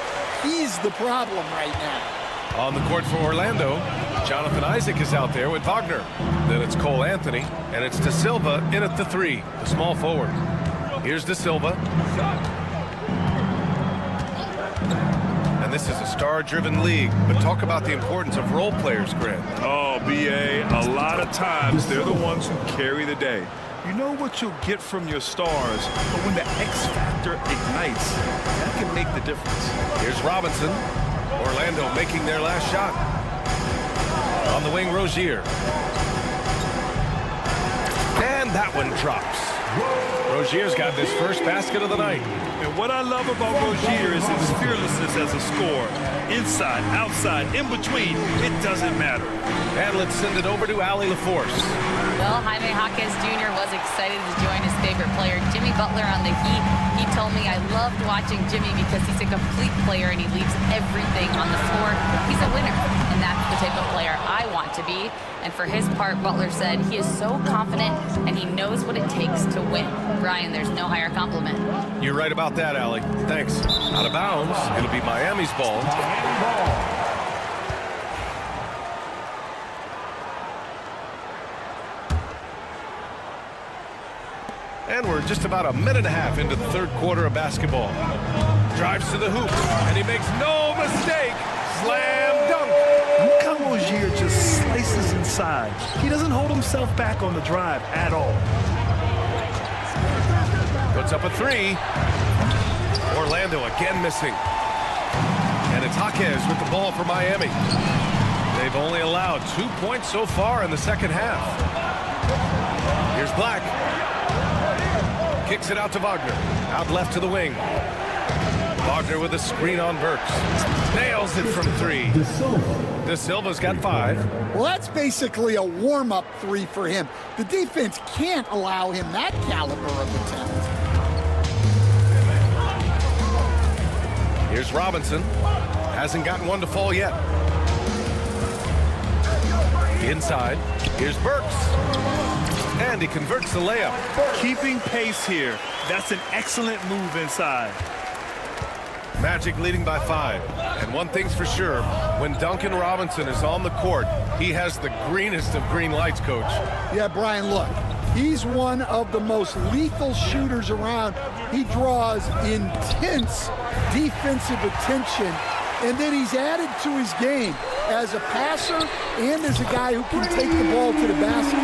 He's the problem right now. On the court for Orlando, Jonathan Isaac is out there with Wagner. Then it's Cole Anthony, and it's De Silva in at the 3, the small forward. Here's De Silva. And this is a star-driven league, but talk about the importance of role players, Grant. Oh, B.A., a lot of times they're the ones who carry the day. You know what you'll get from your stars, but when the X factor ignites, that can make the difference. Here's Robinson. Orlando making their last shot. On the wing, Rozier. And that one drops. Rozier's got his first basket of the night. And what I love about Rozier is his fearlessness as a scorer. Inside, outside, in between, it doesn't matter. And let's send it over to Allie LaForce. Well, Jaime Jaquez Jr. was excited to join his favorite player, Jimmy Butler, on the Heat. He told me, I loved watching Jimmy because he's a complete player and he leaves everything on the floor. He's a winner, and that's the type of player I want to be. And for his part, Butler said he is so confident and he knows what it takes to win. Brian, there's no higher compliment. You're right about that, Allie. Thanks. Out of bounds, it'll be Miami's ball. And we're just about a minute and a half into the third quarter of basketball. Drives to the hoop, and he makes no mistake. Slam dunk. Look how Rozier just slices inside. He doesn't hold himself back on the drive at all. Puts up a 3. Orlando again missing. And it's Jaquez with the ball for Miami. They've only allowed 2 points so far in the second half. Here's Black. Kicks it out to Wagner. Out left to the wing. Wagner with a screen on Burks. Nails it from 3. De Silva's got 5. Well, that's basically a warm-up 3 for him. The defense can't allow him that caliber of attempt. Here's Robinson. Hasn't gotten one to fall yet. Inside. Here's Burks. And he converts the layup. Keeping pace here. That's an excellent move inside. Magic leading by 5. And one thing's for sure, when Duncan Robinson is on the court, he has the greenest of green lights, Coach. Yeah, Brian, look. He's one of the most lethal shooters around. He draws intense defensive attention, and then he's added to his game as a passer and as a guy who can take the ball to the basket.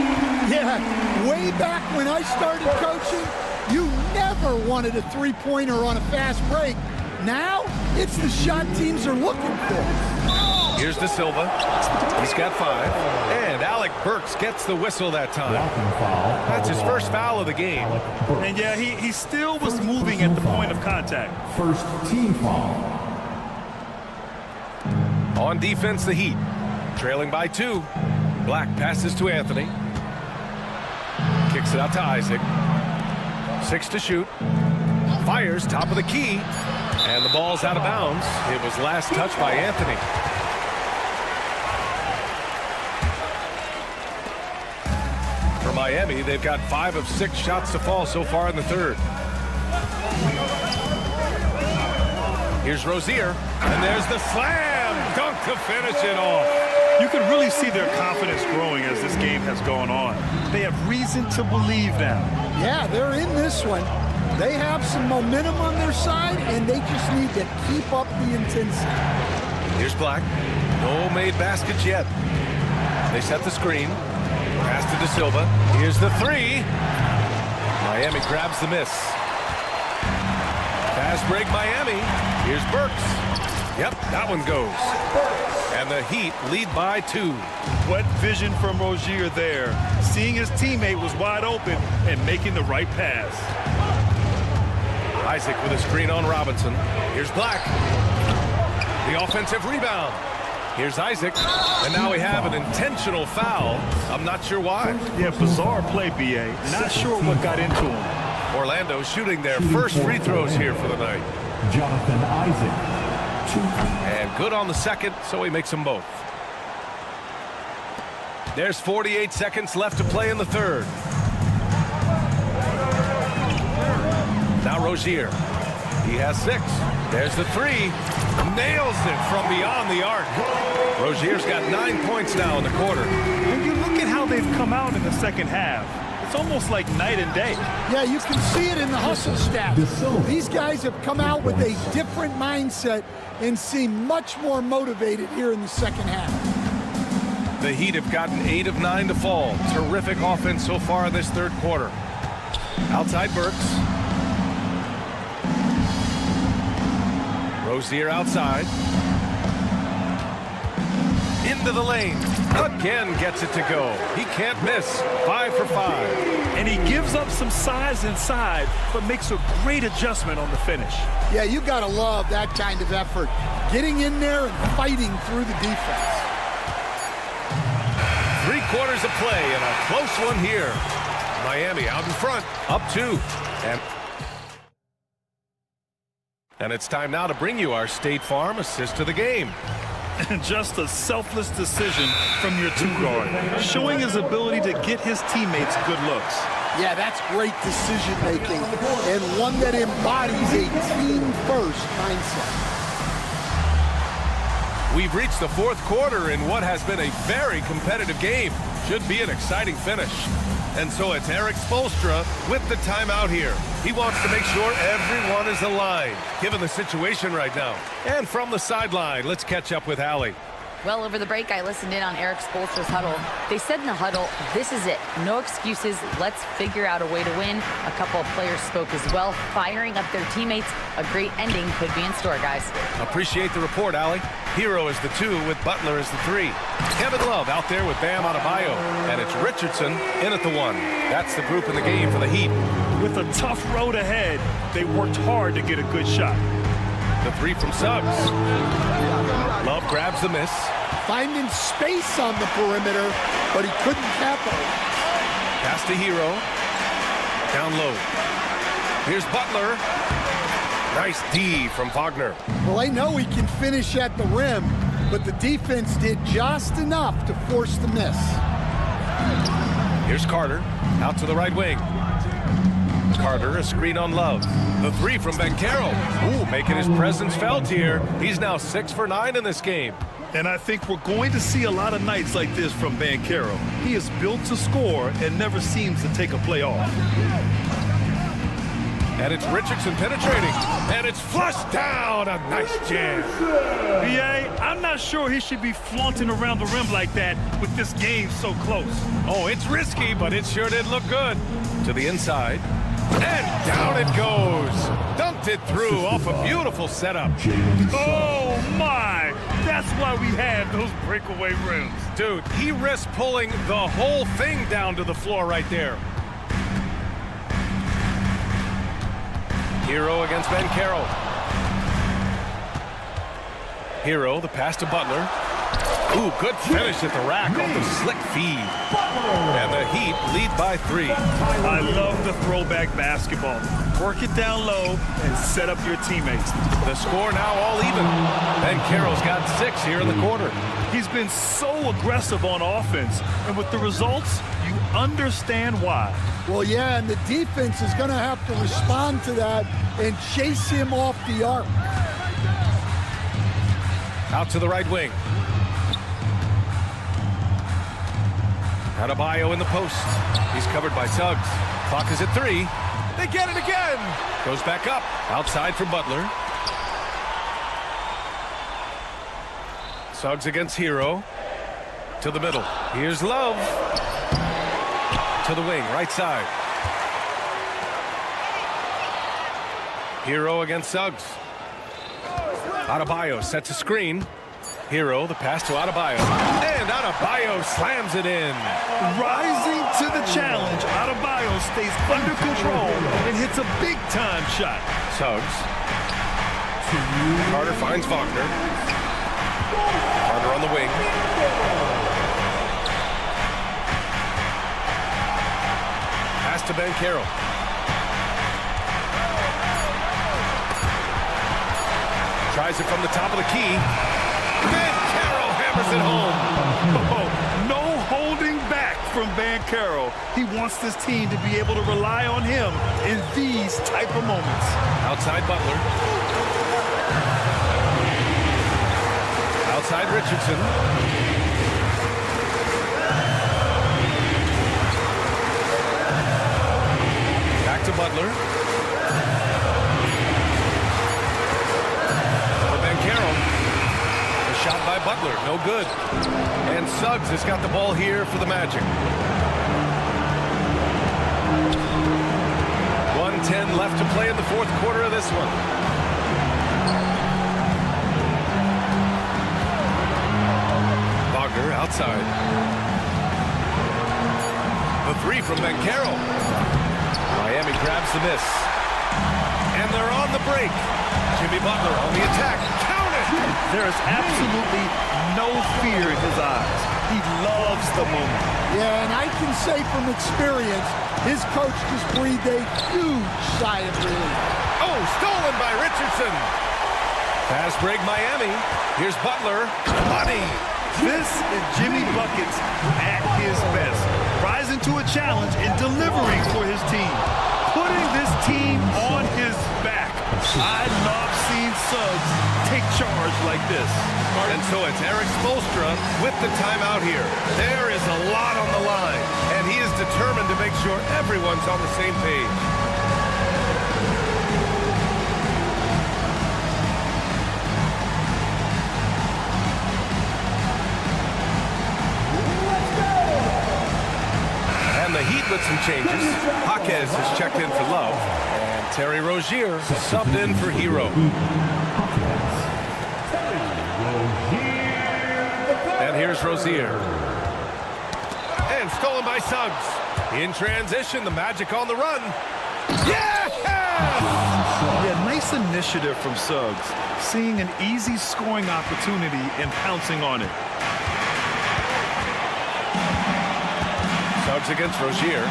Yeah, way back when I started coaching, you never wanted a three-pointer on a fast break. Now, it's the shot teams are looking for. Here's De Silva. He's got 5. And Alec Burks gets the whistle that time. That's his first foul of the game. And yeah, he still was moving at the point of contact. First team foul. On defense, the Heat. Trailing by 2. Black passes to Anthony. Kicks it out to Isaac. 6 to shoot. Fires top of the key. And the ball's out of bounds. It was last touched by Anthony. For Miami, they've got 5 of 6 shots to fall so far in the third. Here's Rozier. And there's the slam dunk to finish it off. You can really see their confidence growing as this game has gone on. They have reason to believe now. Yeah, they're in this one. They have some momentum on their side, and they just need to keep up the intensity. Here's Black. No made baskets yet. They set the screen. Pass to De Silva. Here's the 3. Miami grabs the miss. Fast break Miami. Here's Burks. Yep, that one goes. And the Heat lead by 2. What vision from Rozier there. Seeing his teammate was wide open and making the right pass. Isaac with a screen on Robinson. Here's Black. The offensive rebound. Here's Isaac. And now we have an intentional foul. I'm not sure why. Yeah, bizarre play, B.A. Not sure what got into him. Orlando shooting their first free throws here for the night. Jonathan Isaac. 2. And good on the second, so he makes them both. There's 48 seconds left to play in the third. Now Rozier. He has 6. There's the 3. Nails it from beyond the arc. Rozier's got 9 points now in the quarter. When you look at how they've come out in the second half, it's almost like night and day. Yeah, you can see it in the hustle stats. These guys have come out with a different mindset and seem much more motivated here in the second half. The Heat have gotten 8 of 9 to fall. Terrific offense so far in this third quarter. Outside Burks. Rozier outside. Into the lane. Again gets it to go. He can't miss. 5 for 5. And he gives up some size inside, but makes a great adjustment on the finish. Yeah, you got to love that kind of effort. Getting in there and fighting through the defense. 3 quarters of play and a close one here. Miami out in front, up 2. And it's time now to bring you our State Farm assist of the game. Just a selfless decision from your 2 guard, showing his ability to get his teammates good looks. Yeah, that's great decision making and one that embodies a team-first mindset. We've reached the 4th quarter in what has been a very competitive game. Should be an exciting finish. And so it's Eric Spoelstra with the timeout here. He wants to make sure everyone is aligned, given the situation right now. And from the sideline, let's catch up with Allie. Well, over the break, I listened in on Eric Spoelstra's huddle. They said in the huddle, this is it. No excuses. Let's figure out a way to win. A couple of players spoke as well, firing up their teammates. A great ending could be in store, guys. Appreciate the report, Allie. Hero is the 2 with Butler as the 3. Kevin Love out there with Bam Adebayo. And it's Richardson in at the 1. That's the group in the game for the Heat. With a tough road ahead, they worked hard to get a good shot. The 3 from Suggs. Love grabs the miss. Finding space on the perimeter, but he couldn't capitalize. Pass to Hero. Down low. Here's Butler. Nice D from Wagner. Well, I know he can finish at the rim, but the defense did just enough to force the miss. Here's Carter. Out to the right wing. Carter, a screen on Love. The 3 from Banchero. Ooh, making his presence felt here. He's now 6 for 9 in this game. And I think we're going to see a lot of nights like this from Banchero. He is built to score and never seems to take a play off. And it's Richardson penetrating. And it's flushed down. A nice jam. B.A., I'm not sure he should be flaunting around the rim like that with this game so close. Oh, it's risky, but it sure did look good. To the inside. And down it goes. Dumped it through off a beautiful setup. Oh, my. That's why we have those breakaway rims. Dude, he risked pulling the whole thing down to the floor right there. Hero against Banchero. Hero, the pass to Butler. Ooh, good finish at the rack off the slick feed. And the Heat lead by 3. I love the throwback basketball. Work it down low and set up your teammates. The score now all even. Banchero's got 6 here in the quarter. He's been so aggressive on offense, and with the results, you understand why. Well, yeah, and the defense is going to have to respond to that and chase him off the arc. Out to the right wing. Adebayo in the post. He's covered by Suggs. Clock is at 3. They get it again. Goes back up. Outside for Butler. Suggs against Hero. To the middle. Here's Love. To the wing, right side. Hero against Suggs. Adebayo sets a screen. Hero, the pass to Adebayo. And Adebayo slams it in. Rising to the challenge, Adebayo stays under control and hits a big-time shot. Suggs. Carter finds Wagner. Carter on the wing. Pass to Banchero. Tries it from the top of the key. Banchero hammers it home. Oh, no holding back from Banchero. He wants this team to be able to rely on him in these type of moments. Outside Butler. Outside Richardson. Back to Butler. For Banchero. A shot by Butler, no good. And Suggs has got the ball here for the Magic. 1:10 left to play in the fourth quarter of this one. Wagner outside. The 3 from Banchero. Miami grabs the miss. And they're on the break. Jimmy Butler on the attack. Count it! There is absolutely no fear in his eyes. He loves the moment. Yeah, and I can say from experience, his coach just breathed a huge sigh of relief. Oh, stolen by Richardson. Fast break Miami. Here's Butler. Money. This is Jimmy Buckets at his best. Rising to a challenge and delivering for his team. Putting this team on his back. I love seeing Suggs take charge like this. And so it's Eric Spoelstra with the timeout here. There is a lot on the line, and he is determined to make sure everyone's on the same page. checked in for Love. And Terry Rozier subbed in for Hero. And here's Rozier. And stolen by Suggs. In transition, the Magic on the run. Yeah! Yeah, nice initiative from Suggs. Seeing an easy scoring opportunity and pouncing on it. Suggs against Rozier.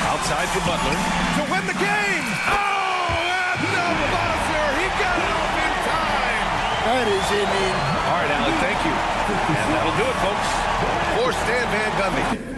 Outside for Butler to win the game. Oh, at the buzzer. He got it off in time. That is inning. All right, Alan, thank you. And that'll do it, folks. For Stan Van Gundy.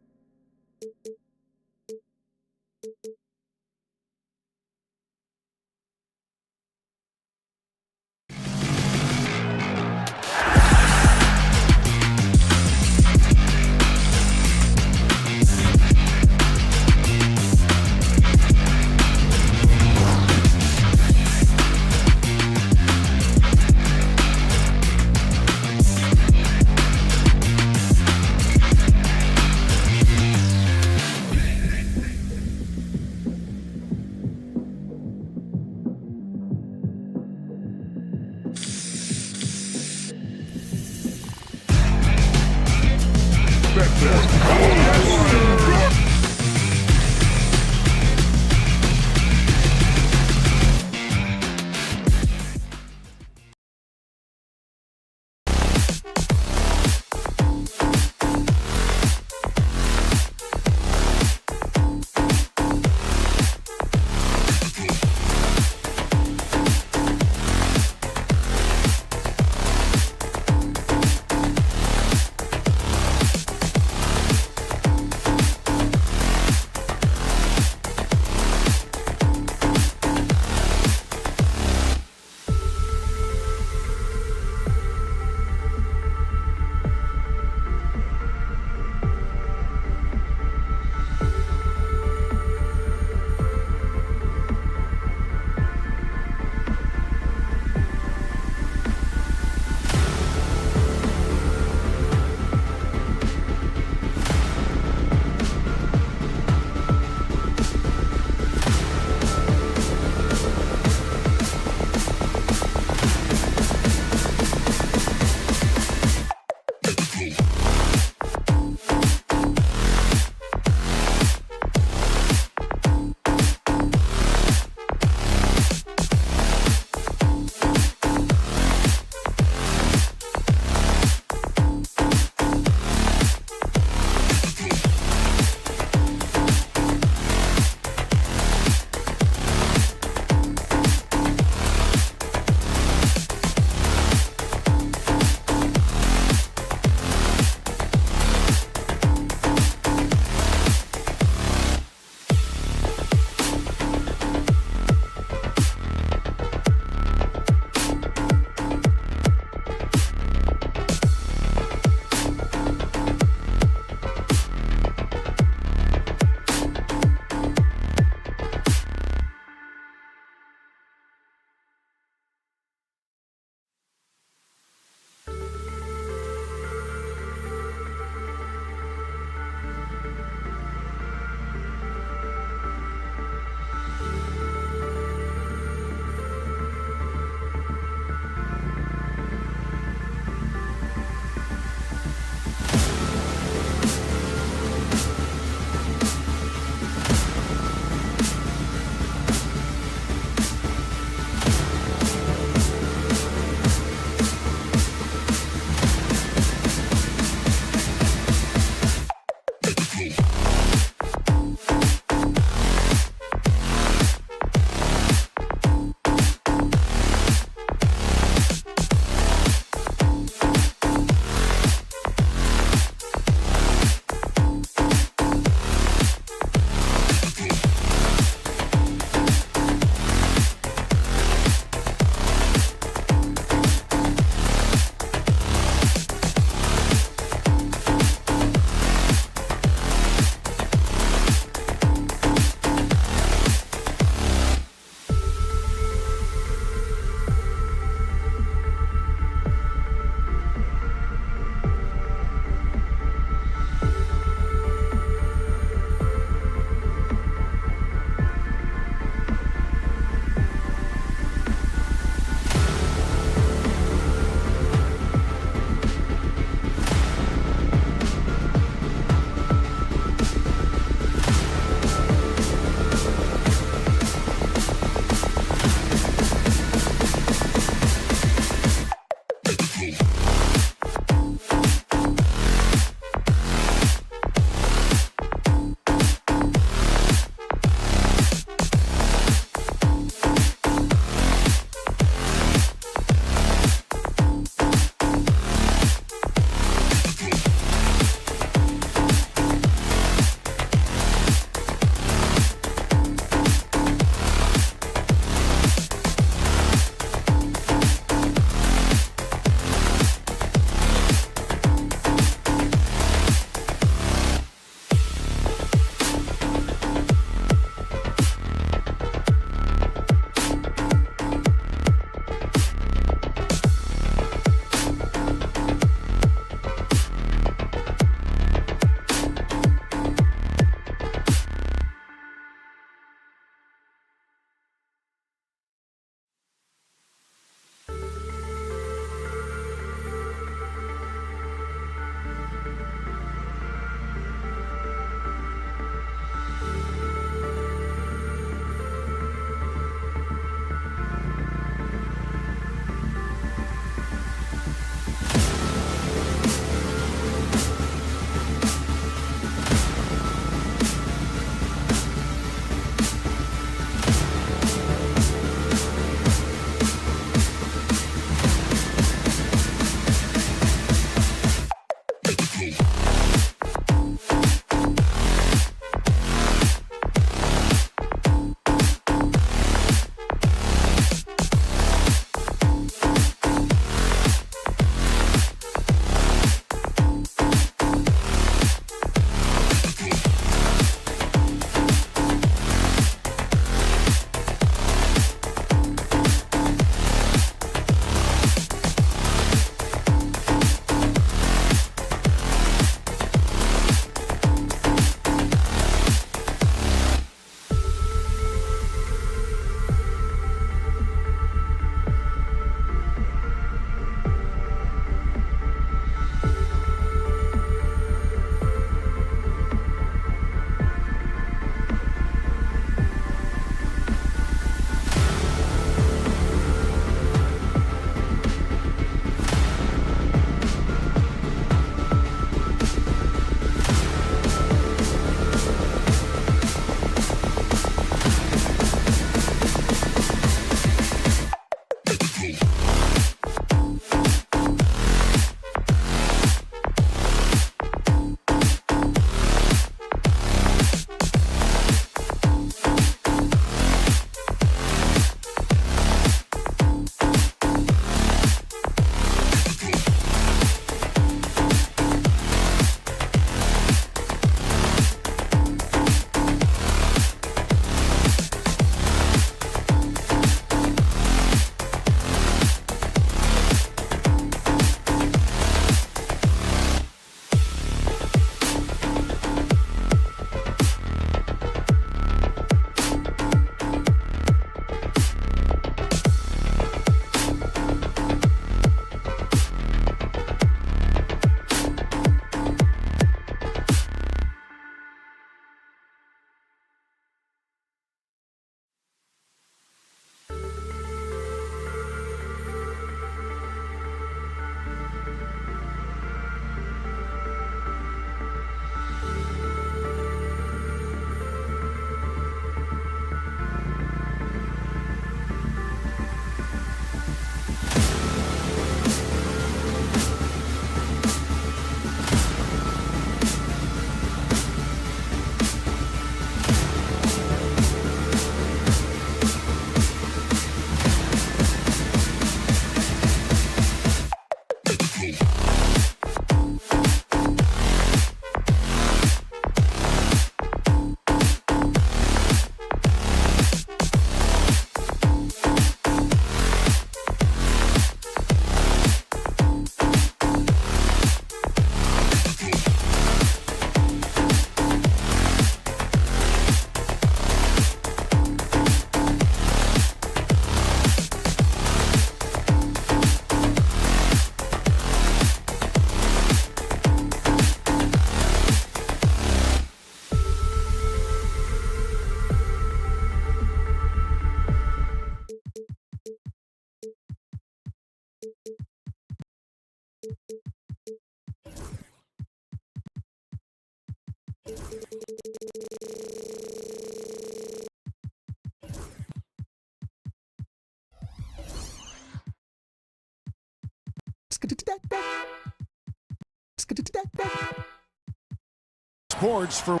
Sports for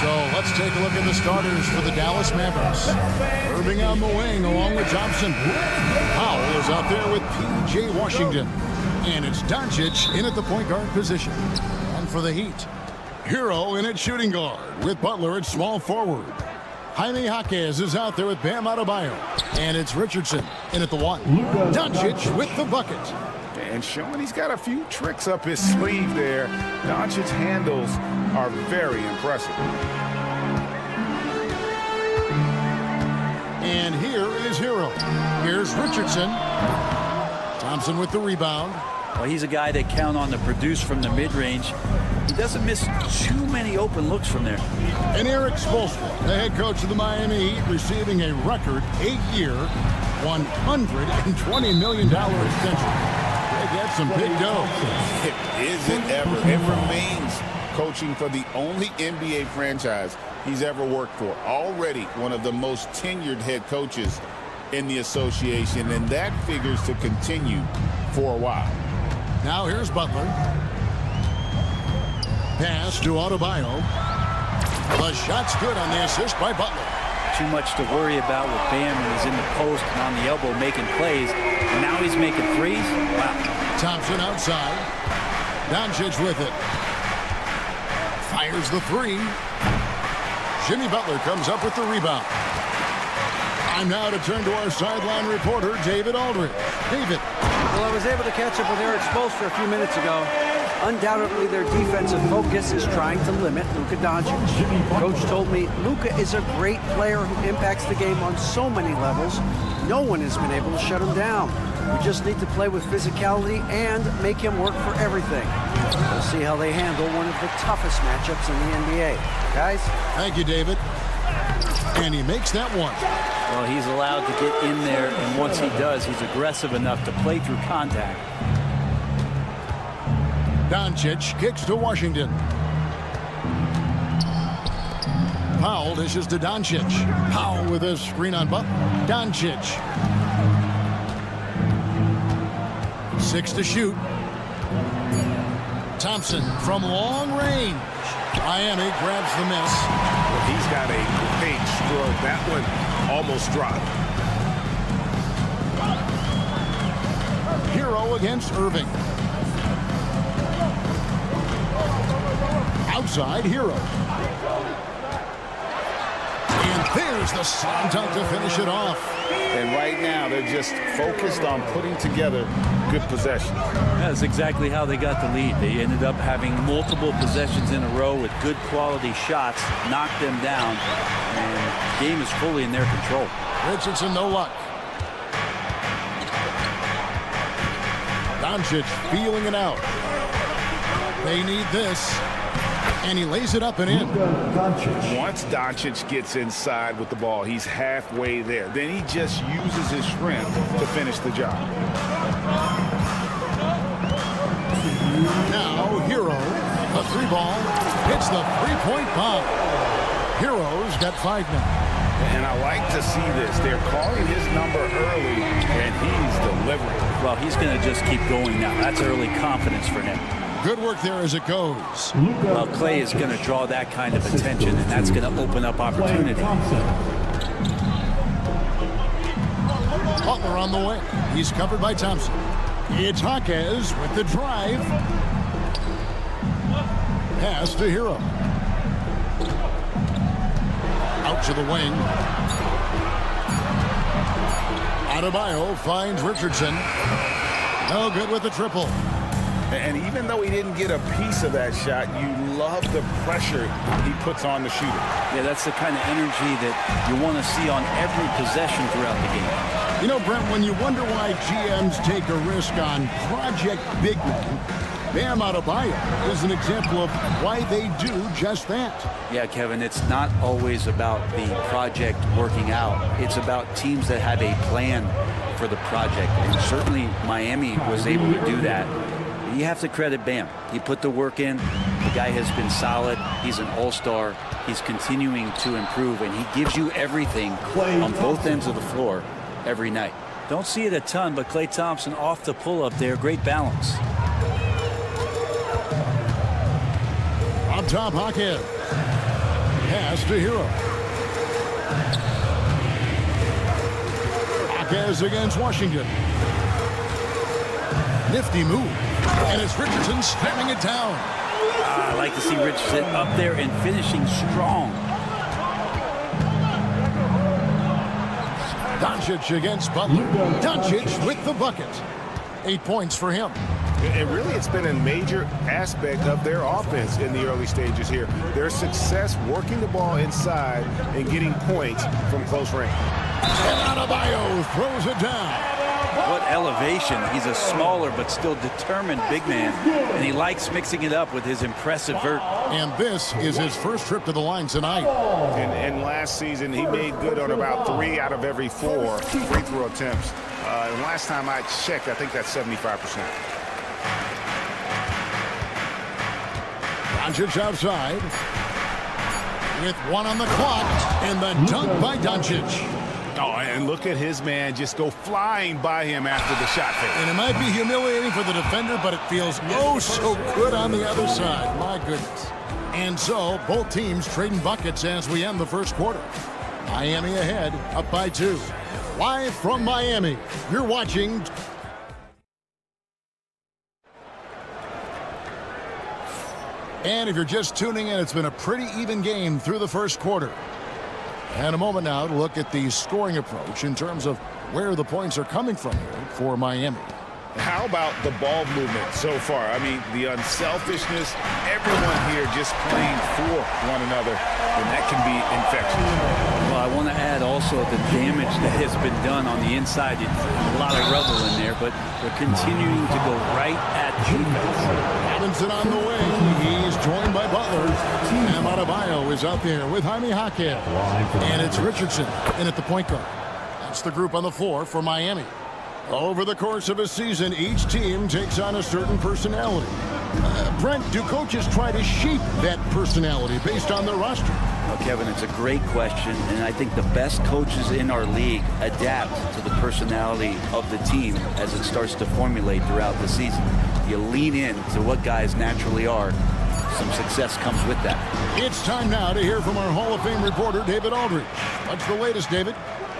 So let's take a look at the starters for the Dallas Mavericks. Irving on the wing along with Thompson. Powell is out there with P.J. Washington. And it's Doncic in at the point guard position. And for the Heat, Hero in at shooting guard with Butler at small forward. Jaime Jaquez is out there with Bam Adebayo. And it's Richardson in at the 1. Doncic with the bucket. And showing he's got a few tricks up his sleeve there. Doncic's handles are very impressive. And here is Hero. Here's Richardson. Thompson with the rebound. Well, he's a guy they count on to produce from the mid-range. He doesn't miss too many open looks from there. And Eric Spoelstra, the head coach of the Miami Heat, receiving a record 8-year, $120 million extension. That's some big dough. It isn't ever. It remains coaching for the only NBA franchise he's ever worked for. Already one of the most tenured head coaches in the association, and that figures to continue for a while. Now here's Butler. Pass to Adebayo. The shot's good on the assist by Butler. Too much to worry about with Bam when he's in the post and on the elbow making plays. And now he's making threes. Wow. Thompson outside. Doncic with it. Fires the 3. Jimmy Butler comes up with the rebound. Time now to turn to our sideline reporter, David Aldridge. David. Well, I was able to catch up with Eric Spoelstra a few minutes ago. Undoubtedly, their defensive focus is trying to limit Luka Doncic. Coach told me Luka is a great player who impacts the game on so many levels. No one has been able to shut him down. We just need to play with physicality and make him work for everything. We'll see how they handle one of the toughest matchups in the NBA. Guys? Thank you, David. And he makes that one. Well, he's allowed to get in there, and once he does, he's aggressive enough to play through contact. Doncic kicks to Washington. Powell dishes to Doncic. Powell with a screen on Butler. Doncic. 6 to shoot. Thompson from long range. Miami grabs the miss. Well, he's got a great stroke. That one almost dropped. Hero against Irving. Outside Hero. And there's the slam dunk to finish it off. And right now, they're just focused on putting together good possession. That's exactly how they got the lead. They ended up having multiple possessions in a row with good quality shots, knocked them down, and the game is fully in their control. Richardson, no luck. Doncic feeling it out. They need this. And he lays it up and in. Once Doncic gets inside with the ball, he's halfway there. Then he just uses his strength to finish the job. Now Hero, a 3-ball, hits the 3-point bomb. Hero's got 5 now. And I like to see this. They're calling his number early, and he's delivering. Well, he's going to just keep going now. That's early confidence for him. Good work there as it goes. Well, Clay is going to draw that kind of attention, and that's going to open up opportunity. Butler on the way. He's covered by Thompson. It's Jaquez with the drive. Pass to Hero. Out to the wing. Adebayo finds Richardson. No good with the triple. And even though he didn't get a piece of that shot, you love the pressure he puts on the shooter. Yeah, that's the kind of energy that you want to see on every possession throughout the game. You know, Brent, when you wonder why GMs take a risk on project big men, Bam Adebayo is an example of why they do just that. Yeah, Kevin, it's not always about the project working out. It's about teams that have a plan for the project. And certainly Miami was able to do that. You have to credit Bam. He put the work in. The guy has been solid. He's an all-star. He's continuing to improve, and he gives you everything on both ends of the floor every night. Don't see it a ton, but Klay Thompson off the pull-up there. Great balance. Up top, Jaquez. Pass to Hero. Jaquez against Washington. Nifty move. And it's Richardson slamming it down. I like to see Richardson up there and finishing strong. Doncic against Butler. Doncic with the bucket. 8 points for him. And really, it's been a major aspect of their offense in the early stages here. Their success working the ball inside and getting points from close range. And Adebayo throws it down. What elevation. He's a smaller but still determined big man, and he likes mixing it up with his impressive vert. And this is his first trip to the line tonight. And last season, he made good on about 3 out of every 4 free throw attempts. And last time I checked, I think that's 75%. Doncic outside. With 1 on the clock, and the dunk by Doncic. Oh, and look at his man just go flying by him after the shot fake. And it might be humiliating for the defender, but it feels oh so good on the other side. My goodness. And so, both teams trading buckets as we end the first quarter. Miami ahead, up by 2. Live from Miami, you're watching. And if you're just tuning in, it's been a pretty even game through the first quarter. And a moment now to look at the scoring approach in terms of where the points are coming from here for Miami. How about the ball movement so far? I mean, the unselfishness, everyone here just playing for one another, and that can be infectious. Well, I want to add also the damage that has been done on the inside. It's a lot of rubble in there, but they're continuing to go right at defense. Robinson on the way. He's joined by Butler. And Adebayo is out there with Jaime Jaquez. And it's Richardson in at the point guard. That's the group on the floor for Miami. Over the course of a season, each team takes on a certain personality. Brent, do coaches try to shape that personality based on their roster? Well, Kevin, it's a great question, and I think the best coaches in our league adapt to the personality of the team as it starts to formulate throughout the season. You lean in to what guys naturally are. Some success comes with that. It's time now to hear from our Hall of Fame reporter, David Aldridge. What's the latest, David?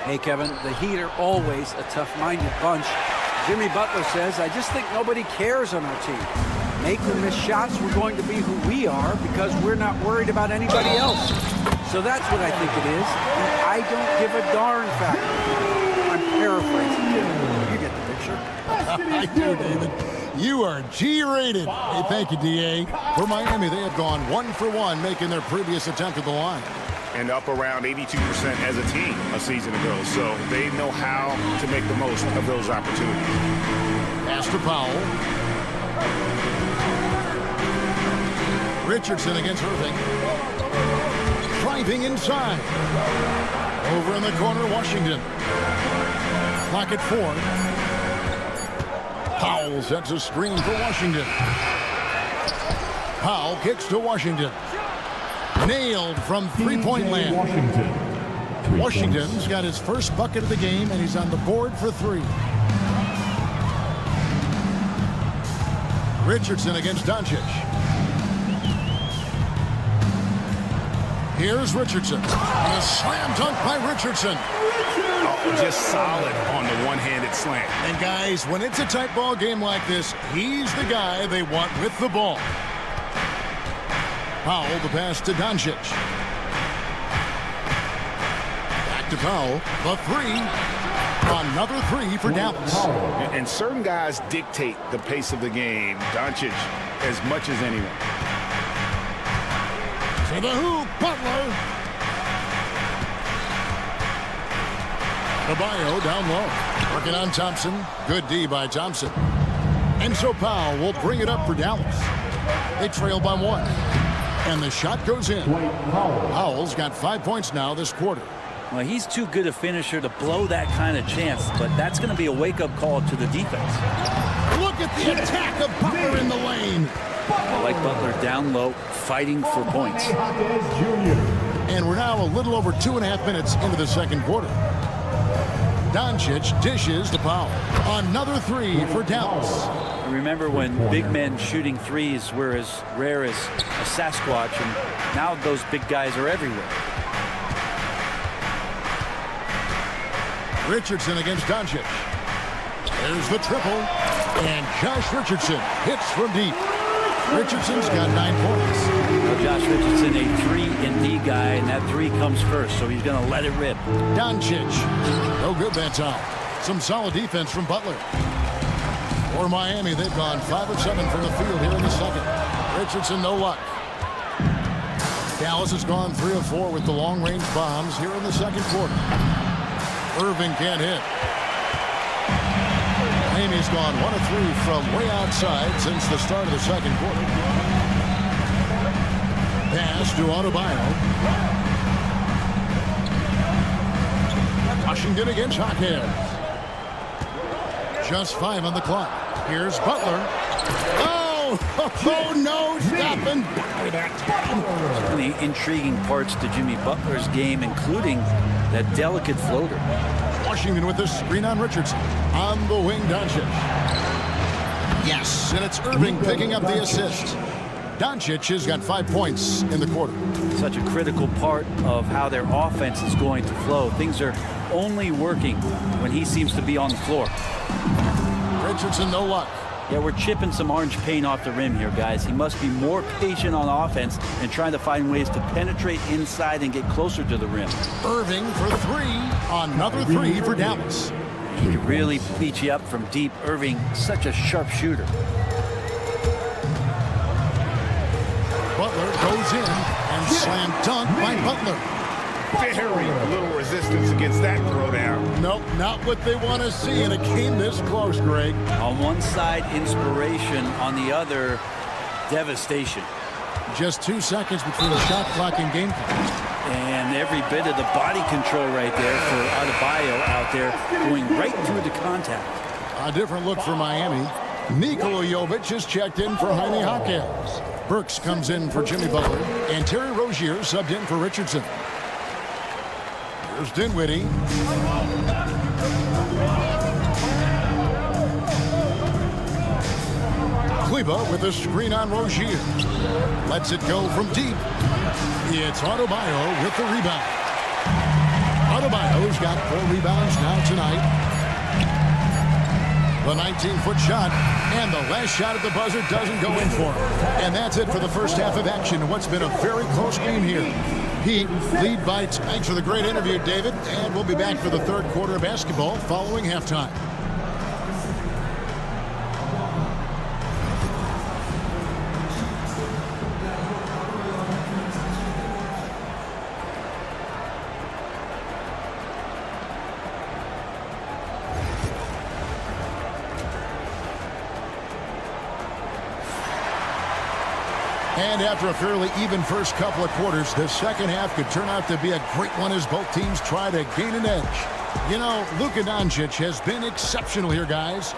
Hey, Kevin, the Heat are always a tough-minded bunch. Jimmy Butler says, I just think nobody cares on our team. Make or miss shots, we're going to be who we are because we're not worried about anybody else. So that's what I think it is. And I don't give a darn factor. I'm paraphrasing. You get the picture. I do, David. You are G-rated. Hey, thank you, D.A. For Miami, they have gone 1 for 1, making their previous attempt at the line. And up around 82% as a team a season ago. So they know how to make the most of those opportunities. Pass to Powell. Richardson against Irving. Driving inside. Over in the corner, Washington. Clock at 4. Powell sets a screen for Washington. Powell kicks to Washington. Nailed from three-point land. Washington's got his first bucket of the game, and he's on the board for 3. Richardson against Doncic. Here's Richardson. And a slam dunk by Richardson. Oh, just solid on the one-handed slam. And guys, when it's a tight ball game like this, he's the guy they want with the ball. Powell, the pass to Doncic. Back to Powell. The three. Another three for Dallas. And certain guys dictate the pace of the game. Doncic as much as anyone. To the hoop, Butler. Adebayo down low. Working on Thompson. Good D by Thompson. And so Powell will bring it up for Dallas. They trail by 1. And the shot goes in. Powell's got 5 points now this quarter. Well, he's too good a finisher to blow that kind of chance, but that's going to be a wake-up call to the defense. Look at the attack of Butler in the lane. I like Butler down low, fighting for points. And we're now a little over 2.5 minutes into the second quarter. Doncic dishes to Powell. Another three for Dallas. Remember when big men shooting threes were as rare as a Sasquatch, and now those big guys are everywhere. Richardson against Doncic. There's the triple. And Josh Richardson hits from deep. Richardson's got 9 points. Well, Josh Richardson, a 3-and-D guy, and that 3 comes first, so he's going to let it rip. Doncic. No good that time. Some solid defense from Butler. For Miami, they've gone 5 of 7 from the field here in the second. Richardson, no luck. Dallas has gone 3 of 4 with the long-range bombs here in the second quarter. Irving can't hit. Miami's gone 1 of 3 from way outside since the start of the second quarter. Pass to Adebayo. Washington against Hawkins. Just 5 on the clock. Here's Butler. Oh, no, stopping by that time. Many intriguing parts to Jimmy Butler's game, including that delicate floater. Washington with the screen on Richardson. On the wing, Doncic. Yes, and it's Irving picking up the assist. Doncic has got 5 points in the quarter. Such a critical part of how their offense is going to flow. Things are only working when he seems to be on the floor. Richardson, no luck. Yeah, we're chipping some orange paint off the rim here, guys. He must be more patient on offense and trying to find ways to penetrate inside and get closer to the rim. Irving for 3. Another 3 for Dallas. He can really beat you up from deep. Irving, such a sharp shooter. Butler goes in and slam dunk by Butler. Very little resistance against that throwdown. Nope, not what they want to see in a game this close, Greg. On one side, inspiration. On the other, devastation. Just 2 seconds between the shot clock and game clock. And every bit of the body control right there for Adebayo out there, going right through the contact. A different look for Miami. Nikola Jovic is checked in for Jaime Hawkins. Burks comes in for Jimmy Butler. And Terry Rozier subbed in for Richardson. Here's Dinwiddie. Kleba with a screen on Rozier. Lets it go from deep. It's Adebayo with the rebound. Adebayo's got 4 rebounds now tonight. The 19-foot shot, and the last shot at the buzzer doesn't go in for him. And that's it for the first half of action in what's been a very close game here. Heat lead by. Thanks for the great interview, David. And we'll be back for the third quarter of basketball following halftime. And after a fairly even first couple of quarters, the second half could turn out to be a great one as both teams try to gain an edge. You know, Luka Doncic has been exceptional here, guys.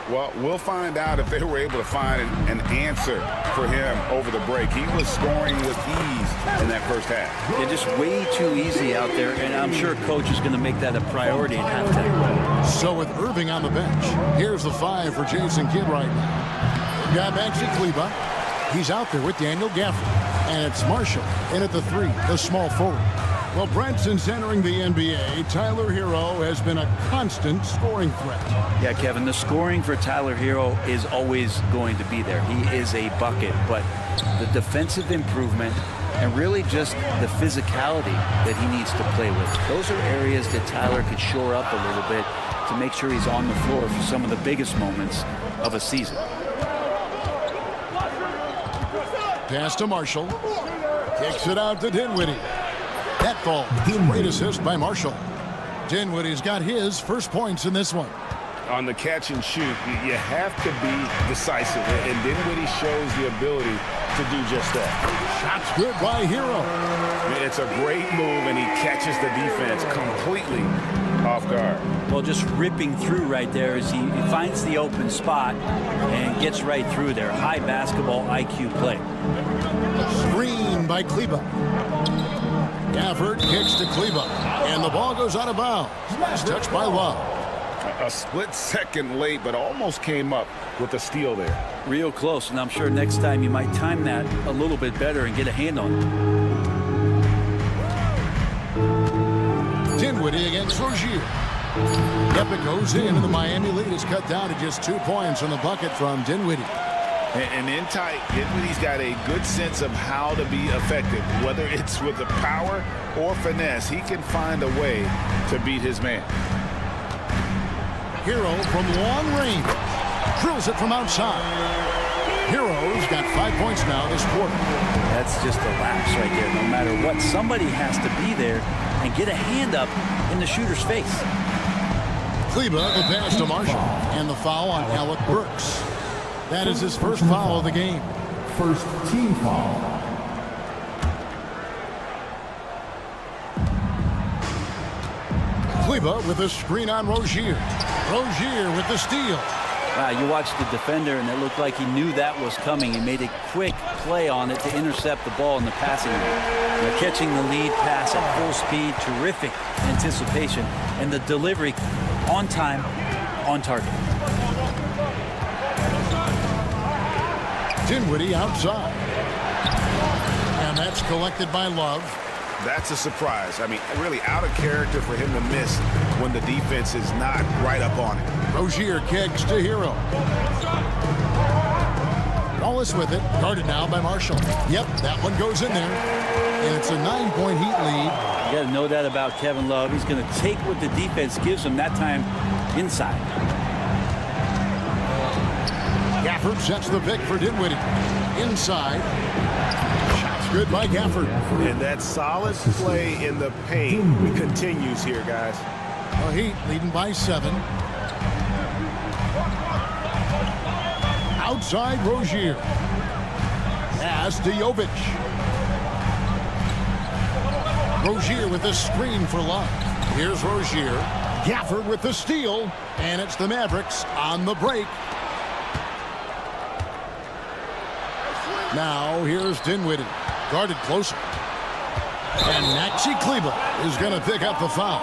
Well, we'll find out if they were able to find an answer for him over the break. He was scoring with ease in that first half. They're just way too easy out there, and I'm sure coach is going to make that a priority at halftime. So with Irving on the bench, here's the 5 for Jason Kidd right now. Got back to Kleba. He's out there with Daniel Gafford. And it's Marshall in at the 3, the small forward. Well, Brent, since entering the NBA, Tyler Hero has been a constant scoring threat. Yeah, Kevin, the scoring for Tyler Hero is always going to be there. He is a bucket, but the defensive improvement and really just the physicality that he needs to play with. Those are areas that Tyler could shore up a little bit to make sure he's on the floor for some of the biggest moments of a season. Pass to Marshall. Kicks it out to Dinwiddie. That falls. Great assist by Marshall. Dinwiddie's got his first points in this one. On the catch and shoot, you have to be decisive, and Dinwiddie shows the ability to do just that. Shot's good by Hero. It's a great move, and he catches the defense completely off guard. Well, just ripping through right there as he finds the open spot and gets right through there. High basketball IQ play. Screen by Kleba. Gafford kicks to Kleba, and the ball goes out of bounds. Nice touch by Love. A split second late, but almost came up with a steal there. Real close, and I'm sure next time you might time that a little bit better and get a hand on it. Dinwiddie against Rozier. Yep, it goes in, and the Miami lead is cut down to just 2 points on the bucket from Dinwiddie. And in tight, Dinwiddie's got a good sense of how to be effective. Whether it's with the power or finesse, he can find a way to beat his man. Hero from long range. Drills it from outside. Hero's got 5 points now this quarter. That's just a lapse right there. No matter what, somebody has to be there and get a hand up in the shooter's face. Kleba, the pass to Marshall. And the foul on Alec Burks. That is his first foul of the game. First team foul. Kleba with a screen on Rozier. Rozier with the steal. Wow, you watched the defender, and it looked like he knew that was coming. He made a quick play on it to intercept the ball in the passing lane. They're catching the lead pass at full speed, terrific anticipation, and the delivery on time, on target. Dinwiddie outside. And that's collected by Love. That's a surprise. I mean, really out of character for him to miss when the defense is not right up on it. Rozier kicks to Hero. Wallace with it. Guarded now by Marshall. Yep, that one goes in there. And it's a 9-point Heat lead. You got to know that about Kevin Love. He's going to take what the defense gives him that time inside. Gafford sets the pick for Dinwiddie. Inside. Shots good by Gafford. And that solid play in the paint continues here, guys. The Heat leading by 7. Outside Rozier. Pass to Jovic. Rozier with the screen for Love. Here's Rozier. Gafford with the steal. And it's the Mavericks on the break. Now here's Dinwiddie. Guarded closer. And Maxi Kleba is going to pick up the foul.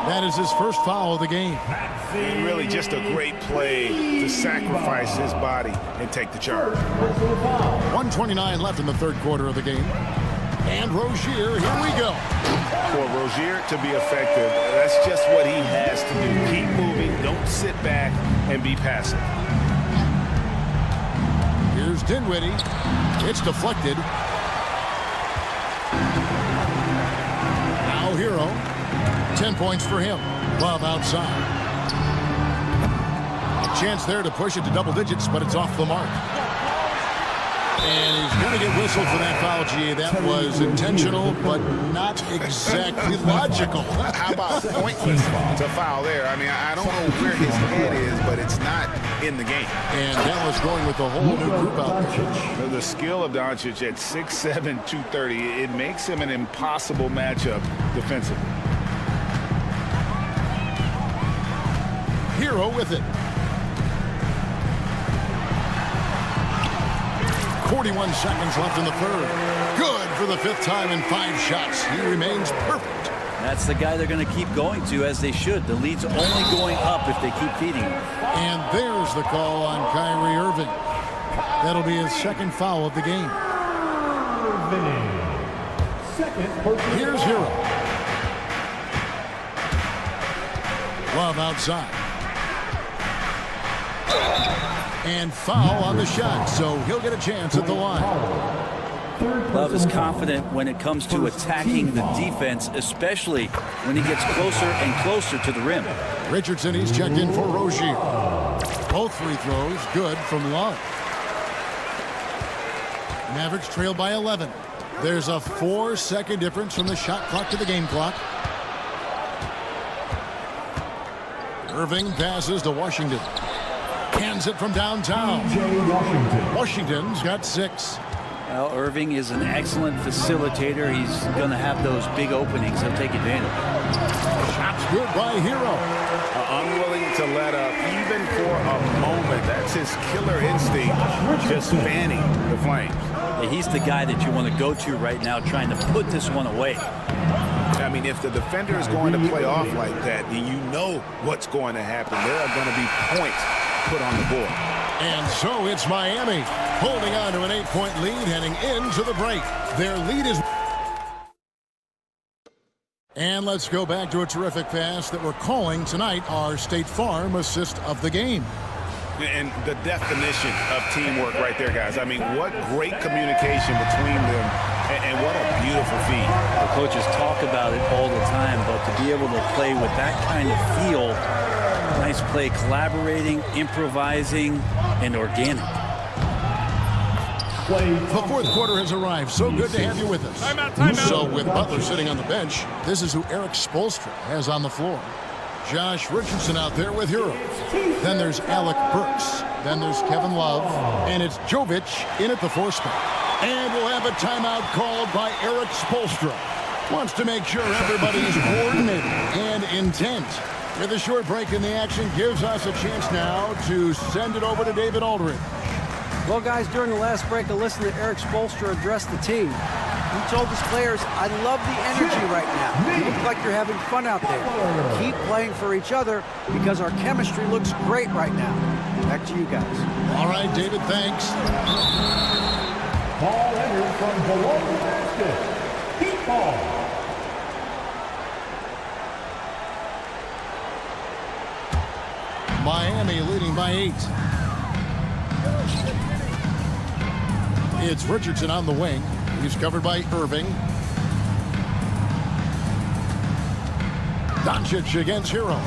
That is his first foul of the game. And really just a great play to sacrifice his body and take the charge. 1:29 left in the third quarter of the game. And Rozier, here we go. For Rozier to be effective, that's just what he has to do. Keep moving, don't sit back and be passive. Here's Dinwiddie. It's deflected. Now Hero. 10 points for him. Love outside. A chance there to push it to double digits, but it's off the mark. And he's going to get whistled for that foul, G. That was intentional, but not exactly logical. How about pointless to foul there? I mean, I don't know where his head is, but it's not in the game. And Dallas going with a whole new group out there. The skill of Doncic at 6'7", 230, it makes him an impossible matchup defensively. Hero with it. 41 seconds left in the third. Good for the 5th time in 5 shots. He remains perfect. That's the guy they're going to keep going to, as they should. The lead's only going up if they keep feeding him. And there's the call on Kyrie Irving. That'll be his second foul of the game. Irving. Second personal Here's foul. Hero. Love outside. And foul on the shot, so he'll get a chance at the line. Love is confident when it comes to attacking the defense, especially when he gets closer and closer to the rim. Richardson, he's checked in for Rozier. Both free throws good from Love. Mavericks trail by 11. There's a 4-second difference from the shot clock to the game clock. Irving passes to Washington. Hands it from downtown. Washington's got 6. Well, Irving is an excellent facilitator. He's going to have those big openings. He'll take advantage. Shots good by Hero. Unwilling to let up even for a moment. That's his killer instinct, just fanning the flames. Yeah, he's the guy that you want to go to right now, trying to put this one away. I mean, if the defender is going to play off like that, then you know what's going to happen. There are going to be points put on the board. And so it's Miami holding on to an 8-point lead heading into the break. Their lead is... And let's go back to a terrific pass that we're calling tonight our State Farm assist of the game. And the definition of teamwork right there, guys. I mean, what great communication between them, and what a beautiful feed. The coaches talk about it all the time, but to be able to play with that kind of feel, nice play, collaborating, improvising, and organic. The fourth quarter has arrived. So good to have you with us. Timeout. So with Butler sitting on the bench, this is who Eric Spoelstra has on the floor. Josh Richardson out there with Hero. Then there's Alec Burks. Then there's Kevin Love. And it's Jovic in at the 4 spot. And we'll have a timeout called by Eric Spoelstra. Wants to make sure everybody's coordinated and intent. With a short break in the action, gives us a chance now to send it over to David Aldridge. Well, guys, during the last break, I listened to Eric Spoelstra address the team. He told his players, I love the energy right now. You look like you're having fun out there. Keep playing for each other because our chemistry looks great right now. Back to you guys. All right, David, thanks. Ball entered from below the basket. Heat ball. Miami leading by 8. It's Richardson on the wing. He's covered by Irving. Doncic against Hero.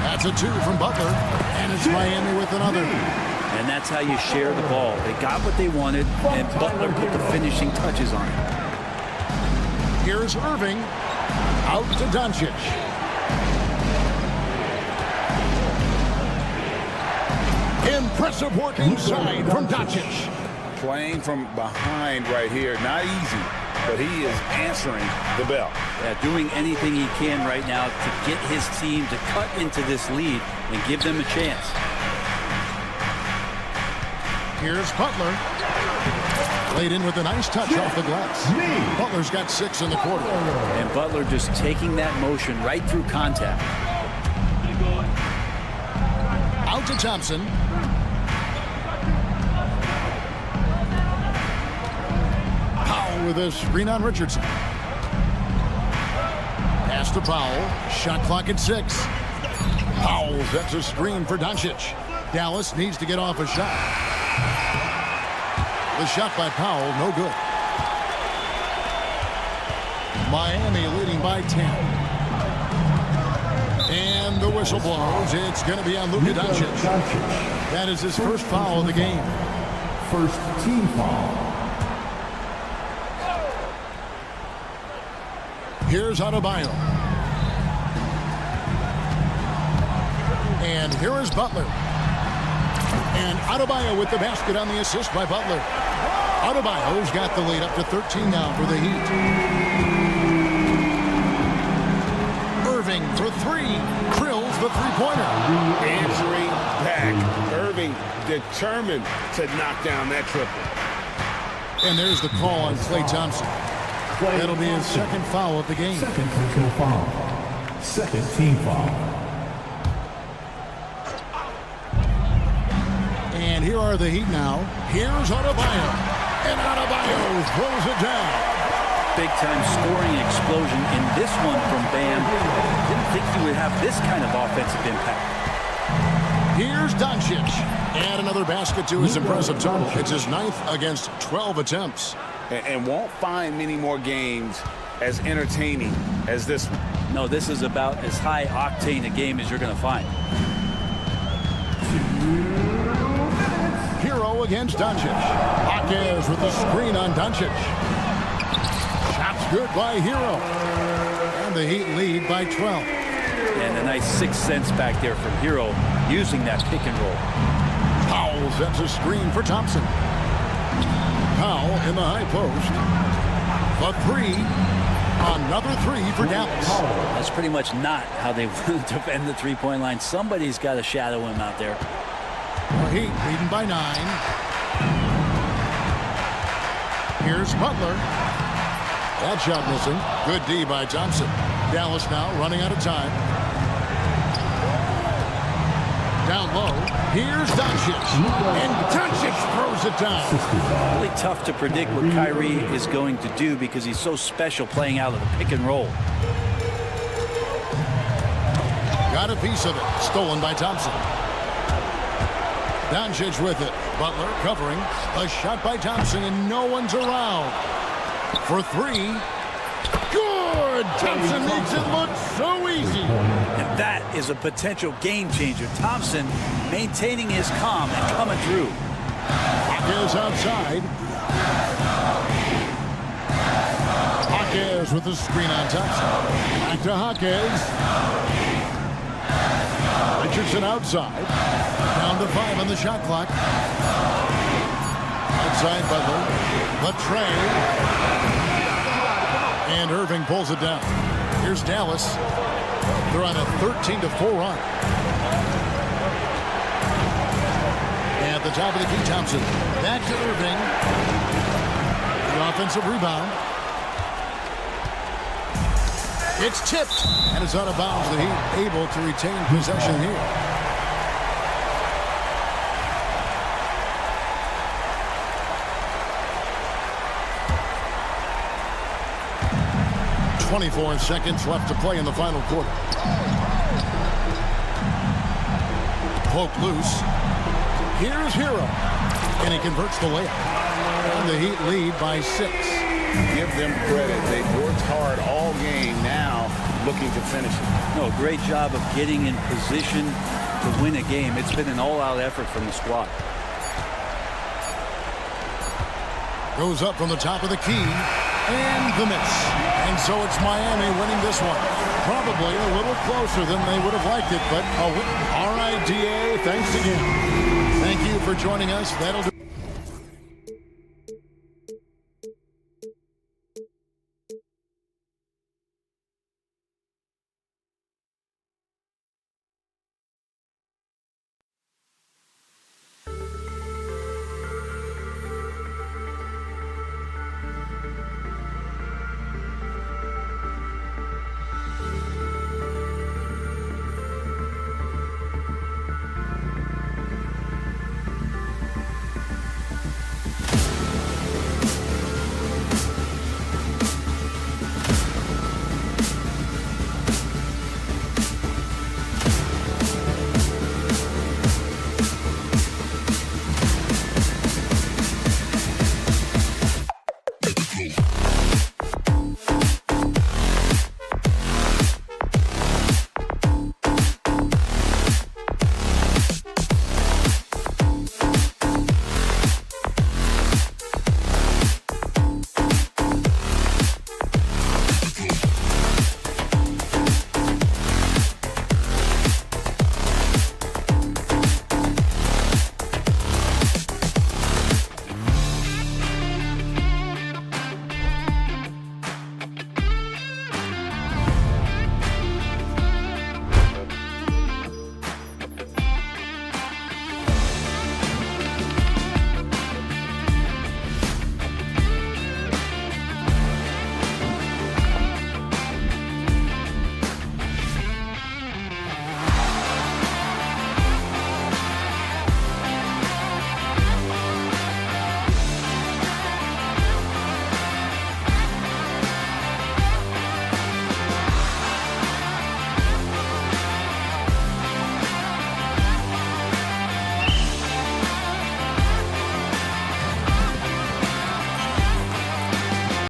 That's a 2 from Butler. And it's Miami with another. And that's how you share the ball. They got what they wanted, and Butler put the finishing touches on it. Here's Irving. Out to Doncic. Impressive work inside from Doncic. Playing from behind right here, not easy, but he is answering the bell. Yeah, doing anything he can right now to get his team to cut into this lead and give them a chance. Here's Butler. Played in with a nice touch off the glass. Butler's got 6 in the quarter. And Butler just taking that motion right through contact. Out to Thompson. Powell with a screen on Richardson. Pass to Powell. Shot clock at 6. Powell sets a screen for Doncic. Dallas needs to get off a shot. The shot by Powell, no good. Miami leading by 10. And the whistle blows. It's going to be on Luka Doncic. That is his first foul of the game. First team foul. Here's Adebayo. And here is Butler. And Adebayo with the basket on the assist by Butler. Adebayo's got the lead up to 13 now for the Heat. Irving for 3. Drills the three-pointer. Answering back. Irving determined to knock down that triple. And there's the call on Klay Thompson. That'll be his second foul of the game. Second personal foul. Second team foul. And here are the Heat now. Here's Adebayo. And Adebayo throws it down. Big-time scoring explosion in this one from Bam. Didn't think he would have this kind of offensive impact. Here's Doncic. And another basket to his impressive total. It's his 9th against 12 attempts. And won't find many more games as entertaining as this one. No, this is about as high octane a game as you're going to find. Hero against Doncic. Hawkins with the screen on Doncic. Shots good by Hero. And the Heat lead by 12. And a nice 6 cents back there from Hero using that pick and roll. Powell sets a screen for Thompson. Powell in the high post. A 3. Another 3 for Dallas. That's pretty much not how they want to defend the three-point line. Somebody's got to shadow him out there. The Heat leading by 9. Here's Butler. That shot missing. Good D by Thompson. Dallas now running out of time. Down low. Here's Doncic. And Doncic throws it down. Really tough to predict what Kyrie is going to do because he's so special playing out of the pick and roll. Got a piece of it. Stolen by Thompson. Doncic with it. Butler covering. A shot by Thompson, and no one's around. For 3. Good! Thompson makes it look so easy. And that is a potential game changer. Thompson maintaining his calm and coming through. Hawkins outside. Hawkins with the screen on Thompson. Back to Hawkins. Richardson outside. Down to 5 on the shot clock. Outside Butler. Latray. And Irving pulls it down. Here's Dallas. They're on a 13-4 run. At the top of the key, Thompson. Back to Irving. The offensive rebound. It's tipped. And it's out of bounds. The Heat able to retain possession here. .24 seconds left to play in the final quarter. Poke loose. Here's Hero. And he converts the layup. And the Heat lead by 6. Give them credit. They've worked hard all game, now looking to finish it. No, great job of getting in position to win a game. It's been an all-out effort from the squad. Goes up from the top of the key. And the miss. And so it's Miami winning this one. Probably a little closer than they would have liked it, but a win. All right, DA, thanks again. Thank you for joining us. That'll do.